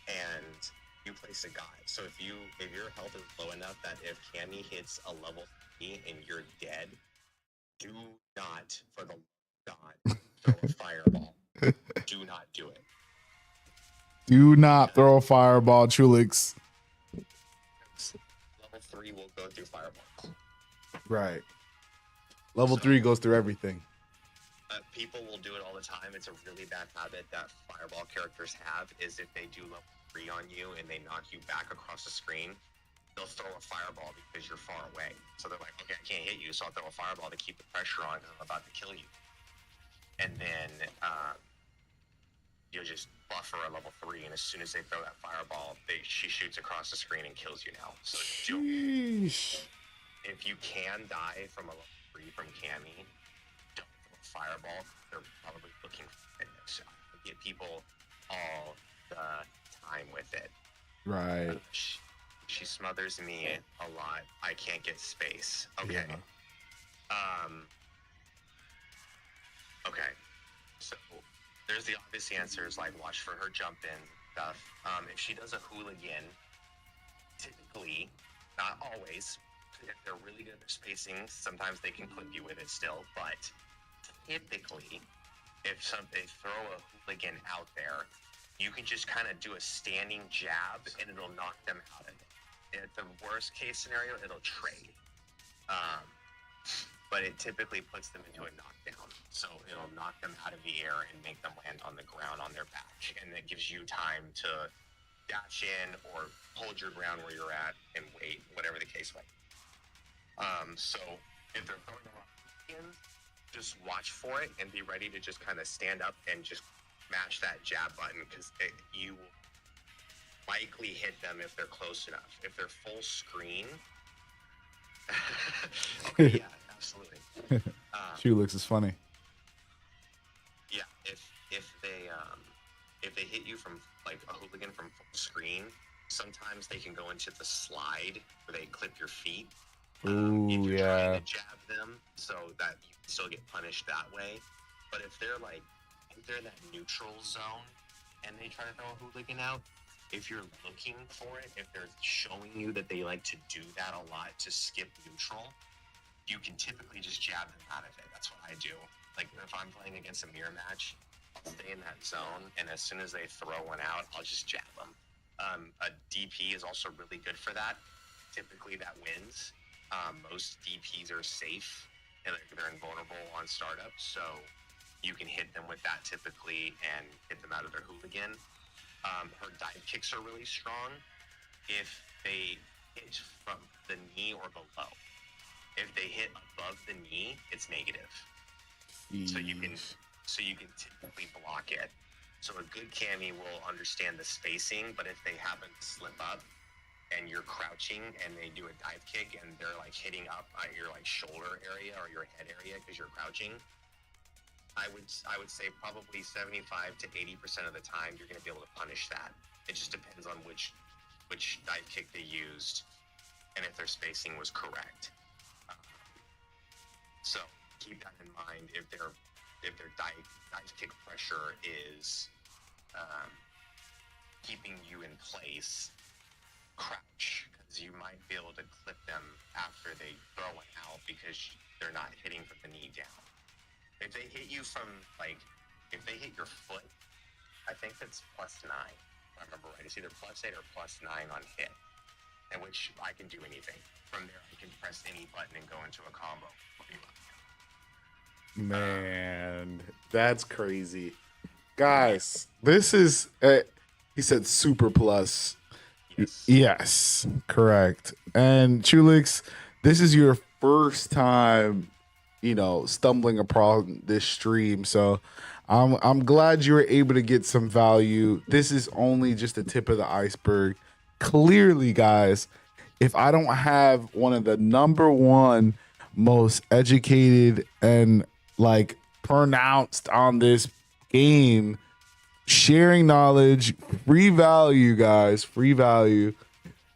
and you place a guide, so if your health is low enough that if Cammy hits a level 3 and you're dead, do not, for the love of God, throw a fireball. Do not do it. Do not throw a fireball, Chulix. Level 3 will go through fireballs. Right. Level 3 goes through everything. People will do it all the time. It's a really bad habit that Fireball characters have, is if they do level 3 on you and they knock you back across the screen, they'll throw a Fireball because you're far away. So they're like, okay, I can't hit you, so I'll throw a Fireball to keep the pressure on because I'm about to kill you. And then you'll just buffer a level 3, and as soon as they throw that Fireball, she shoots across the screen and kills you now. So if you can die from a level 3 from Cammy, don't throw a Fireball. They're probably looking for it. So I get people all the time with it. Right. She smothers me a lot. I can't get space. Okay. Yeah. Okay. So there's the obvious answers, like watch for her jump in stuff. If she does a hooligan, typically, not always, if they're really good at their spacing, sometimes they can clip you with it still, but typically, if they throw a hooligan out there, you can just kind of do a standing jab and it'll knock them out of it. At the worst case scenario, it'll trade. But it typically puts them into a knockdown. So it'll knock them out of the air and make them land on the ground on their back. And that gives you time to dash in or hold your ground where you're at and wait, whatever the case might be. So if they're throwing a lot, just watch for it and be ready to just kind of stand up and just mash that jab button, because you will likely hit them if they're close enough. If they're full screen, okay, yeah, absolutely. Chulix is funny. Yeah, if they hit you from like a hooligan from full screen, sometimes they can go into the slide where they clip your feet. Ooh, if you're yeah. trying to jab them, so that you can still get punished that way. But if they're in that neutral zone and they try to throw a hooligan out, if you're looking for it, if they're showing you that they like to do that a lot to skip neutral, you can typically just jab them out of it. That's what I do. Like if I'm playing against a mirror match, I'll stay in that zone, and as soon as they throw one out, I'll just jab them. A DP is also really good for that. Typically that wins. Most DPs are safe and they're invulnerable on startup, so you can hit them with that typically and hit them out of their hooligan. Her dive kicks are really strong if they hit from the knee or below. If they hit above the knee, it's negative. So you can typically block it. So a good cami will understand the spacing, but if they happen to slip up and you're crouching and they do a dive kick and they're like hitting up at your like shoulder area or your head area because you're crouching, I would say probably 75 to 80% of the time you're going to be able to punish that. It just depends on which dive kick they used and if their spacing was correct. So keep that in mind if their dive kick pressure is keeping you in place. Crouch, because you might be able to clip them after they throw it out because they're not hitting from the knee down. If they hit you from if they hit your foot, I think that's +9. If I remember right, it's either +8 or +9 on hit, in which I can do anything. From there, I can press any button and go into a combo. Man, that's crazy. Guys, this is, he said super plus. Yes, correct. And Chulix, this is your first time, stumbling upon this stream. So I'm glad you were able to get some value. This is only just the tip of the iceberg. Clearly, guys, if I don't have one of the #1 most educated and pronounced on this game, sharing knowledge, free value, guys, free value.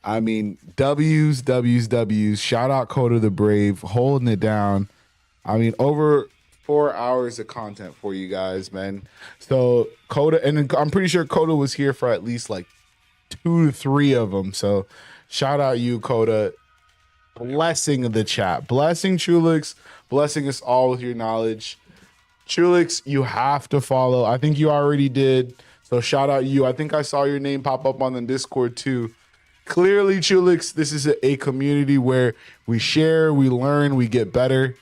I mean, W's. Shout out Coda the Brave, holding it down. I mean, over 4 hours of content for you guys, man. So Coda, and I'm pretty sure Coda was here for at least 2 to 3 of them. So shout out you, Coda. Blessing the chat, blessing Chulix, blessing us all with your knowledge. Chulix, you have to follow. I think you already did. So shout out you. I think I saw your name pop up on the Discord too. Clearly, Chulix, this is a community where we share, we learn, we get better.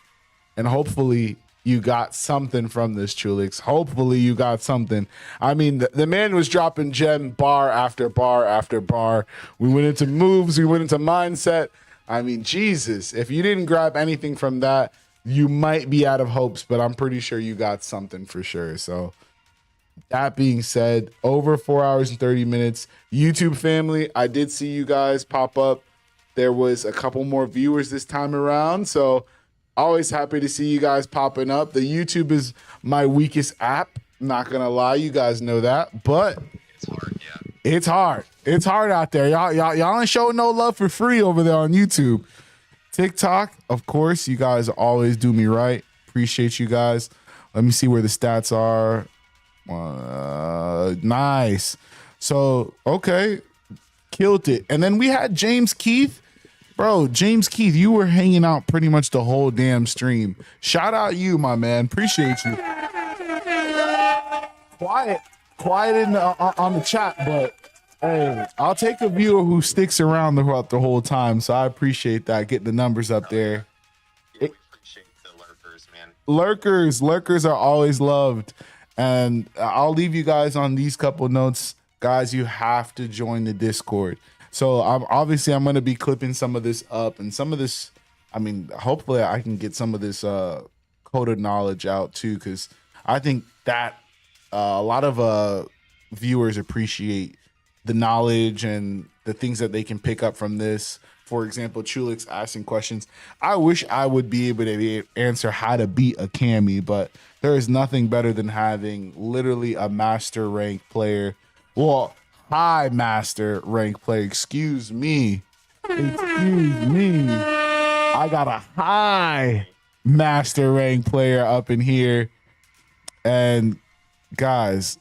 And hopefully you got something from this, Chulix. Hopefully you got something. I mean, the man was dropping gem bar after bar after bar. We went into moves. We went into mindset. I mean, Jesus, if you didn't grab anything from that, you might be out of hopes, but I'm pretty sure you got something for sure. So that being said, over 4 hours and 30 minutes. YouTube family, I did see you guys pop up. There was a couple more viewers this time around. So always happy to see you guys popping up. The YouTube is my weakest app. Not going to lie. You guys know that. But It's hard, yeah. it's hard. It's hard out there. Y'all ain't showing no love for free over there on YouTube. TikTok, of course, you guys always do me right. Appreciate you guys. Let me see where the stats are. Nice. So, okay. Killed it. And then we had James Keith. Bro, James Keith, you were hanging out pretty much the whole damn stream. Shout out you, my man. Appreciate you. Quiet in on the chat, but hey, I'll take a viewer who sticks around throughout the whole time. So I appreciate that. Get the numbers up there. Yeah, we appreciate the lurkers, man. Lurkers are always loved. And I'll leave you guys on these couple notes. Guys, you have to join the Discord. So I'm going to be clipping some of this up, and some of this, I mean, hopefully I can get some of this coded knowledge out too, because I think that a lot of viewers appreciate the knowledge and the things that they can pick up from this. For example, Chulix asking questions. I wish I would be able to answer how to beat a Cammy, but there is nothing better than having literally a master rank player. Well, high master rank player. Excuse me. I got a high master rank player up in here. And guys,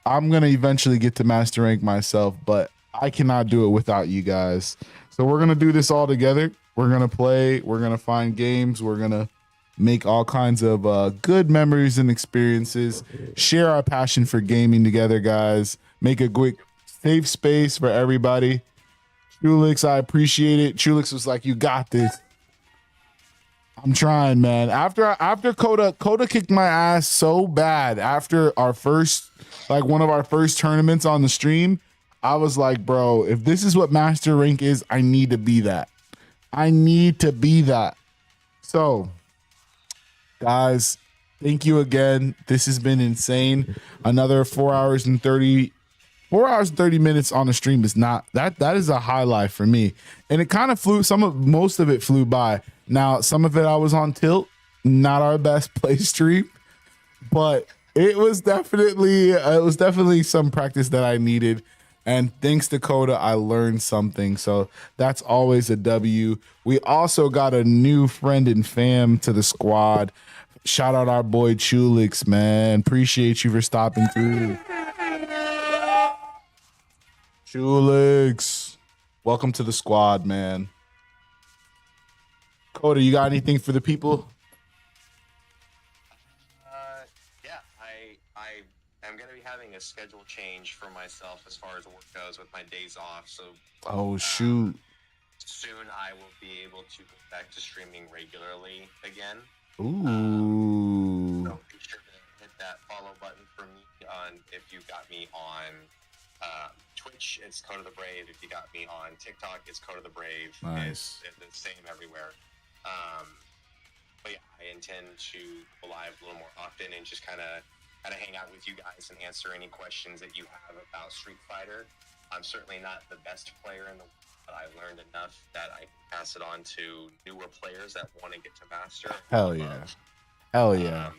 I'm going to eventually get to master rank myself, but I cannot do it without you guys. So we're going to do this all together. We're going to play. We're going to find games. We're going to make all kinds of good memories and experiences. Share our passion for gaming together, guys. Make a quick safe space for everybody. Chulix, I appreciate it. Chulix was like, you got this. I'm trying, man. After Coda kicked my ass so bad after our first, like one of our first tournaments on the stream, I was like, bro, if this is what master rank is, I need to be that. I need to be that. So, guys, thank you again. This has been insane. Another 4 hours and 30 minutes on the stream is not that is a highlight for me. And it kind of most of it flew by. Now, some of it I was on tilt, not our best play stream, but it was definitely some practice that I needed. And thanks to Coda, I learned something. So that's always a W. We also got a new friend and fam to the squad. Shout out our boy Chulix, man. Appreciate you for stopping through. Chulix, welcome to the squad, man. Coda, you got anything for the people? Yeah, I am going to be having a schedule change for myself as far as work goes with my days off. So, oh shoot! Soon I will be able to go back to streaming regularly again. Ooh. So be sure to hit that follow button for me on if you got me on Twitch. It's Coda the Brave. If you got me on TikTok, it's Coda the Brave. Nice. It's the same everywhere. But yeah, I intend to go live a little more often and just kind of hang out with you guys and answer any questions that you have about Street Fighter. I'm certainly not the best player in the world, but I've learned enough that I can pass it on to newer players that want to get to master. Hell yeah. Hell yeah.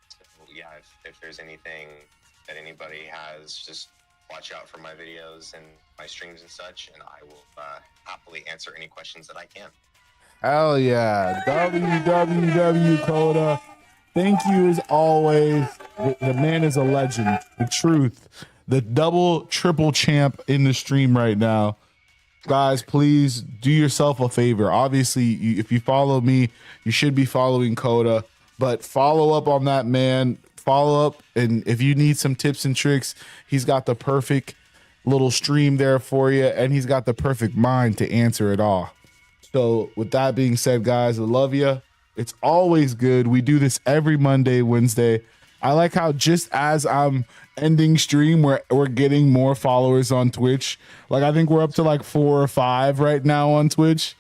So yeah, if there's anything that anybody has, just watch out for my videos and my streams and such, and I will happily answer any questions that I can. Hell yeah. WWW Coda. Thank you as always. The man is a legend. The truth. The double, triple champ in the stream right now. Guys, please do yourself a favor. Obviously, if you follow me, you should be following Coda. But follow up on that man. Follow up. And if you need some tips and tricks, he's got the perfect little stream there for you. And he's got the perfect mind to answer it all. So with that being said, guys, I love you. It's always good. We do this every Monday, Wednesday. I like how just as I'm ending stream, we're getting more followers on Twitch. Like I think we're up to like 4 or 5 right now on Twitch.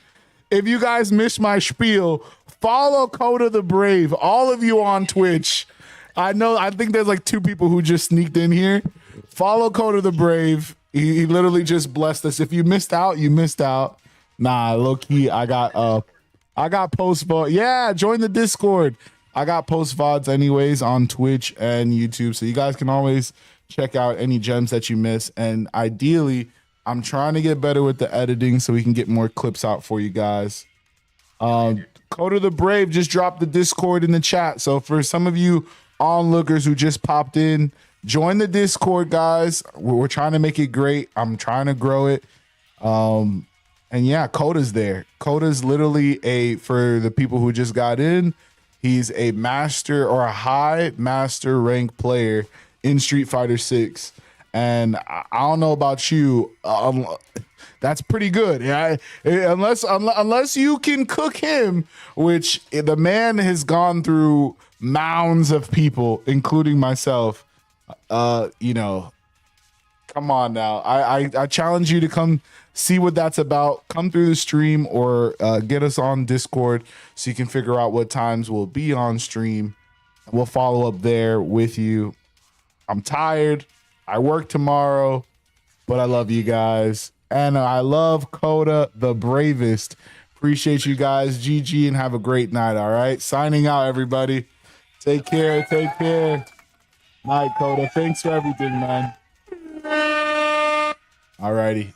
If you guys missed my spiel, follow Coda the Brave. All of you on Twitch. I think there's like 2 people who just sneaked in here. Follow Coda the Brave. He literally just blessed us. If you missed out, you missed out. Nah, low key, I got post VOD. Yeah, join the Discord. I got post VODs anyways on Twitch and YouTube. So you guys can always check out any gems that you miss. And ideally, I'm trying to get better with the editing so we can get more clips out for you guys. Coda the Brave just dropped the Discord in the chat. So for some of you onlookers who just popped in, join the Discord, guys. We're trying to make it great. I'm trying to grow it. And yeah, Coda's there. Coda's literally for the people who just got in, he's a master or a high master rank player in Street Fighter 6. And I don't know about you. That's pretty good. Yeah, unless you can cook him, which the man has gone through mounds of people, including myself. You know, come on now. I challenge you to come see what that's about. Come through the stream or get us on Discord so you can figure out what times we'll be on stream. We'll follow up there with you. I'm tired. I work tomorrow, but I love you guys. And I love Coda the Bravest. Appreciate you guys. GG and have a great night. All right. Signing out, everybody. Take care. Take care. Night, Coda. Thanks for everything, man. All righty.